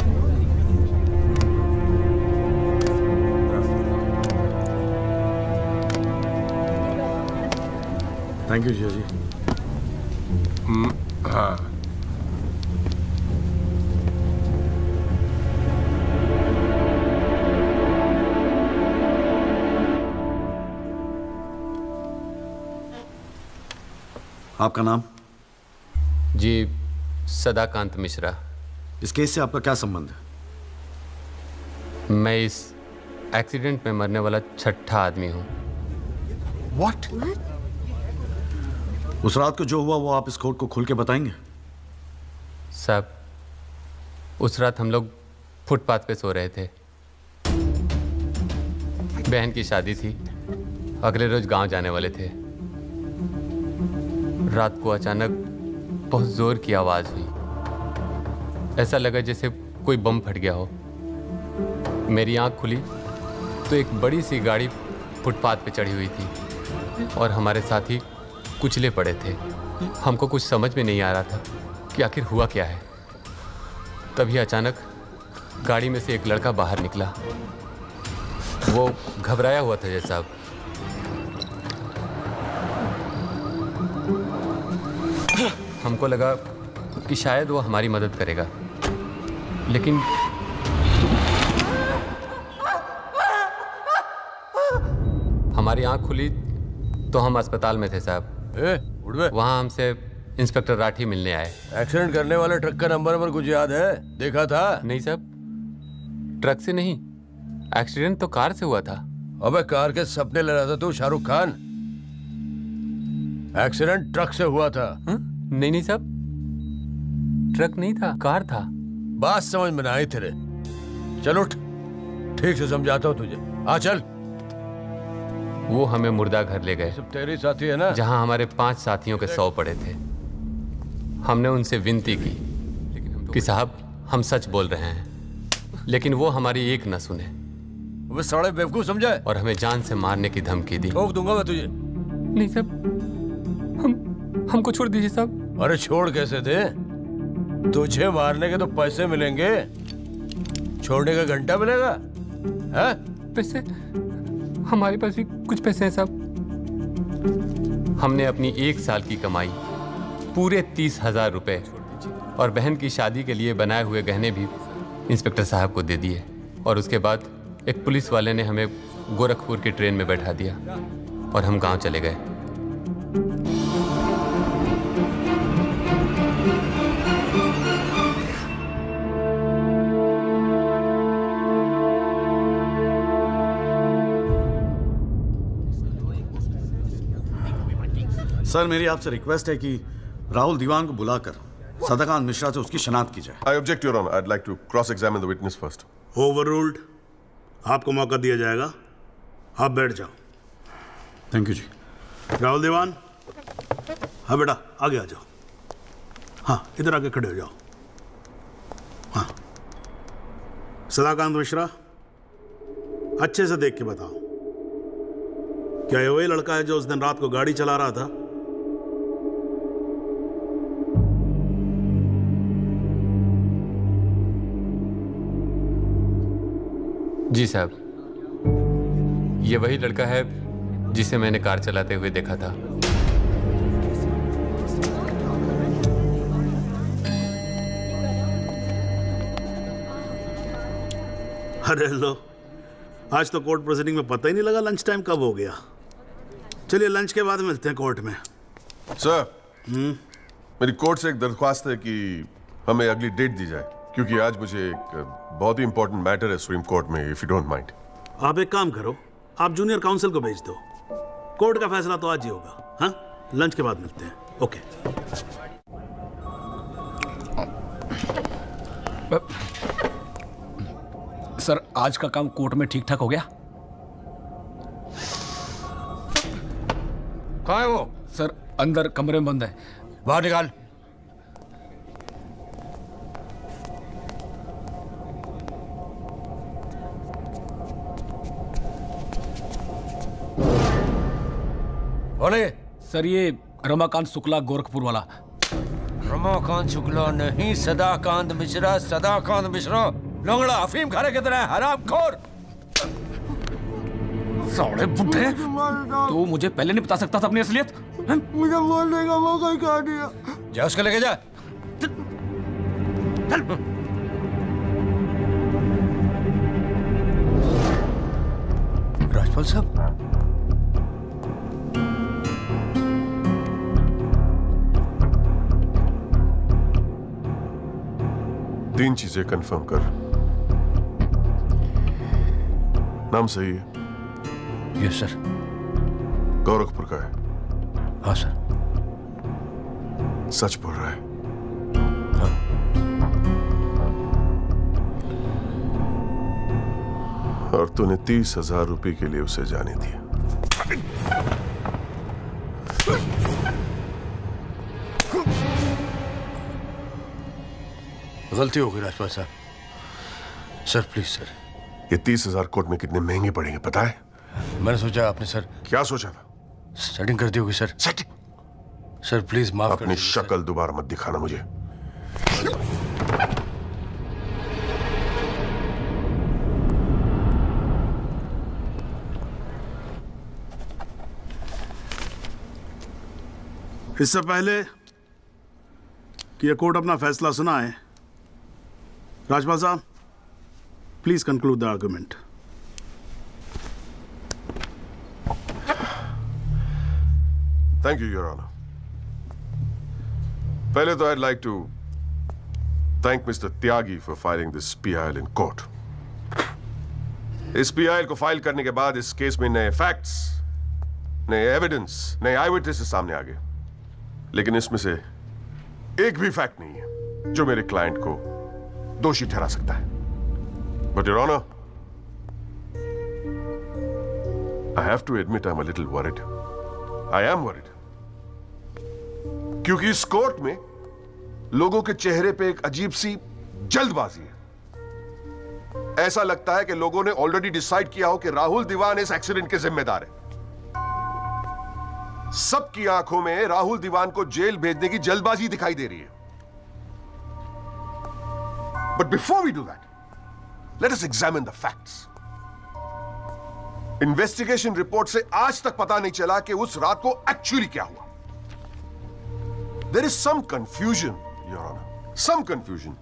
थैंक यू जिया जी। हाँ आपका नाम? जी सदाकांत मिश्रा। इस केस से आपका क्या संबंध है? मैं इस एक्सीडेंट में मरने वाला छठा आदमी हूँ। What? उस रात को जो हुआ वो आप इस कोर्ट को खुल के बताएंगे? साहब, उस रात हम लोग फुटपाथ पे सो रहे थे। बहन की शादी थी, अगले रोज गांव जाने वाले थे। रात को अचानक बहुत जोर की आवाज हुई। ऐसा लगा जैसे कोई बम फट गया हो। मेरी आंख खुली तो एक बड़ी सी गाड़ी फुटपाथ पे चढ़ी हुई थी और हमारे साथी कुचले पड़े थे। हमको कुछ समझ में नहीं आ रहा था कि आखिर हुआ क्या है। तभी अचानक गाड़ी में से एक लड़का बाहर निकला। वो घबराया हुआ था जैसा। हमको लगा कि शायद वो हमारी मदद करेगा, लेकिन हमारी आंख खुली तो हम अस्पताल में थे साहब। वहाँ हमसे इंस्पेक्टर राठी मिलने आए। एक्सीडेंट करने वाले ट्रक का नंबर कुछ याद है? देखा था? नहीं साहब, ट्रक से नहीं, एक्सीडेंट तो कार से हुआ था। अबे कार के सपने ले रहा था तू शाहरुख खान। एक्सीडेंट ट्रक से हुआ था। नहीं साहब, ट्रक नहीं था, कार था। बात समझ में ना आई तेरे। चल उठ, ठीक से समझाता हूँ तुझे। आ चल। वो हमें मुर्दा घर ले गए। सब तेरे साथी है ना? जहाँ हमारे 5 साथियों के 100 पड़े थे। हमने उनसे विनती की कि साहब हम सच बोल रहे हैं, लेकिन वो हमारी एक न सुने। वो साले बेवकूफ समझा है और हमें जान से मारने की धमकी दी। ठोक दूंगा मैं तुझे। नहीं साहब, हमको छोड़ दीजिए साहब। अरे छोड़ कैसे दे? तुझे मारने के तो पैसे मिलेंगे, छोड़ने का घंटा मिलेगा? है? पैसे? हमारे पास भी कुछ पैसे हैं साहब। हमने अपनी 1 साल की कमाई पूरे 30,000 रुपए और बहन की शादी के लिए बनाए हुए गहने भी इंस्पेक्टर साहब को दे दिए। और उसके बाद एक पुलिस वाले ने हमें गोरखपुर की ट्रेन में बैठा दिया और हम गांव चले गए। सर मेरी आपसे रिक्वेस्ट है कि राहुल दीवान को बुलाकर सदाकांत मिश्रा से उसकी शनाख्त की जाए। I object, Your Honor. I'd like to cross-examine the witness first. Overruled. आपको मौका दिया जाएगा, आप बैठ जाओ। थैंक यू जी। राहुल दीवान, हाँ बेटा आगे आ जाओ। हाँ इधर आके खड़े हो जाओ। हाँ सदाकांत मिश्रा, अच्छे से देख के बताओ, क्या ये वही लड़का है जो उस दिन रात को गाड़ी चला रहा था? जी साहब, ये वही लड़का है जिसे मैंने कार चलाते हुए देखा था। अरे लो, आज तो कोर्ट प्रोसीडिंग में पता ही नहीं लगा लंच टाइम कब हो गया। चलिए लंच के बाद मिलते हैं कोर्ट में। सर, मेरी कोर्ट से एक दरख्वास्त है कि हमें अगली डेट दी जाए, क्योंकि आज मुझे एक बहुत ही इंपॉर्टेंट मैटर है सुप्रीम कोर्ट में, इफ यू डोंट माइंड। आप एक काम करो, आप जूनियर काउंसिल को भेज दो, कोर्ट का फैसला तो आज ही होगा। हाँ, लंच के बाद मिलते हैं। ओके। सर, आज का काम कोर्ट में ठीक ठाक हो गया? कहाँ है वो? सर, अंदर कमरे में बंद है। बाहर निकाल। बोले। सर, ये रमाकांत शुक्ला, गोरखपुर वाला। रमाकांत शुक्ला नहीं, सदाकांत मिश्रा। सदाकांत मिश्रा लंगड़ा अफीम खाने की तरह हरामखोर। साले बुड्ढे, तू मुझे पहले नहीं बता सकता था अपनी असलियत? मुझे बोलने का मौका ही कहा दिया। जा उसको लेके जा। राजपाल साहब, तीन चीजें कंफर्म कर। नाम सही है? Yes sir. गोरखपुर का है? हाँ सर। सच बोल रहा है? हाँ। और तूने 30,000 रुपए के लिए उसे जाने दिया। गलती हो गई राजपाल साहब। Sir please sir. ये 30,000 कोर्ट में कितने महंगे पड़ेंगे पता है? मैंने सोचा आपने सर। क्या सोचा था? सेटिंग कर दी होगी सर। सेटिंग? सर प्लीज माफ कर अपनी शक्ल दोबारा मत दिखाना मुझे। इससे पहले कि यह कोर्ट अपना फैसला सुनाए, राजपाल साहब please conclude the argument. Thank you your honour. पहले तो I'd like to thank Mr. Tyagi for filing this PIL in court. इस PIL को फाइल करने के बाद इस केस में नए फैक्ट्स, नए एविडेंस, नए आई विटनेसेस सामने आ गए, लेकिन इसमें से एक भी फैक्ट नहीं है जो मेरे क्लाइंट को दोषी ठहरा सकता है। But your honour, I have to admit I'm a little worried. I am worried. क्योंकि इस कोर्ट में लोगों के चेहरे पे एक अजीब सी जल्दबाजी है। ऐसा लगता है कि लोगों ने ऑलरेडी डिसाइड किया हो कि राहुल दीवान इस एक्सीडेंट के जिम्मेदार है। सबकी आंखों में राहुल दीवान को जेल भेजने की जल्दबाजी दिखाई दे रही है। But before we do that, let us examine the facts. Investigation report से आज तक पता नहीं चला कि उस रात को एक्चुअली क्या हुआ। There is some confusion, Your Honor. Some confusion.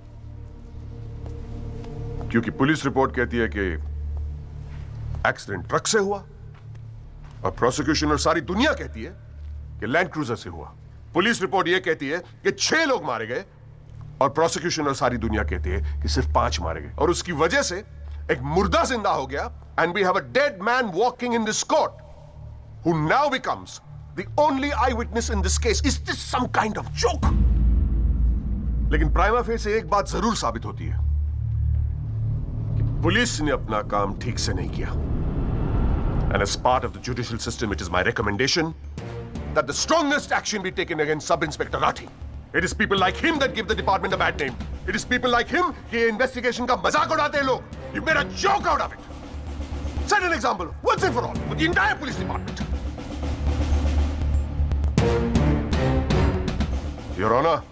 क्योंकि पुलिस रिपोर्ट कहती है कि एक्सीडेंट ट्रक से हुआ, और प्रोसिक्यूशन और सारी दुनिया कहती है कि लैंड क्रूजर से हुआ। पुलिस रिपोर्ट यह कहती है कि 6 लोग मारे गए, और प्रोसिक्यूशन और सारी दुनिया कहती है कि सिर्फ 5 मारे गए, और उसकी वजह से एक मुर्दा जिंदा हो गया, and we have a dead man walking in this court, who now becomes the only eyewitness in this case. Is this some kind of joke? लेकिन प्राइमा फेस एक बात जरूर साबित होती है कि पुलिस ने अपना काम ठीक से नहीं किया. And as part of the judicial system, it is my recommendation that the strongest action be taken against Sub-Inspector Rathi. It is people like him that give the department a bad name. It is people like him कि investigation का मजाक उड़ाते हैं लोग. You made a joke out of it. Set an example once and for all with the entire police department. Your Honor,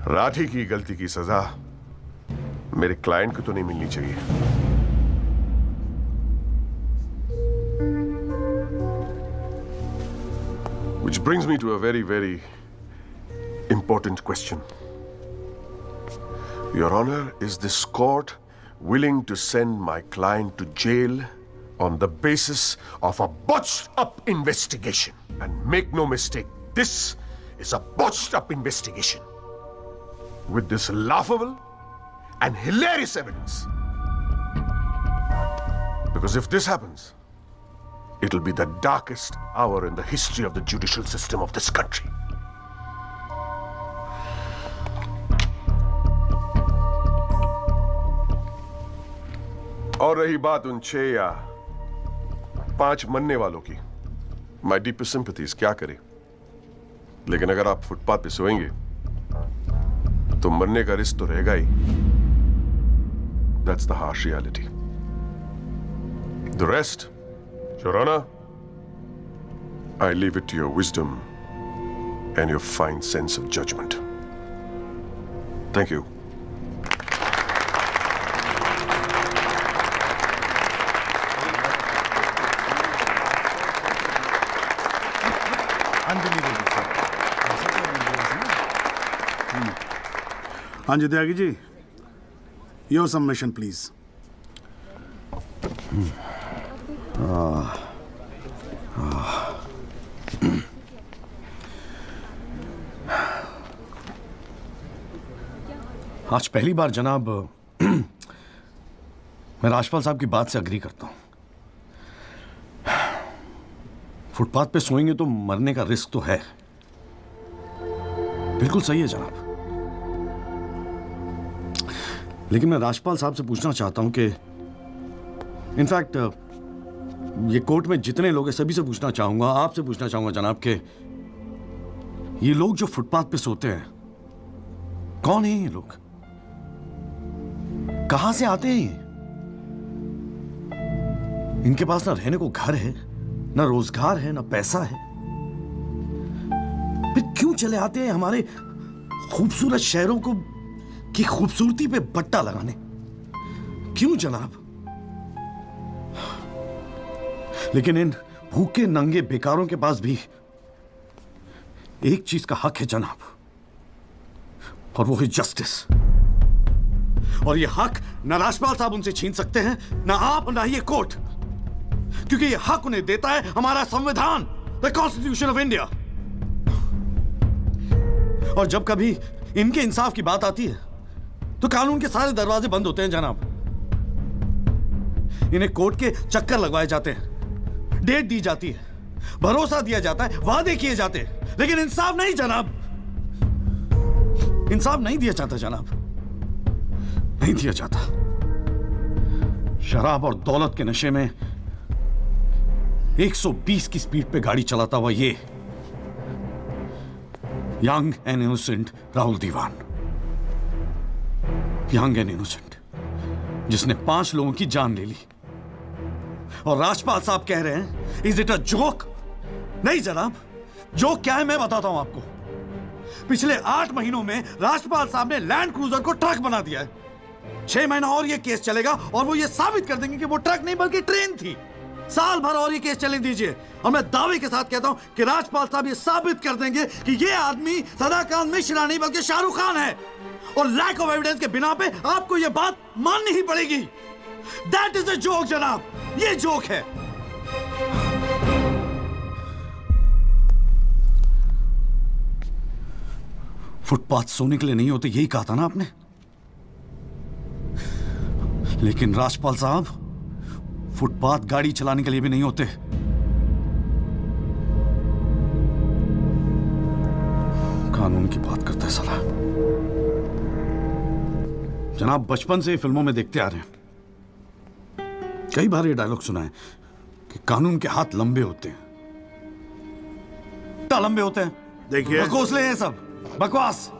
Rathi की गलती की सजा मेरे क्लाइंट को तो नहीं मिलनी चाहिए. Which brings me to a very, very important question. Your Honor, is this court willing to send my client to jail on the basis of a botched-up investigation? And make no mistake, this is a botched-up investigation with this laughable and hilarious evidence. Because if this happens, it'll be the darkest hour in the history of the judicial system of this country. और रही बात उन 6 या 5 मरने वालों की, my deepest sympathies, क्या करें? लेकिन अगर आप फुटपाथ पे सोएंगे तो मरने का रिस्क तो रहेगा ही. That's the harsh reality. The rest, Your Honor, I leave it to your wisdom and your fine sense of judgment. Thank you. हाँ जी Tyagi ji, your submission please. आज पहली बार जनाब मैं राजपाल साहब की बात से अग्री करता हूं. फुटपाथ पे सोएंगे तो मरने का रिस्क तो है. बिल्कुल सही है जनाब. लेकिन मैं राजपाल साहब से पूछना चाहता हूं कि इनफैक्ट ये कोर्ट में जितने लोग हैं सभी से पूछना चाहूंगा, आपसे पूछना चाहूंगा जनाब कि ये लोग जो फुटपाथ पे सोते हैं कौन है? ये लोग कहां से आते हैं? ये इनके पास ना रहने को घर है, ना रोजगार है, ना पैसा है. फिर क्यों चले आते हैं हमारे खूबसूरत शहरों को की खूबसूरती पे बट्टा लगाने? क्यों जनाब? लेकिन इन भूखे नंगे बेकारों के पास भी एक चीज का हक है जनाब, और वो है जस्टिस. और ये हक ना राजपाल साहब उनसे छीन सकते हैं, ना आप, ना ये कोर्ट, क्योंकि ये हक उन्हें देता है हमारा संविधान, द कॉन्स्टिट्यूशन ऑफ इंडिया. और जब कभी इनके इंसाफ की बात आती है तो कानून के सारे दरवाजे बंद होते हैं जनाब. इन्हें कोर्ट के चक्कर लगवाए जाते हैं, डेट दी जाती है, भरोसा दिया जाता है, वादे किए जाते हैं, लेकिन इंसाफ नहीं जनाब. इंसाफ नहीं दिया जाता जनाब, नहीं दिया जाता. शराब और दौलत के नशे में 120 की स्पीड पे गाड़ी चलाता हुआ ये young and innocent Rahul Diwan, young and innocent, जिसने 5 लोगों की जान ले ली. और राजपाल साहब कह रहे हैं इज इट अ जोक? नहीं जनाब, जोक क्या है मैं बताता हूं आपको. पिछले 8 महीनों में राजपाल साहब ने लैंड क्रूजर को ट्रक बना दिया है. 6 महीना और ये केस चलेगा और वो ये साबित कर देंगे कि वो ट्रक नहीं बल्कि ट्रेन थी. साल भर और ये केस चलने दीजिए और मैं दावे के साथ कहता हूं कि राजपाल साहब ये साबित कर देंगे कि ये आदमी सदाकांत मिश्रा नहीं बल्कि शाहरुख खान है. और लैक ऑफ एविडेंस के बिना पे आपको ये बात माननी ही पड़ेगी. दैट इज अ जोक जनाब, ये जोक है. फुटपाथ सोने के लिए नहीं होते, यही कहा था ना आपने. लेकिन राजपाल साहब फुटपाथ गाड़ी चलाने के लिए भी नहीं होते। कानून की बात करता है साला। जनाब, बचपन से ही फिल्मों में देखते आ रहे हैं, कई बार ये डायलॉग सुना है कि कानून के हाथ लंबे होते हैं। क्या लंबे होते हैं? देखिए, घोंसले हैं सब, बकवास।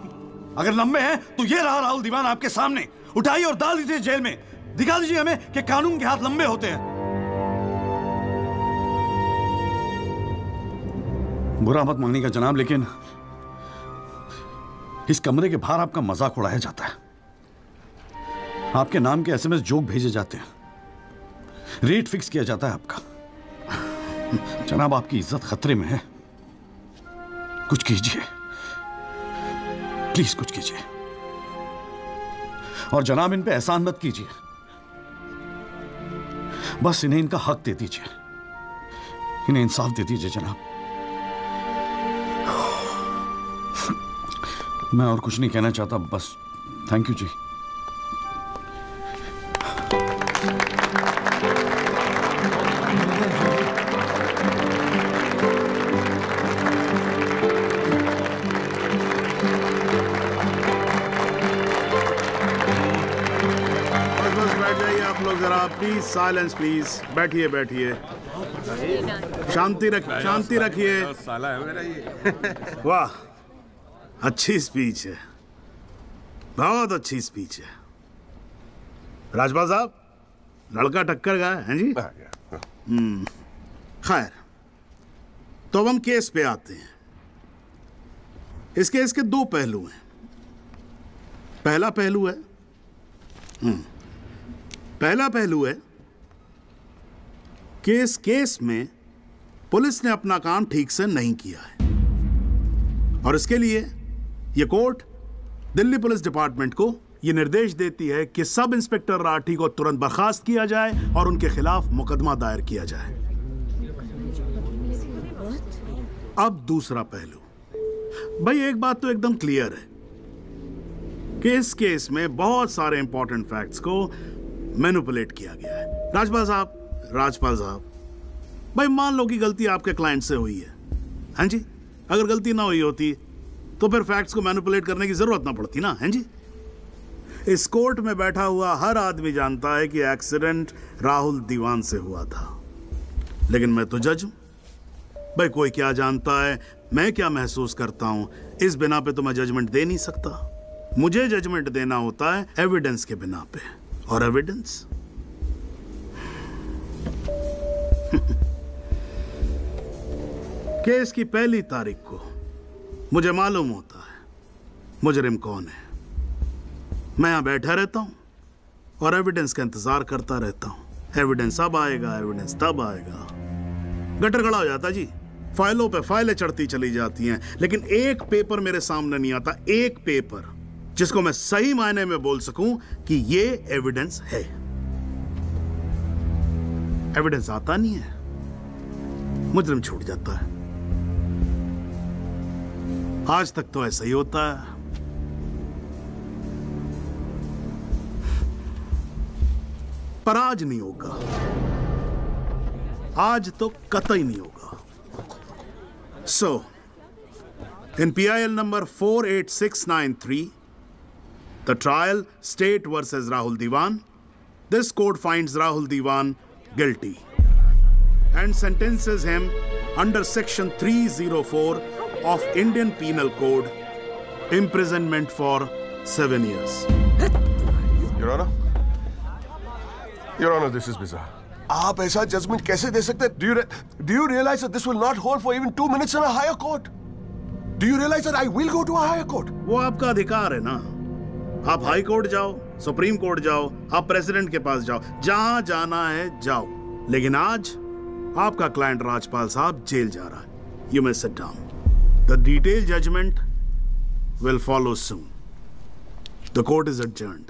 अगर लंबे हैं तो ये रहा राहुल दीवान आपके सामने, उठाइए और डाल दीजिए जेल में। दिखा दीजिए हमें कि कानून के हाथ लंबे होते हैं। बुरा मत मानिएगा जनाब, लेकिन इस कमरे के बाहर आपका मजाक उड़ाया जाता है, आपके नाम के एसएमएस जोक भेजे जाते हैं, रेट फिक्स किया जाता है आपका। जनाब, आपकी इज्जत खतरे में है, कुछ कीजिए, प्लीज कुछ कीजिए। और जनाब, इन पे एहसान मत कीजिए, बस इन्हें इनका हक दे दीजिए, इन्हें इंसाफ दे दीजिए जनाब। मैं और कुछ नहीं कहना चाहता, बस थैंक यू जी। प्लीज साइलेंस, प्लीज बैठिए बैठिए, शांति रखिए। वाह, अच्छी स्पीच है, बहुत अच्छी स्पीच है। राजपाल साहब, लड़का टक्कर गया है जी। खैर, तो अब हम केस पे आते हैं। इस केस के दो पहलू हैं। पहला पहलू है कि इस केस में पुलिस ने अपना काम ठीक से नहीं किया है, और इसके लिए यह कोर्ट दिल्ली पुलिस डिपार्टमेंट को यह निर्देश देती है कि सब इंस्पेक्टर राठी को तुरंत बर्खास्त किया जाए और उनके खिलाफ मुकदमा दायर किया जाए। अब दूसरा पहलू। भाई, एक बात तो एकदम क्लियर है कि इस केस में बहुत सारे इंपॉर्टेंट फैक्ट्स को मैनिपुलेट किया गया है। राजपाल साहब, भाई मान लो कि गलती आपके क्लाइंट से हुई है, हैं जी? अगर गलती ना हुई होती तो फिर फैक्ट्स को मैनिपुलेट करने की जरूरत ना पड़ती ना, हैं जी? इस कोर्ट में बैठा हुआ हर आदमी जानता है कि एक्सीडेंट राहुल दीवान से हुआ था, लेकिन मैं तो जज हूं। भाई, कोई क्या जानता है, मैं क्या महसूस करता हूं, इस बिना पे तो मैं जजमेंट दे नहीं सकता। मुझे जजमेंट देना होता है एविडेंस के बिना पे, और एविडेंस केस की पहली तारीख को मुझे मालूम होता है मुजरिम कौन है। मैं यहां बैठा रहता हूं और एविडेंस का इंतजार करता रहता हूं। एविडेंस अब आएगा, एविडेंस तब आएगा। गटर खड़ा हो जाता जी, फाइलों पे फाइलें चढ़ती चली जाती हैं, लेकिन एक पेपर मेरे सामने नहीं आता, एक पेपर जिसको मैं सही मायने में बोल सकूं कि ये एविडेंस है। एविडेंस आता नहीं है, मुजरिम छूट जाता है। आज तक तो ऐसा ही होता है। पर आज नहीं होगा, आज तो कतई नहीं होगा। सो इन PIL number 48693, the trial State versus Rahul Diwan, this court finds Rahul Diwan guilty and sentences him under section 304 of Indian Penal Code, imprisonment for 7 years. Your Honor, this is bizarre. आप ऐसा जजमेंट कैसे दे सकते हैं? Do you realize that this will not hold for even 2 minutes in a higher court? Do you realize that I will go to a higher court? वो आपका अधिकार है ना। आप हाई कोर्ट जाओ, सुप्रीम कोर्ट जाओ, आप प्रेसिडेंट के पास जाओ, जहां जाना है जाओ। लेकिन आज आपका क्लाइंट राजपाल साहब जेल जा रहा है। You may sit down. The detailed judgment will follow soon. The court is adjourned.